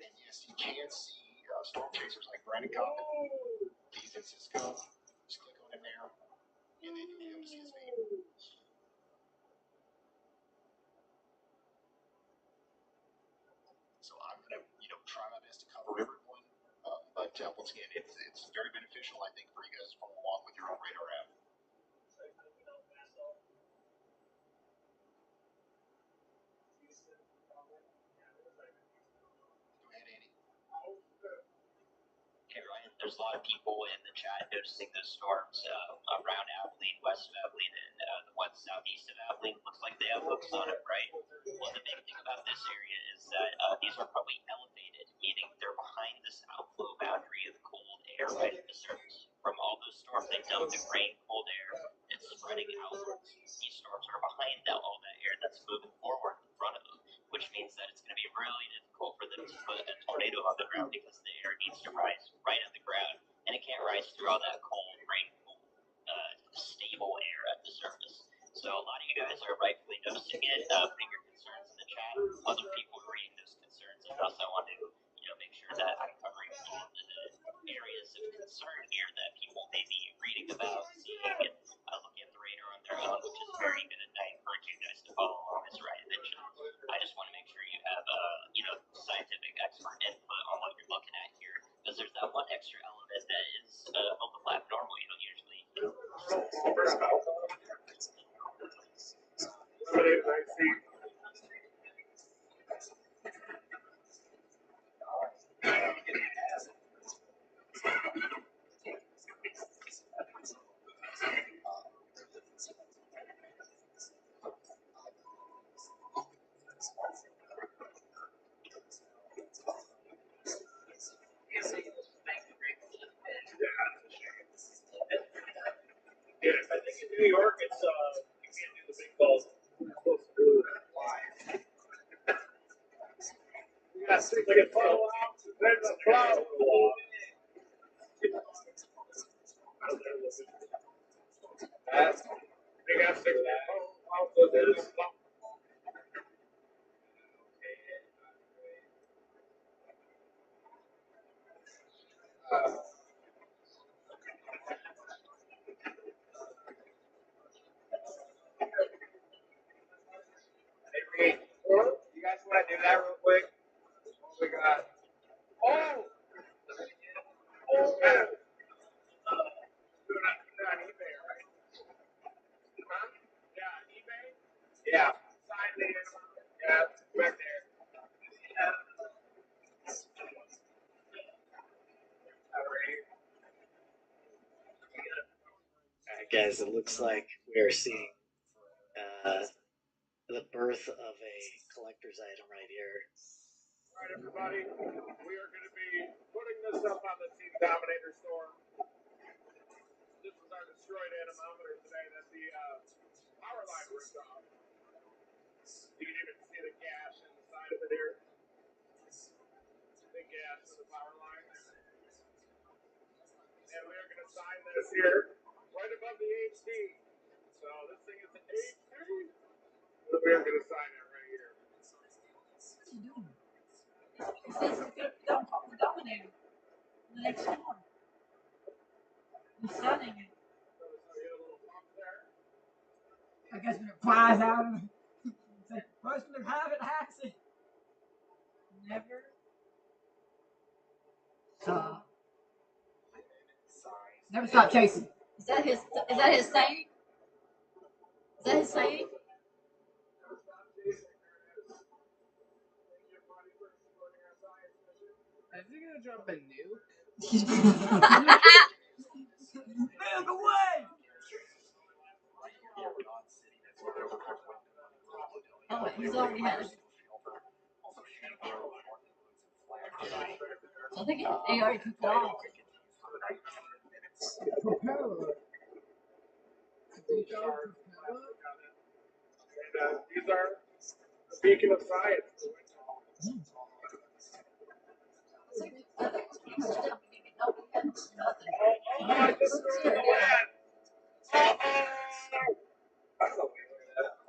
And yes, you can see storm chasers like Brandon Coffin. He's in Cisco. Just click on him there, and then you'll be able to see his name. So I'm going to, try my best to cover everyone. But once again, it's very beneficial, I think, for you guys to follow along with your own radar app. Go ahead, Andy. Okay, Ryan, there's a lot of people in the chat noticing those storms around Abilene, west of Abilene, and the one southeast of Abilene. Looks like they have hooks on it, right? Well, the big thing about this area is that these are probably elevated, meaning they're behind this outflow boundary of cold air right at the surface. From all those storms, they dump the rain, cold air, it's spreading outwards. These storms are behind all that air that's moving forward in front of them, which means that it's going to be really difficult for them to put a tornado on the ground because the air needs to rise right at the ground, and it can't rise through all that cold, rain-cool, stable air at the surface. So a lot of you guys are rightfully noticing it, putting your concerns in the chat. Other people are reading those concerns, and also want to, make sure that I'm covering all of the areas of concern here that people may be reading about, seeing, and looking at the radar on their own, which is very good. And I encourage you guys to follow along, as Ryan mentioned. I just want to make sure you have, scientific expert input on what you're looking at here, because there's that one extra element that is a little abnormal. You don't usually. got 6 like a 12 ounce, and then the 12. They got 6 ounces. Hey, you guys want to do that real quick? What we got? Oh! Oh, man. Do it on eBay, right? Huh? Yeah, eBay? Yeah. Sign the yeah, back there. Alright, guys, it looks like we are seeing the birth of a collector's item right here. Alright, everybody, we are going to be putting this up on the Team Dominator store. This is our destroyed anemometer today that the power line ripped off. You can even see the gash in the side of it here. Big gash in the power line. And we are going to sign this here right above the HD. So this thing is an HD. So we are going to sign it right here. What's he doing? He says he's going to be on top of the Dominator. The next one. He's signing it. I guess when it flies out of the person who have it has it. Never. Never stop chasing. Is that his saying? Is that his saying? Is he gonna drop a nuke? Milk away! Oh, he's already had it. I think he already took it off. Propeller. These are the beacon of science. Oh, I just threw the lens.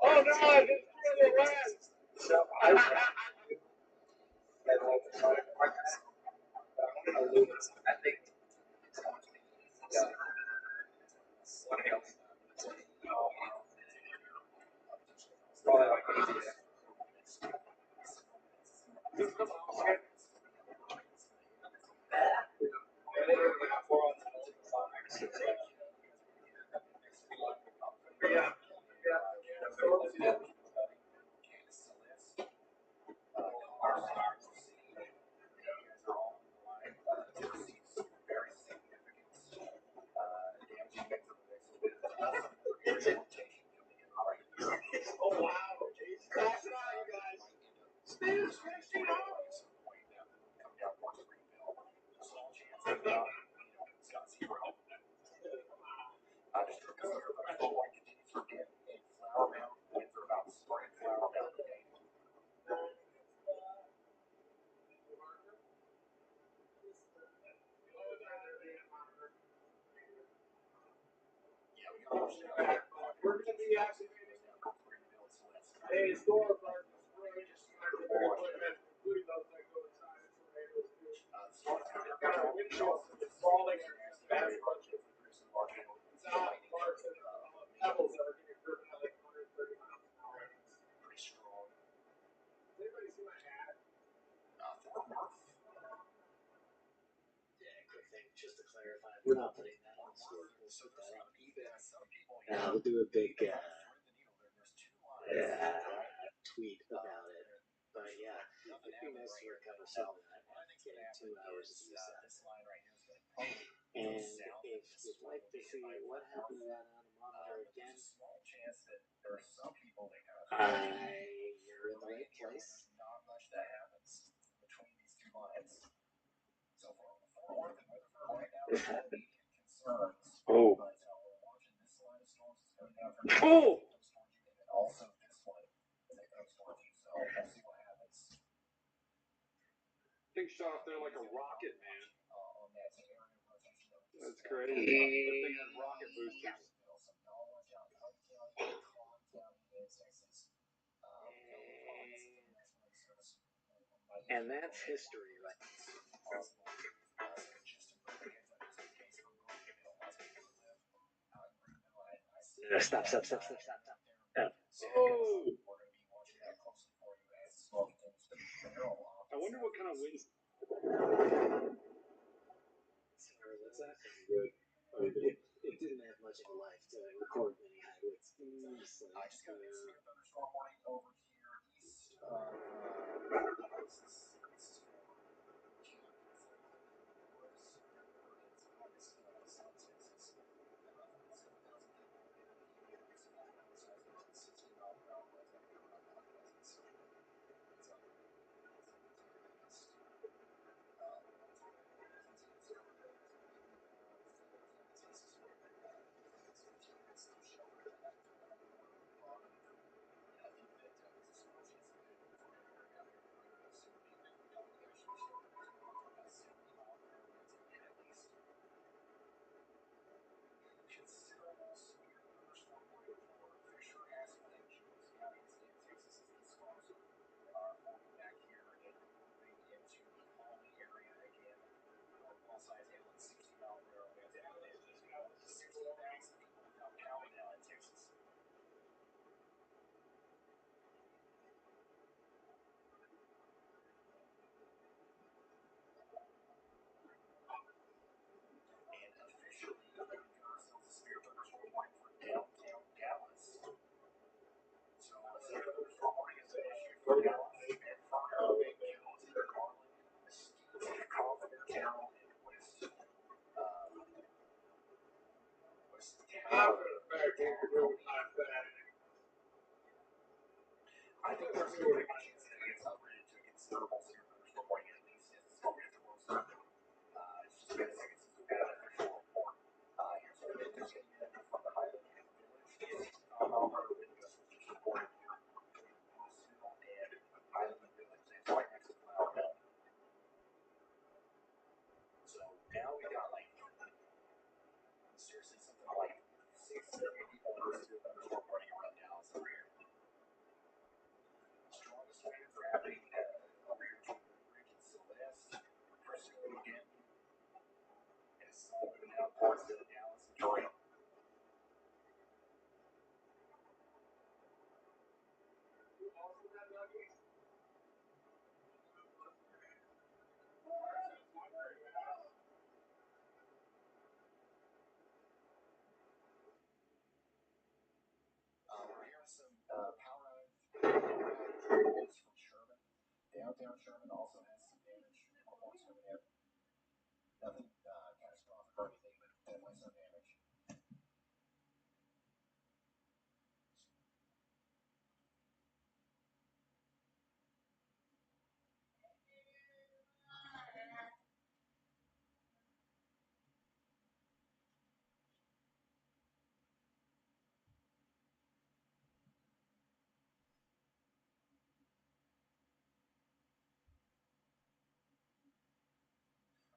Oh no, I just threw the lens. I think We're going to be activating a store of our destroyed equipment, including those that go inside and tornadoes too. We've got our windshields falling and bad bunches. It's not parts of pebbles that are getting driven at like 130 miles an hour. Pretty strong. Does anybody see my hat? Yeah, quick thing, just to clarify, we're not putting that on the store. We'll put that on eBay. We'll do a big tweet about it. But yeah, it'd be nice to recover some of that after getting 2 hours of use out of it. And if you'd like to see what happened to that anemometer again, you're in the right place. Oh. Oh! thing shot up there like a rocket, man. That's crazy. That thing had rocket boosters. And that's history, right? No, stop. Oh. I wonder what kind of winds. Sorry, what's that? Good. It didn't have much of a life to record many high winds. I just got a severe thunderstorm warning over here east of I think there's still a chance that it gets upgraded to a considerable severe thunderstorm warning, at least as it's going to close up. It's just been a second since we've had an official report. Here's what it is getting in from the Highland Village. 60-mile-per-hour wind gusts was just reported here between Louisville and Highland Village. It's right next to Flower Hill. So now we got like seriously something like 6 to 8 people in severe thunderstorm warning around Dallas over here. Strongest winds are happening over here between Rick and Sylvester, Frisco again, and it's all moving down towards Dallas and Troy. We're hearing some power outage from Sherman. Downtown Sherman also has some damage reports coming in. Nothing catastrophic or anything, but definitely some damage.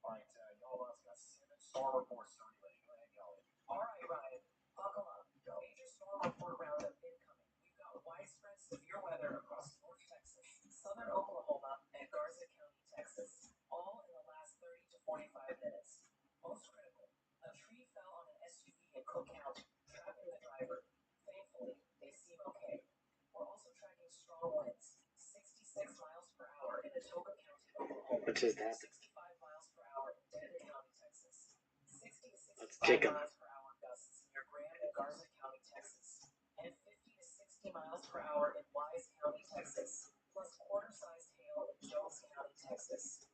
All right, y'all got 7 storm reports to relay. Go ahead, y'all. All right, Ryan, buckle up. Major storm report roundup incoming. We've got widespread severe weather across North Texas, southern Oklahoma, and Garza County, Texas, all in the last 30 to 45 minutes. Most critical, a tree fell on an SUV in Cook County, trapping the driver. Thankfully, they seem okay. We're also tracking strong winds, 66 miles per hour in Atoka County, Oklahoma. Which is that? 65 miles per hour in Denton County, Texas. 60 to 65 miles per hour gusts near Graham and Garza County, Texas. And 50 to 60 miles per hour in Wise County, Texas. Plus quarter-sized hail in Jones County, Texas.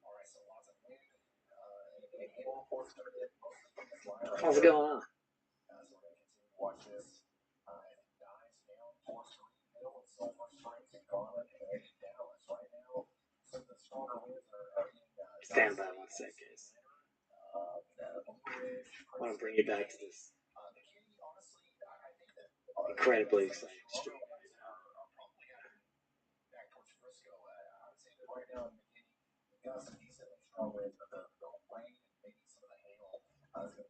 All right, so lots of wind and hail reports coming in. How's it going on? So we're going to continue to watch this as it dives down towards Greenville and Sulphur Springs and Garland and Dallas. Right now, some of the stronger winds are in stand by one sec, guys. I want to bring you back to this incredibly exciting stream right now. right now in McKinney, we've got some decently strong winds, but the rain and maybe some of the hail is going to be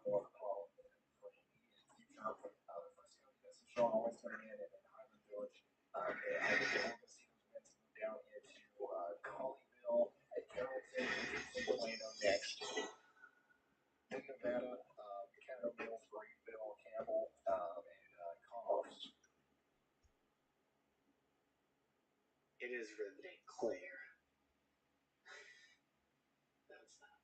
more of a problem for the immediate future. The first county got some strong winds coming in Highland Village. I think we're going to see those winds move down into Colleyville and Carrollton, Orlando next. In Nevada, Caddo Mills, Greenville, Campbell, and Commerce. It is riveting, clear. That's not.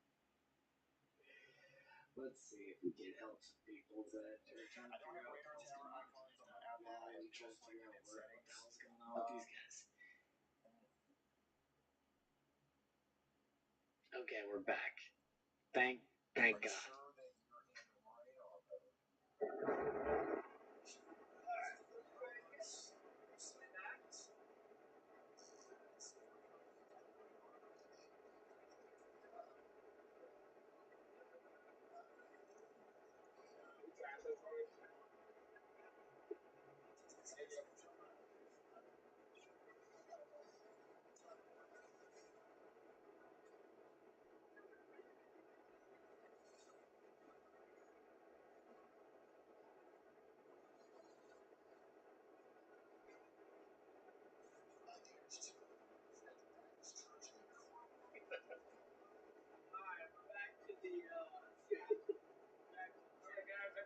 Let's see if we can help some people that are trying to figure out what's going on. I'm just figuring out what the hell's going on with these guys. Okay, we're back. Thank God.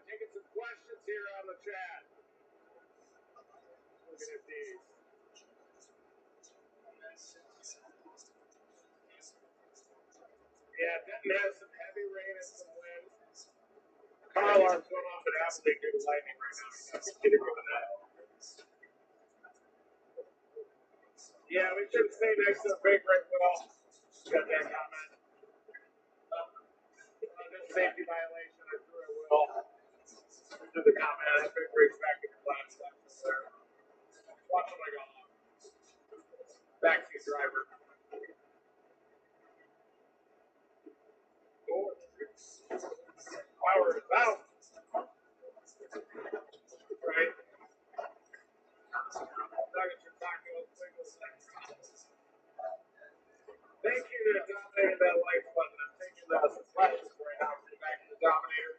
Taking some questions here on the chat. Looking at these. Yeah, Denton has some heavy rain and some wind. Car alarm's going off at Appleton due to lightning right now. Get it with that. Yeah, we should stay next to the big red wall. Got that comment. Safety violation, I threw a will. To the comment, that big rig's back in the flat stuff. Watch when I go on. Backseat driver. Power is out. Right? Nuggets or tacos, singles. Thank you to Dominator that like button. I'm taking some questions right now for the back of the Dominator.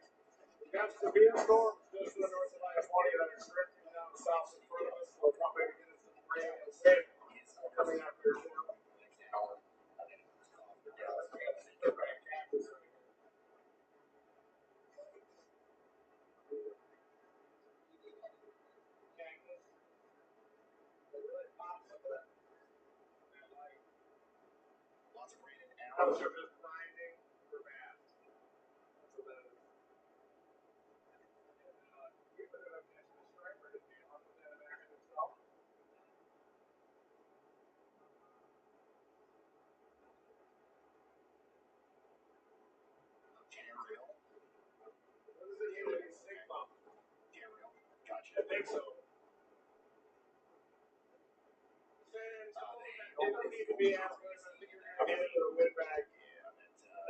We've got severe storms just to the north of I-20 that are drifting down south in front of us. So we're probably going to get some rain and wind coming after a storm. Lots of rain and Those are just grinding for bad. That's what that is. And even if I'm catching a striper to be on with that back in itself. Gabriel. What is it usually stick bump? Gabriel. Gotcha. I think so. They don't need to be as good as I think you're going to get into the windbag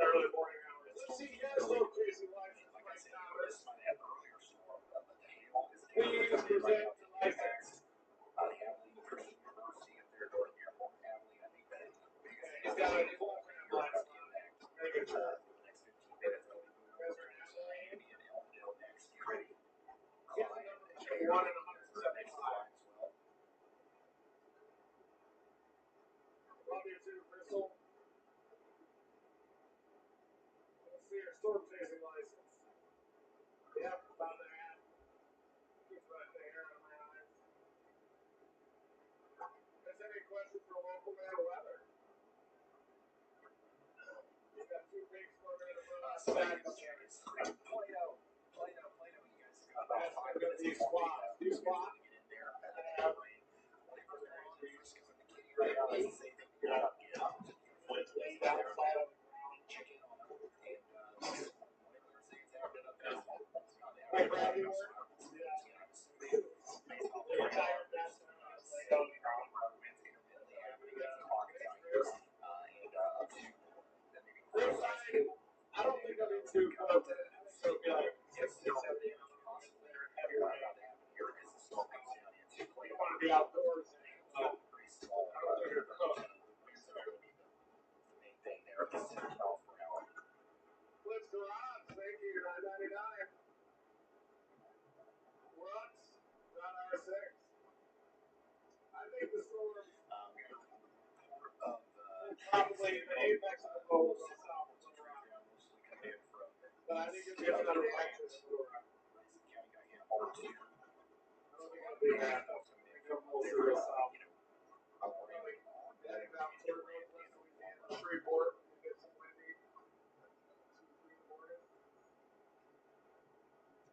early morning hours. Let's see you guys look crazy license right now. This might have earlier storm, but the hail is Please present your license. Hadley Christian University up there, North Airport. Hadley, I think that is the biggest. He's got a full license. Very good. The next 15 minutes, they'll be moving over to Miami and Elmdale next. You ready? One and 175. Love you too, Crystal. Let's see your storm chasing license. Yep, about that. Keep the hair on my eyes. Is there any questions for local man weather? You got two big storms in front of us. Plano, you guys got about 5 minutes before you squat. Get in there and then have rain. Whatever there is, you're just going to McKinney right now. Let's say that you're not getting up to the lay down flat on the ground, check in on it, and whatever they're saying is happening up there. Hey, Brad, you work? I don't think I'm into so good. It's still heavy on the heavy right. Probably the apex of the bowl will go south of Colorado. But I think it's going to be Texas. I don't think it'll be bad. It's going to mostly go south. Probably heading down toward northwest Louisiana, Freeport, and get some windy. 2-3 in the morning.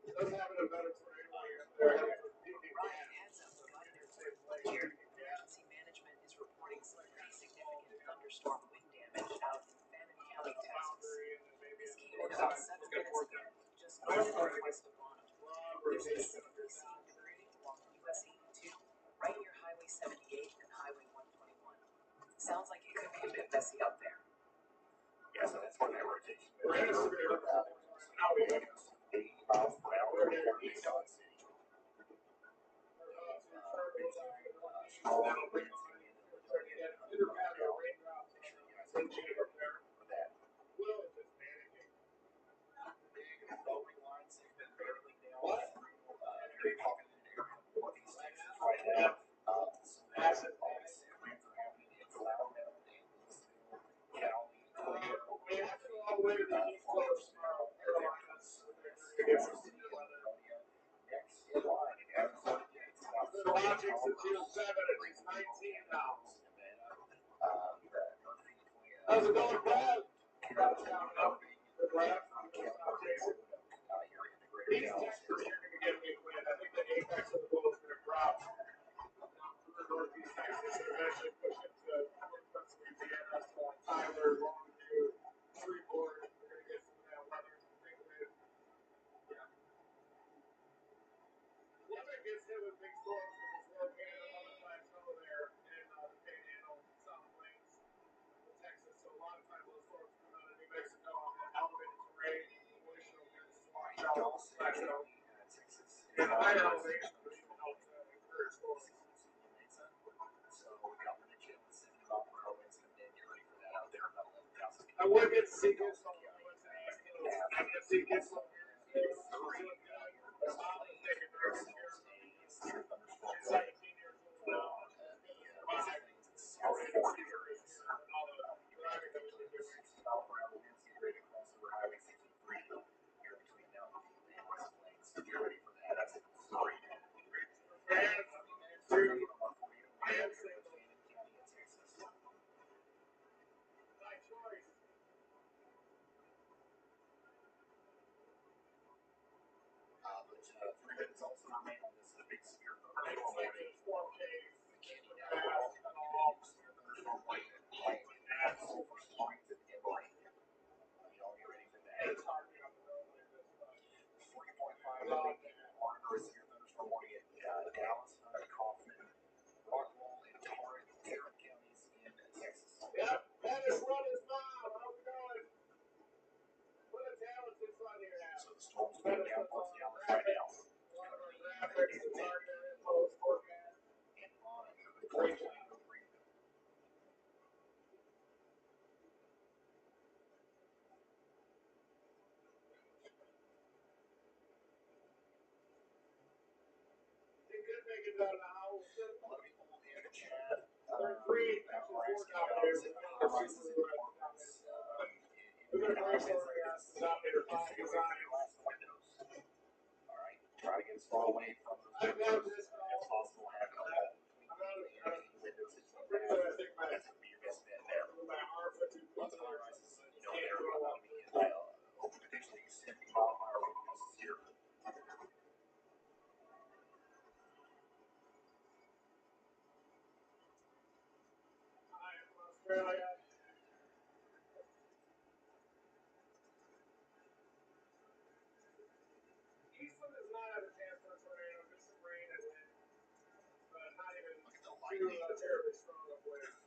It does have a better terrain while you're up there. Ryan, heads up, the guy near Emergency Management is reporting some pretty significant thunderstorm wind damage out in Fannin County, Texas. This came in about 7 minutes ago, just northwest of Mono. There's a similar scene debris along US 82, right near Highway 78 and Highway 121. Sounds like it could be a bit messy out there. Yeah, so that's where that rotation goes. Now we have 80 miles per hour in Dodge City. Small winds coming in and they'll get 100 miles per hour. Make sure you guys take care of that. Will is just panicking. Big lowering lines have been barreling down through very populated area of northeast Texas right now. Some massive winds are happening in Flower Mound and Louisville, Cali, Toledo. After all the way to the East Coast now, Carolinas, Kansas City, California. Next in line in Arizona, it's about The Logic's at 07, it's 19 now. How's it going, Brad? These Texas, you're going to get a big win. I think the apex of the bowl is going to drop northeast Texas and eventually push into northwest Louisiana, Tyler, Longview, Freeport. We're going to get some of that weather, some big wind. Yeah. Lubbock gets hit with big storms because it's located above the plateau there in the Panhandle, South Plains of Texas. So a lot of times those storms come out of New Mexico on that elevated terrain. The moisture will get swatched out on the plateau. In higher elevation, which will help to encourage storms. So we got wind chill and 70 mile per hour winds coming in. Get ready for that out there about 11,000 feet. I would get to see Gibson. I get to see Gibson. It's also remain on this big severe Yep, that is what is now. How's it going? What a talented front here now. So the storm's going down towards the islands right now. One of our graphics is targeted in post forecast. And on the great plan of Greenville. They could make it down to Howelson. A lot of people in the chat. There are 3 actually 4 dominators and the people who are dominators. We're going to race over against the dominator 5 design. Alright, try to get as far away from those windows as possible. Have between the windows that you have. That's going to be your best bet there. Lots of high rises, they're about to be potentially 70 mile per hour wind gusts here. Australia. Eastland does not have a chance for a tornado, just some rain and wind. But not even too terribly strong of wind.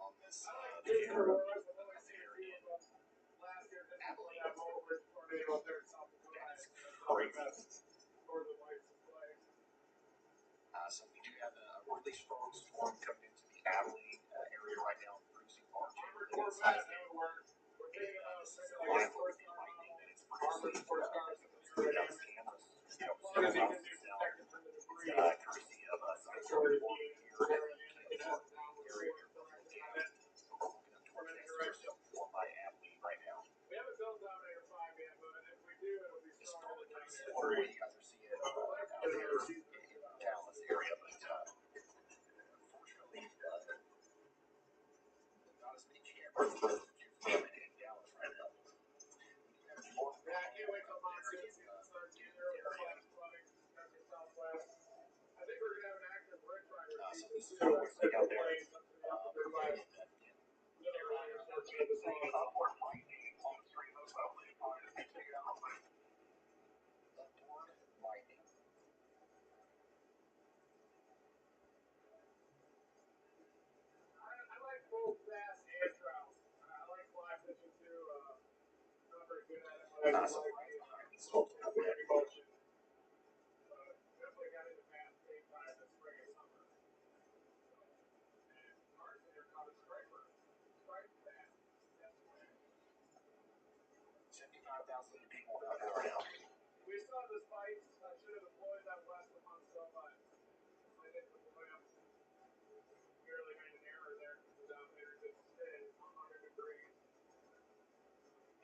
On this, I like Pittsburgh, where I was only seeing a few of them last year. Just before that over tornado up there in South Dakota. Crazy. Northern Lights to play. So we do have a really strong storm coming into the Abilene area right now, producing large Armored Corvette, that would work. We're thinking about something like a sports car model. Armored sports cars with the zero damage. As long as he can do protected from the debris. Courtesy of us. I'm sure he can. like out there. I like both bass and trout. I like fly fishing too. Not very good at it, but I just like the emotion. Definitely got into bass big time this spring and summer. And ours here caught a striper. Striped bass. Yesterday. 75,000 people out there right now. We saw the spikes. I should have deployed that west of Monsoba. I didn't deploy them. Barely made an error there because the dominator just spin 100 degrees.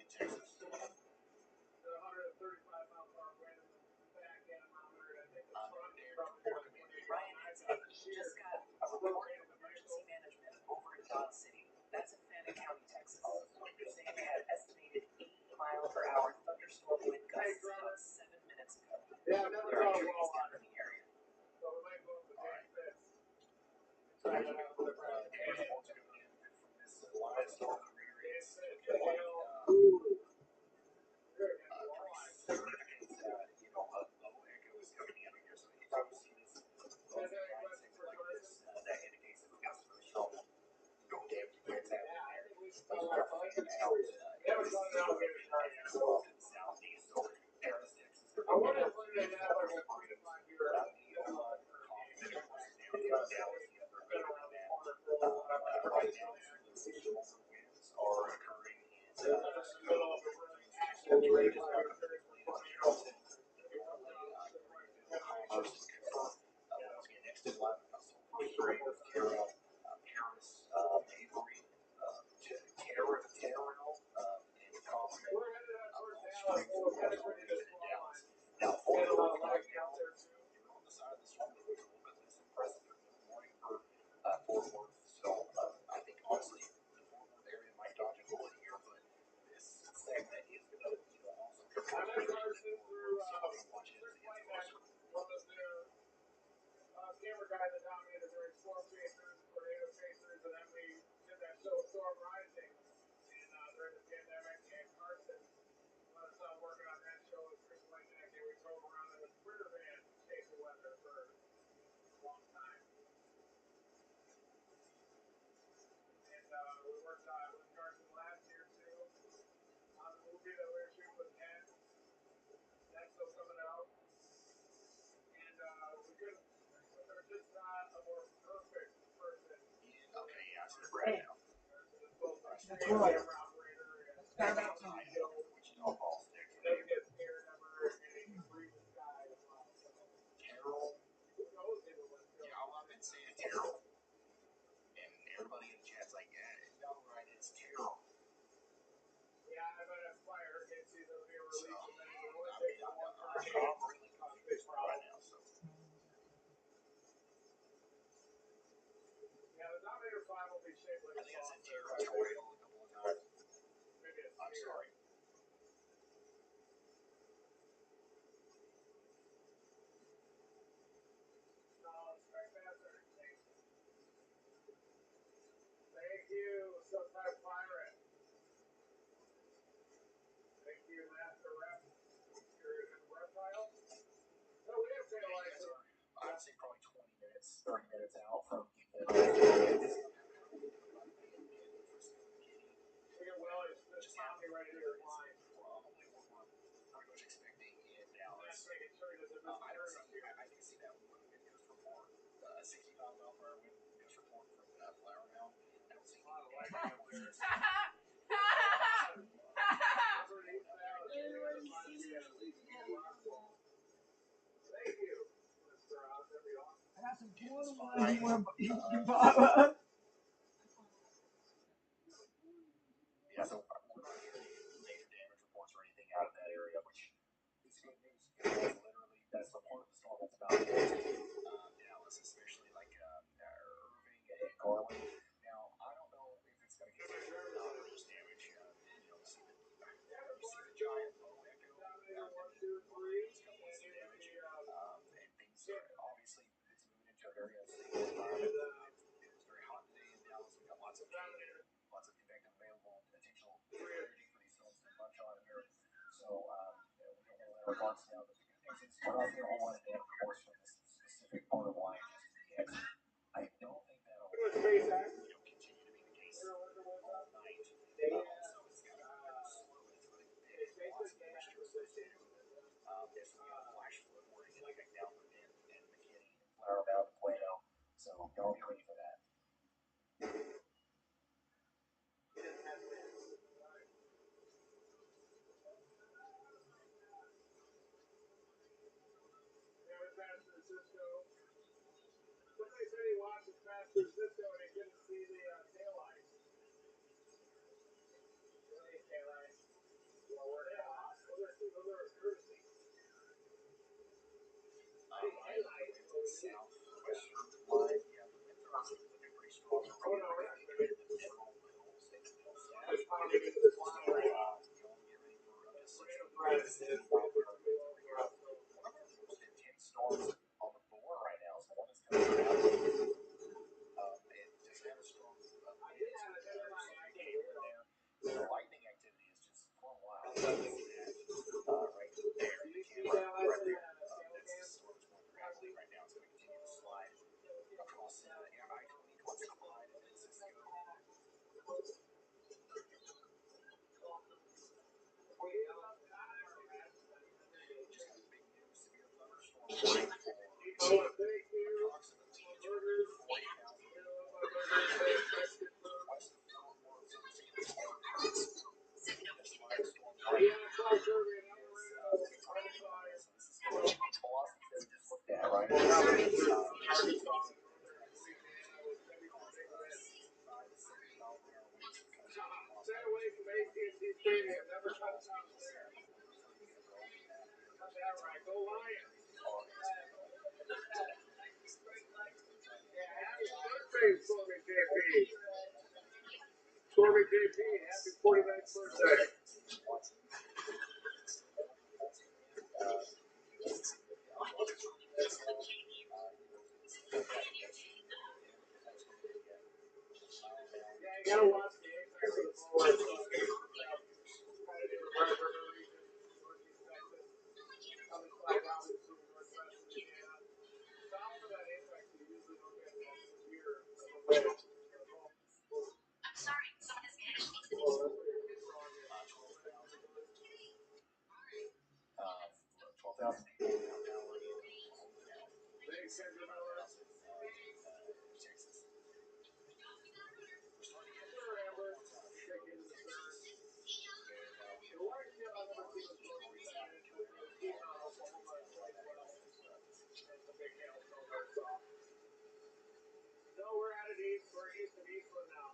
In Texas. The 135-mile-per-hour wind in the back end of Mount Hood. I think the front is probably about 28 Ryan miles. just got a report from emergency management over in Dodge City. That's in Fannin County, Texas. Saying they had estimated 80-mile-per-hour thunderstorm wind gusts about 7 minutes ago. Yeah, I've never There are caught a trees walleye. down in the area. So we might move the damn fish. Try that out with the practice. Transport's coming in from this line storm area. It's a deal. Low echo is coming in here, so anytime you see this low frequency like this, that indicates that we've got some really strong damage winds happening there. Those are fanning out southeast over to Paris, Texas. I wonder if we're going to have like a 45-year down Dallas, the other been around that. Right now, the seasonal winds are occurring in the middle of a really active trade fire. Next in line, first grade of Tara, Paris, Avery, Terrell, and Kaufman. We're headed out towards Dallas. We're headed pretty good Dallas. Now, Fort Worth right out there too. You're on the side of the storm that looks a little bit less impressive than the morning for Fort Worth. So I think honestly, the Fort Worth area might dodge a bullet here, but this segment is going to also come I met Carson through watch it as it gets closer. one of the camera guys that dominated during Storm Chasers, Tornado Chasers, and then we did that show Storm Rising during the pandemic. And Carson was working on that show with Chris Wojciak, and we drove around in a Twitter van chasing weather for a long time. And we worked with Carson last year too on the movie that we were shooting with Ken. That's still coming out. And we couldn't. There's just not a more perfect person. Okay, yeah, I see the brand now. That's right. Which is all ball sticks. Doesn't get scared ever, and he can breathe the sky as well. Terrell. Yeah, I've been saying Terrell. And everybody in the chat's like, yeah, no, right, it's Terrell. Yeah, I bet that's why hurricane season will be released, and then it only I'm takes one hurricane really confused right now, so. Yeah, the Dominator 5 will be shaped like I a think I said saucer. Terrell tornado a couple of times. Maybe it's I'm here. sorry. No, striped bass are insane. Thank you, Sometimes Pirate. Thank you, Master Rep. You're a reptile. No, we have tail lights. I would say probably 20 minutes, 30 minutes out from the We get Willis, this Tommy right here flying. probably what we're pretty much expecting in Dallas. That's making sure he doesn't miss I the don't turn up see, here. I can see that one wind gust report, 65-mile-per-hour wind gust report from Flower Mound. I don't see any Lightning up there. Thank you, Mr. Everyone. I got some corn on you. Yeah, so we're not hearing any major damage reports or anything out of that area, which is good news. Literally, that's the part of the storm that's about to hit Dallas, especially like Irving and Garland. Now, I don't know if it's going to get serious damage. You see the giant low echo out there. It's going to want some damage. And things are obviously it's moving into an area of stable environment. regards now, but the good news is we're not going to hold it of course for this specific part of line just yet. I don't think that'll continue to be the case all night. So it's got to go slow, and it's going to get lots of moisture associated with it. There's some flash flood warning like I down for Bend and McKinney and Flower Mound and Plano. So y'all be ready for that. Somebody said he watches San Francisco and he didn't see the taillights. Taillights. Well, we're in courtesy. Southwestern line, yeah, the winds are looking pretty strong. Oh, no, we're not going to The middle hills, they can go south. just popping into this line So, right now. y'all get ready for a We're Central going to One of the most intense storms on the board right now. So one is coming out. It just had a strong wind there. The lightning activity is just for a while. Right there, the camera right there. That's the storm that's going rapidly right now. It's going to continue to slide across I-20 towards Clyde and then Cisco. Just got big new severe thunderstorm warning for approximately 240,000 people west of Fort Worth. So this is this line storm warning is so this is going to be Boston that we just looked at, right? Stay away from AT&T Stadium. Never cut down there. Cut that right. Go Lions. Yeah, happy birthday, Stormy JP. Stormy JP, happy 49th birthday. Yeah, you gotta watch the Apex of the ball. Kind of do a rubber region, northeast Texas. Coming flat down into northwest Louisiana. South of that Apex, you usually don't get that severe of a wind. I'm sorry, someone is getting me. Well, that's where your kids are on here. 12,000 people now powering in Oklahoma now. Thanks, Kendra Miller. Texas. We're starting to get reports out of Sherman, Texas. And we have a large scale I've never seen before. Stories out of Carolina, Oklahoma, and right back up as well. There's a big hailstorm I saw. No, we're at it east. We're east of Eastland now.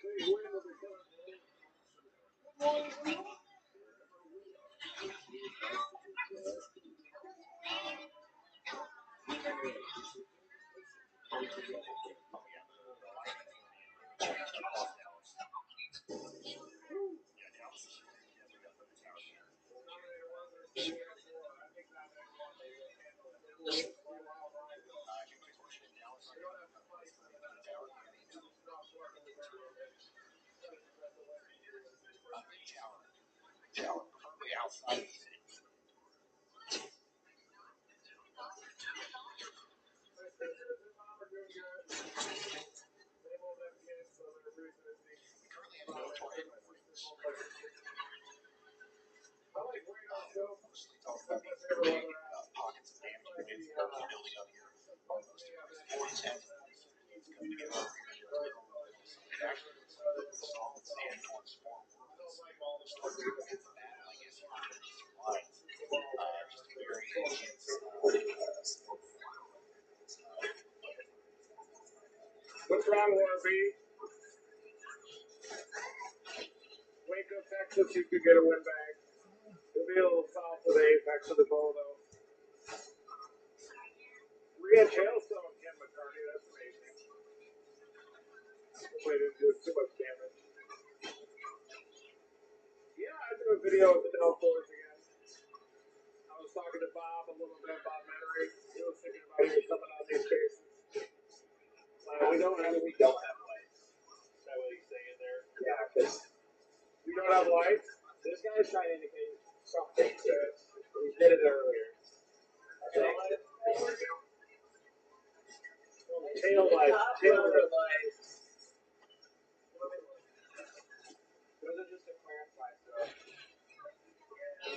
Big wind will be coming through. Currently outside of the city. We currently have no tornado warnings. Mostly talking about these big pockets of damage winds that are building up here on most of our storms as it's coming together here. It actually looks like the storms and towards Fort Worth. The storms are moving from that, I guess, on the eastern lines. Just a very intense storm. What's wrong, Warby? Waco, Texas, you could get a windbag. It'll be a little south of the apex of the bow, though. Ridge hailstone, Ken McCarty, that's amazing. Hopefully, it didn't do too much damage. Yeah, I do a video of the downpours again. I was talking to Bob a little bit about Memory. He was thinking about even coming on these cases. We don't have lights. Is that what he's saying there? Yeah, because Those are just to clarify, so.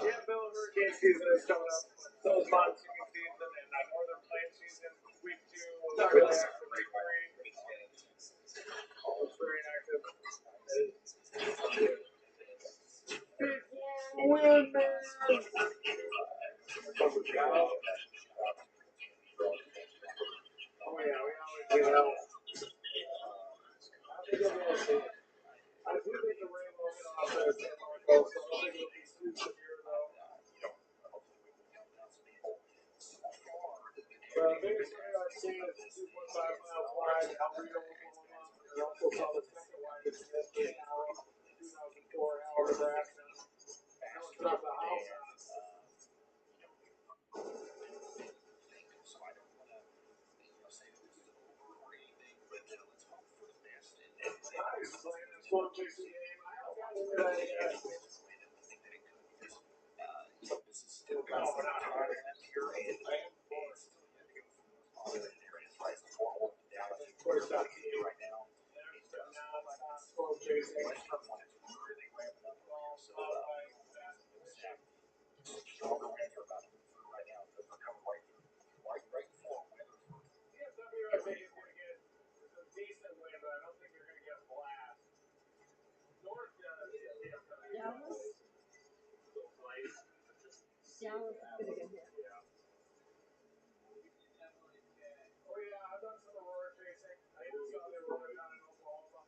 Yeah, Bill, hurricane season is coming up. So is monsoon season and northern plain season. Week 2 was really active. Week 3 was very active. Big warm wind, man. Oh yeah, we always do that. I think it'll be okay. I do think the rain will get off there San Marcos, so I don't think it'll be too severe though. The biggest wave I've seen is 2.5 miles wide, Alberta, Oklahoma. We also saw the second widest yesterday now, 2004 Howard, Nebraska. That was dropped the house on us. So I don't want to, say that this is over or anything, but let's hope for the best. And Nice playing this one chasing game. I haven't gotten into that yet. This is still got some time here, and it's still yet to go through those populated areas, right? It's 4 holes in Dallas. We're about to get right now. Western one is really ramping up over here, so stronger winds are about to move through right now because they're coming right through, right before weather for. DFW, I think is going to get a decent wind, but I don't think you're going to get a blast. North, DFW. Dallas? Dallas is gonna get hit. Yeah. Oh yeah, I've done some aurora chasing. I even saw the aurora down in Oklahoma.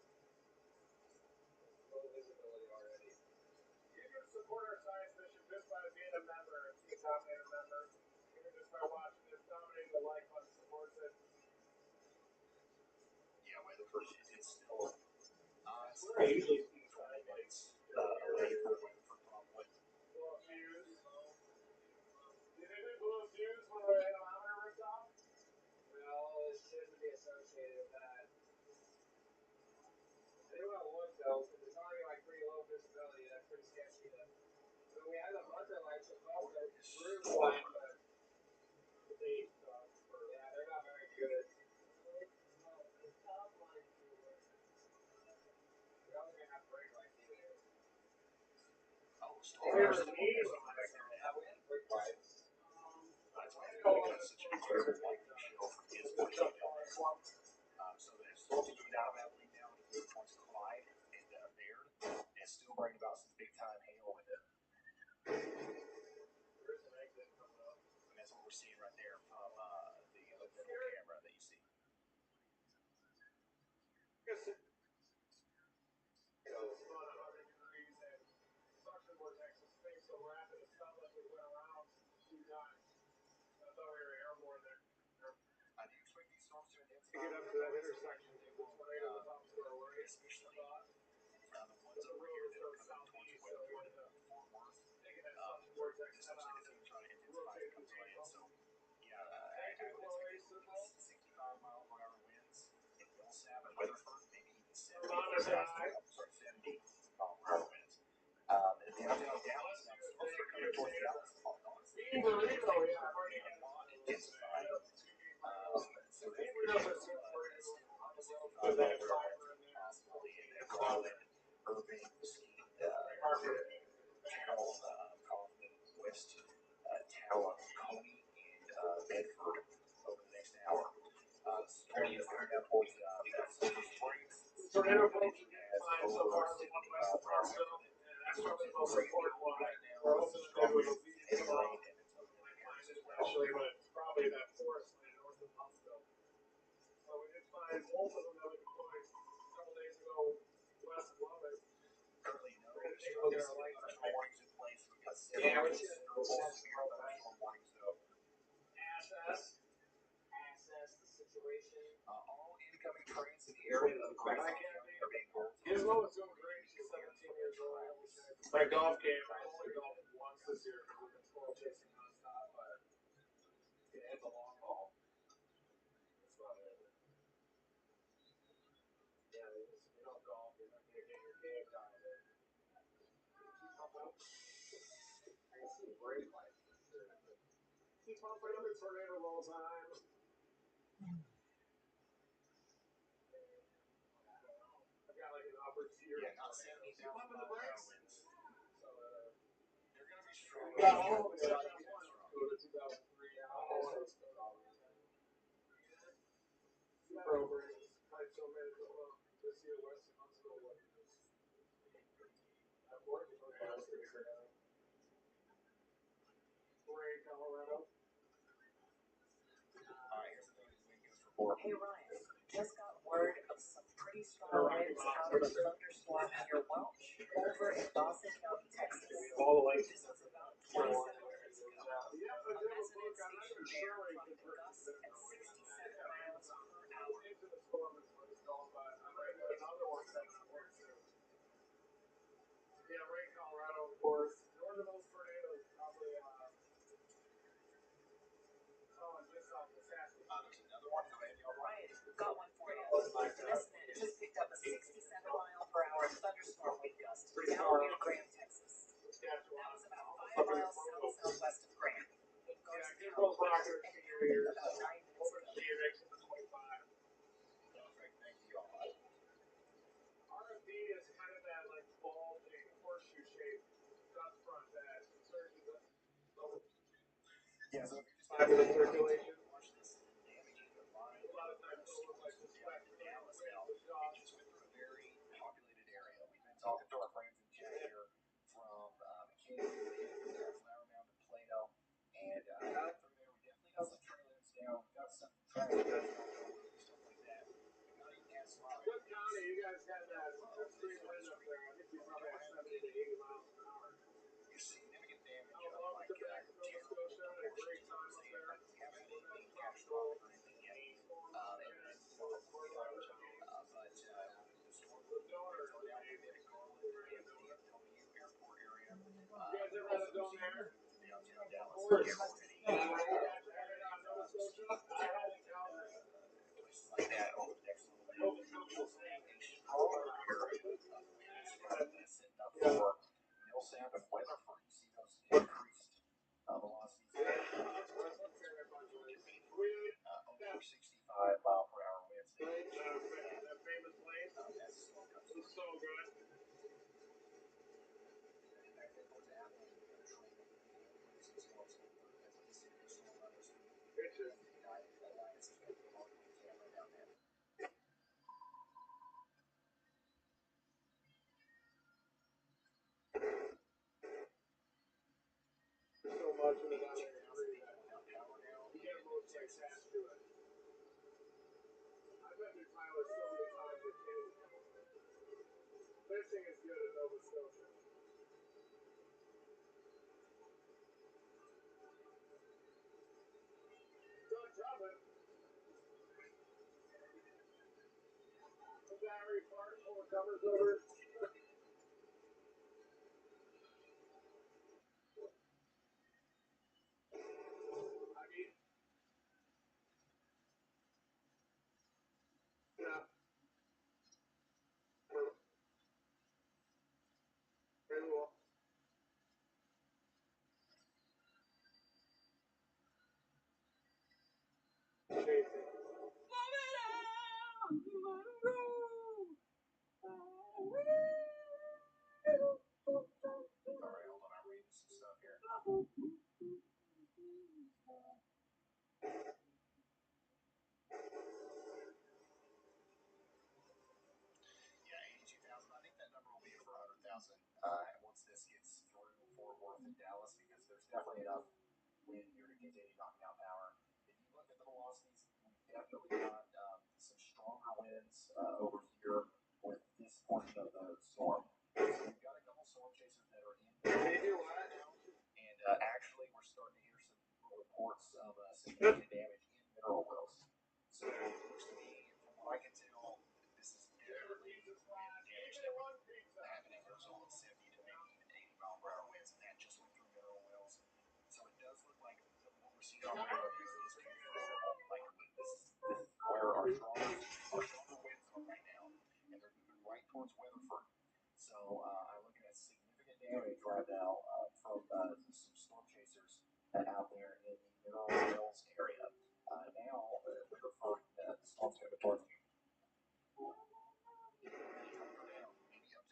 Low visibility already. You can support our science mission just by being a member, a Team Dominator member. Even just by watching this, dominating the like button supports it. Yeah, weather first it's still it's usually 20 minutes away for probably. Blow a fuse. Did they blow a fuse when the anemometer ripped off? Well, it shouldn't be associated with that. I do want to look though, because it's already like pretty low visibility. That's pretty sketchy. We have the marker lights above the roof line, but yeah, they're not very good. We also may have brake lights either. Oh, stars. Yeah, we had brake lights. That's why I got such an incredible light show from his point of view. So that it's supposed to go down that lane down to towards Clyde and Baird, and still bring about some big time hail with it. There's an exit coming up. And that's what we're seeing right there from the middle camera that you see. It's about 100 degrees and suction vortex is spinning so rapid it felt like we went around 2 times. I thought we were airborne there. I do expect these storms to intensify. To get up to that intersection, the tornado was off to our right. Especially the ones The over road here was that going are coming towards southeast, so Webb it here was to Fort Worth. taking that suction vortex head on Especially and this one trying to intensify as it comes in. So, yeah, thank you, I would Chloe, expect Super. 65 mile per hour winds in Millsap and Weatherford, maybe even 70. Mama said hi. 70 mile per hour winds. And downtown Dallas, now storms are coming towards Dallas. Honestly, Burrito, yeah, I've already had not intensified. So Burritos are super burrito on the road because they have fiber in there. possibly in Garland, Irving, Mesquite, Carroll, Kaufman, West, Talon, Coney, and Bedford over the next hour. Tornadoes coming down towards Silver Springs. Tornado approach is getting fine so far. The one west of Barstow, and that's probably the most important one. We're hoping that they will be tomorrow. Especially, but it's probably that forest land north of Huntsville. So we did find both of them that we deployed a couple days ago west of Lubbock. Currently, no Take a look at our lights. thunderstorm warnings in place. We've got Yeah, we should severe thunderstorm warnings, though. Assess the situation. All incoming trains in the area of Craig County are being rolled. Gizmo is doing great. She's 17 years old. My golf game, I only golfed once this year because we've been squirrel chasing nonstop, but it hit the long ball. That's about it. Yeah, you don't golf, you're not going to get your game out of it. I can see brake lights for sure. Keep up with the tornado roll time. Yeah, not 70,000 mile per hour winds. They're going to be strong. Yeah, all of it. I got one. Go to 2003. All of it. Super over. Probably so many. This year, West and Huntsville. I'm working for Ray, Colorado. Here's the latest wind gust report. Hey Ryan, just got word of some pretty strong winds out of a thunderstorm near Welch over in Dawson County, Texas. All the way. This was about 27 minutes ago. Yeah, A resident station there clocked gusts at 67 miles per hour. Into the storm is what it's called, but I'm ready to another one that's worse too. Yeah, Ray, Colorado, of course. One of those tornadoes probably, just off the Saskatchewan. There's another one. Go ahead, y'all. Ryan, got one for you. A resident just picked up a 67 mile per hour thunderstorm wind gust down near Graham, Texas. That was about 5 miles southwest of Graham. In Garza County, and it happened about 9 minutes ago. Thank you, y'all. RFD is kind of that like bulging horseshoe shape dust front that surges up. Yeah, so if you're just Five minute circulation. watch this damaging the line. A lot of times it'll look like this Down spectrum to Dallas of now. wind with dust. It just went through a very populated area. We've been talking to our friends in chat here from McKinney, Flower Mound to Plato, and out through there, we definitely got some trailers down, got some traffic stuff like that. Not even as far. Cook County, you guys had that extreme wind up there. I think you probably had 70 to 80 miles an hour. Significant damage How of long like to back to Nova Scotia? A great time up there. we haven't had anything catastrophic or anything yet. And then, hopefully we don't, but the storm will be down a bit at Garland and the DFW airport area. You guys ever had a zone there? Downtown Dallas. You guys had it on Nova Scotia? I had it in Calgary. Places like that over the next little bit. We'll see a stronger area of winds setting up for Millsap and Weatherford. You see those increased velocities there. Over 65 mile per hour winds. That famous place. As the storm comes It's so good. back there towards Abilene, some storms coming through. That's what you see the storm runners. It's just Alliance has got the long camera down there. so much of it out there. Without power now. You get a little attached to it. I've been to Tyler so many times with kids. Fishing is good in Nova Scotia. Don't drop it. The battery part, pull the covers over. I mean, yeah. Very well. Chasing. Alright, hold on, I'm reading some stuff here. Yeah, 82,000. I think that number will be over 100,000 once this gets through Fort Worth and Dallas, because there's definitely enough wind here to continue knocking out power. If you look at the velocities, we've definitely got some stronger winds over here with this portion of the storm. So we've got a couple storm chasers that are in now, and actually we're starting to hear some reports of significant damage in mineral wells. So it looks to me, from what I can tell, this is definitely wind damage that would happen as a result of 70 to maybe even 80 mile per hour winds, and that just went through mineral wells. So it does look like what we're seeing on radar here is considerable. Like this is where our stronger winds are right now, and they're moving right towards Weatherford. So I'm looking at significant damage right now from some storm chasers out there in the mineral wells area. Now Weatherford, the storm's coming towards you. Maybe up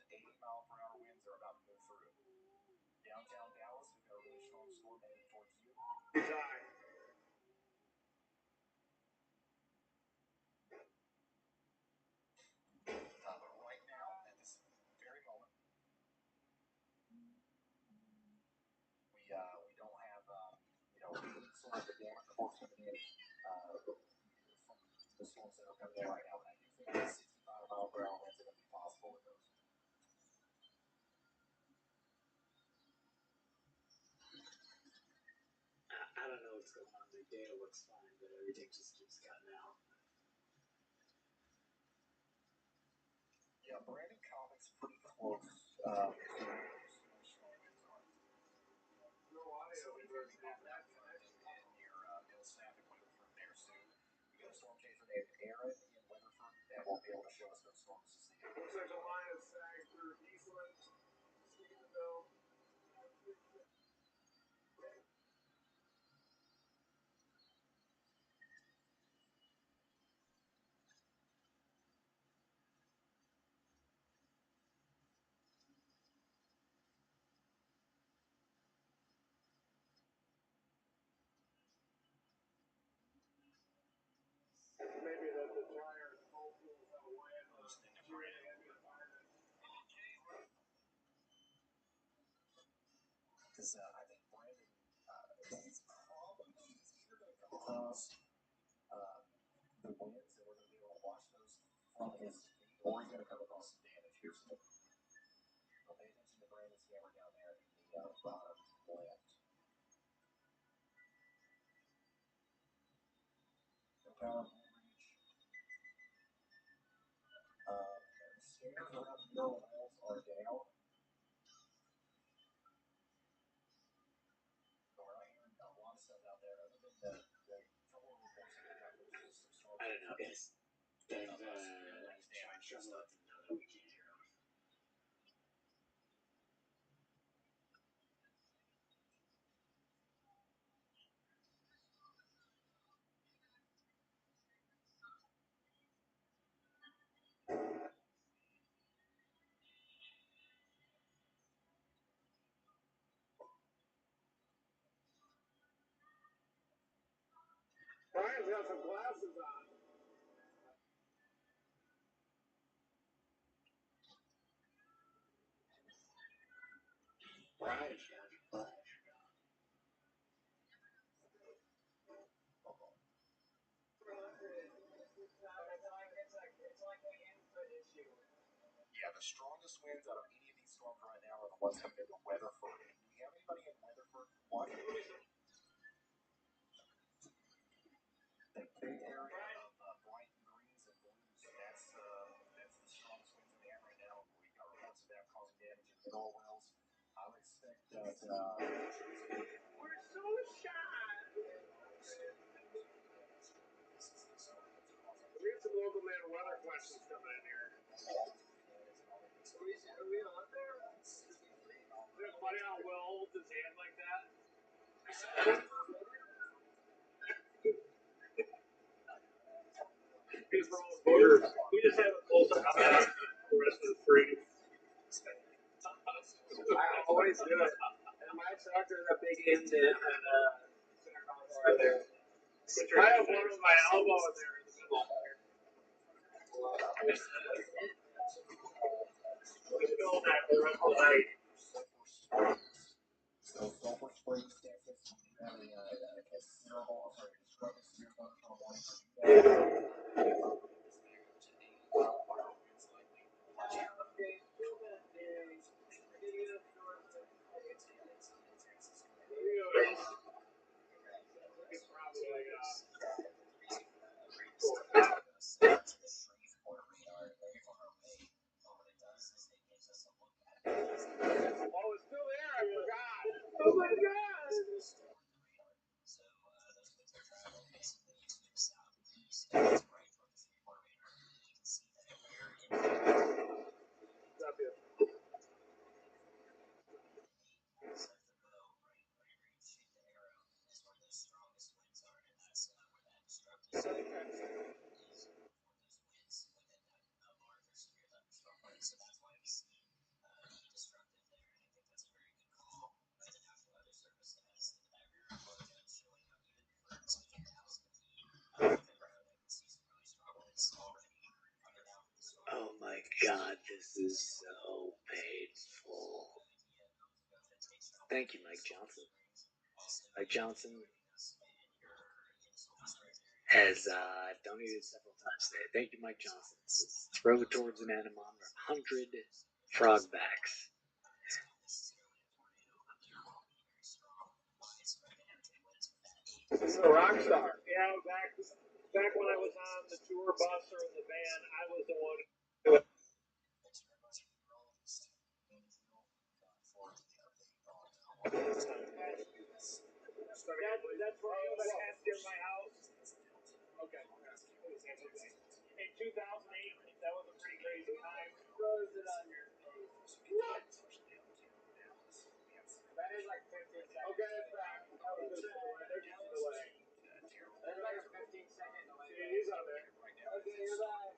reports coming in from the storms that are coming in right now. And I do think that 65-mile-per-hour winds are going to be possible with those. I don't know what's going on. The data looks fine, but everything just keeps cutting out. Yeah, Brandon Comics pretty close. No audio. Storm chaser named Aaron in Weatherford that won't be able to show us those storms this evening. Looks like a line of sag through Eastland, Stephenville. Maybe the dryer is full pools of wind. Because I think Brandon, he's either going to come across the winds, and we're going to be able to watch those from his feet, or he's going to come across some damage here soon. So pay attention to Brandon's camera down there in the bottom left. The power reach. The stairs around the middle walls are down. So we're not hearing a lot of stuff out there, other than the couple of reports that we got. There's some storms. I don't know, guys. Just let them know that we can't hear them. Brian's got some glasses on. Brian's got a flash. Yeah, the strongest winds out of any of these storms right now are the ones coming into Weatherford. Do we have anybody in Weatherford watching? The big area of bright greens and blues, that's the strongest winds in the air right now. We got reports of that causing damage in mineral wells. I would expect that We're so shy. We have some local man weather questions coming in here. Are we on there? Isn't it funny how Will holds his hand like that? Because we're all voters. We just have a close up on that the rest of the three. I always do it. And my truck is a big indent and right there. I have one with my elbow in there in the middle. We feel that the rest of the night. so Sulphur Springs, Texas, you have a considerable, Oh, it's still there. I forgot. Oh my God. Oh my God, this is so painful. Thank you, Mike Johnson. Mike Johnson, has donated several times today. Thank you, Mike Johnson. Throw it towards an anemometer. 100 frog backs. This is a rock star. Yeah, back when I was on the tour bus or in the van, I was the one who would. That's where I was at in my house. Okay. In 2008, that was a pretty crazy time. Throws it on your face. What? That is like 15 seconds. Okay, it's back. That was a delay. There's a delay. There's like a 15-second delay. Yeah, he's on there. Okay, you're back.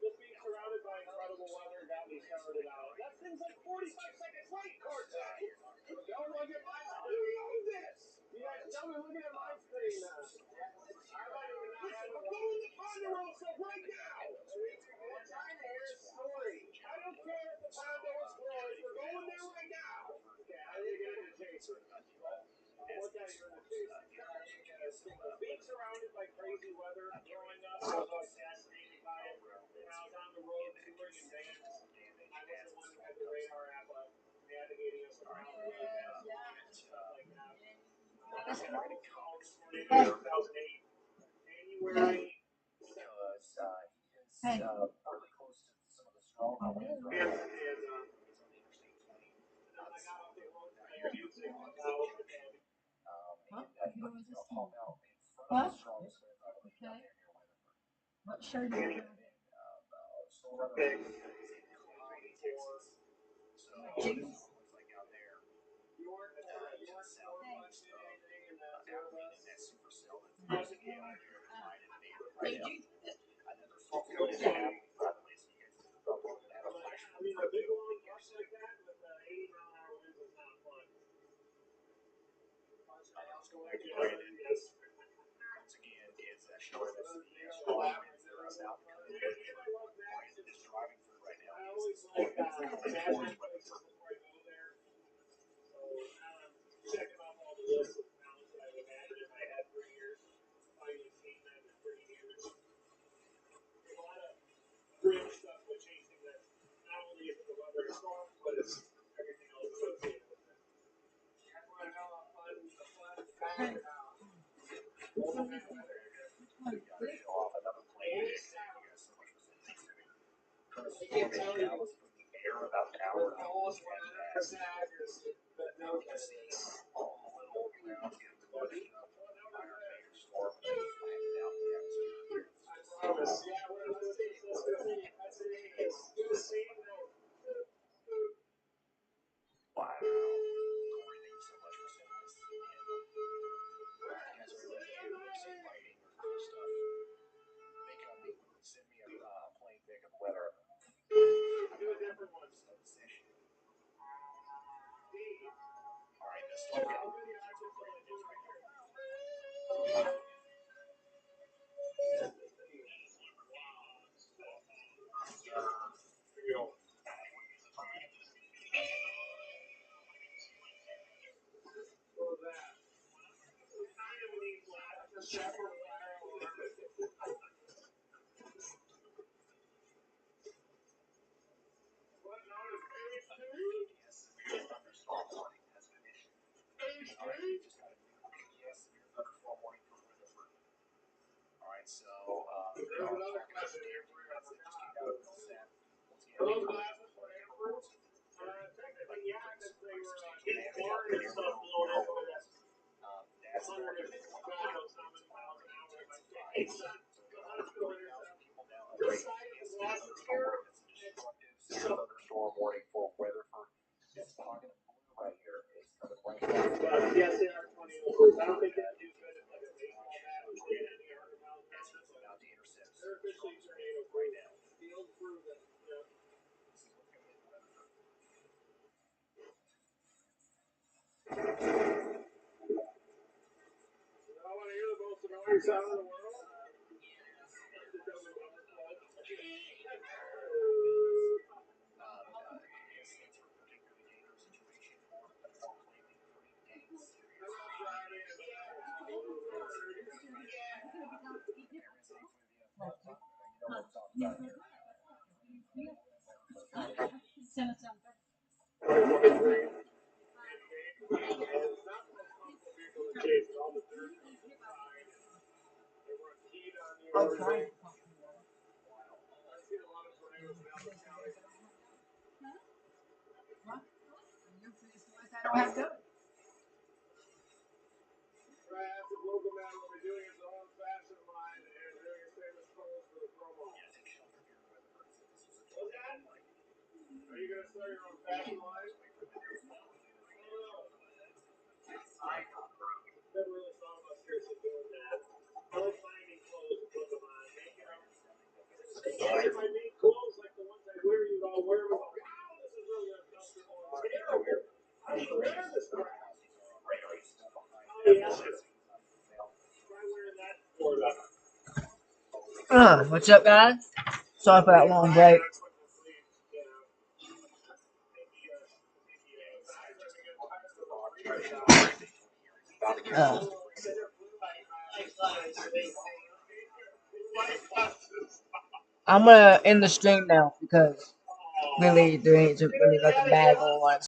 Just being surrounded by incredible weather got me started out. That thing's like 45 seconds late, Cortez. Don't look at my screen. You know this. You guys tell me looking at my screen now. I'm going to Ponderosa right now. We're trying to hear a story. I don't care if the Pondo is closed. We're going there right now. Okay, I didn't get a chaser. What kind of chaser? Being surrounded by crazy weather growing up, I was fascinated by it. When I was on the road touring in vans, I was the one who had the radar app up, navigating us around the way and stuff like that. I had a call this morning in 2008, January. Because he is really close to some of the stronger winds right now. What shirt do you have? Checking off all the lists of mounts that I've imagined in my head for years. Finding steam that is pretty damaged. There's a lot of grim stuff with chasing that not only is it the weather storm, but it's everything else associated with it. I want to know a fun fact now. Well, the bad weather, I guess. Show off another plane. You guys so much for Thanksgiving. Current storm in Dallas from the air about an hour ago. But no, All the little clouds getting pushed up. Minor major storm flattened out the atmosphere. I promise. Yeah, let's see. That's it. Do the same note. Wow. Corey, thank you so much for sending this in. You guys are really doing some writing or cool stuff. Send me a plain pic of the weather. Do a different one. Alright, this one. Alright, so another question here for you. Technically, yeah, because they were getting corn and stuff blown up with us. 150 miles an hour. It's not thunderstorm warning for Weatherford. This pocket of blue right here is coming right down. Yes, they are 20 over. I don't think they do good at like a baseball bat or get any 100 miles an hour. About to intercept. They're officially tornado right now. Field proven. Yep. This is what's going to hit Weatherford. I want to hear the most annoying sound in the world. I'm trying. I don't have to. Local man will be doing his own fashion line and doing his famous clothes for the promo. What's that? Are you gonna start your own fashion line? Never really thought about seriously doing that. I like finding clothes and put them on. If I made clothes like the ones I wear, you'd all wear them. Wow, this is really uncomfortable. It's terrible. How do you wear this crap? Oh yeah. Try wearing that for What's up, guys? Sorry for that long break. I'm gonna end the stream now because really there ain't really nothing bad going on.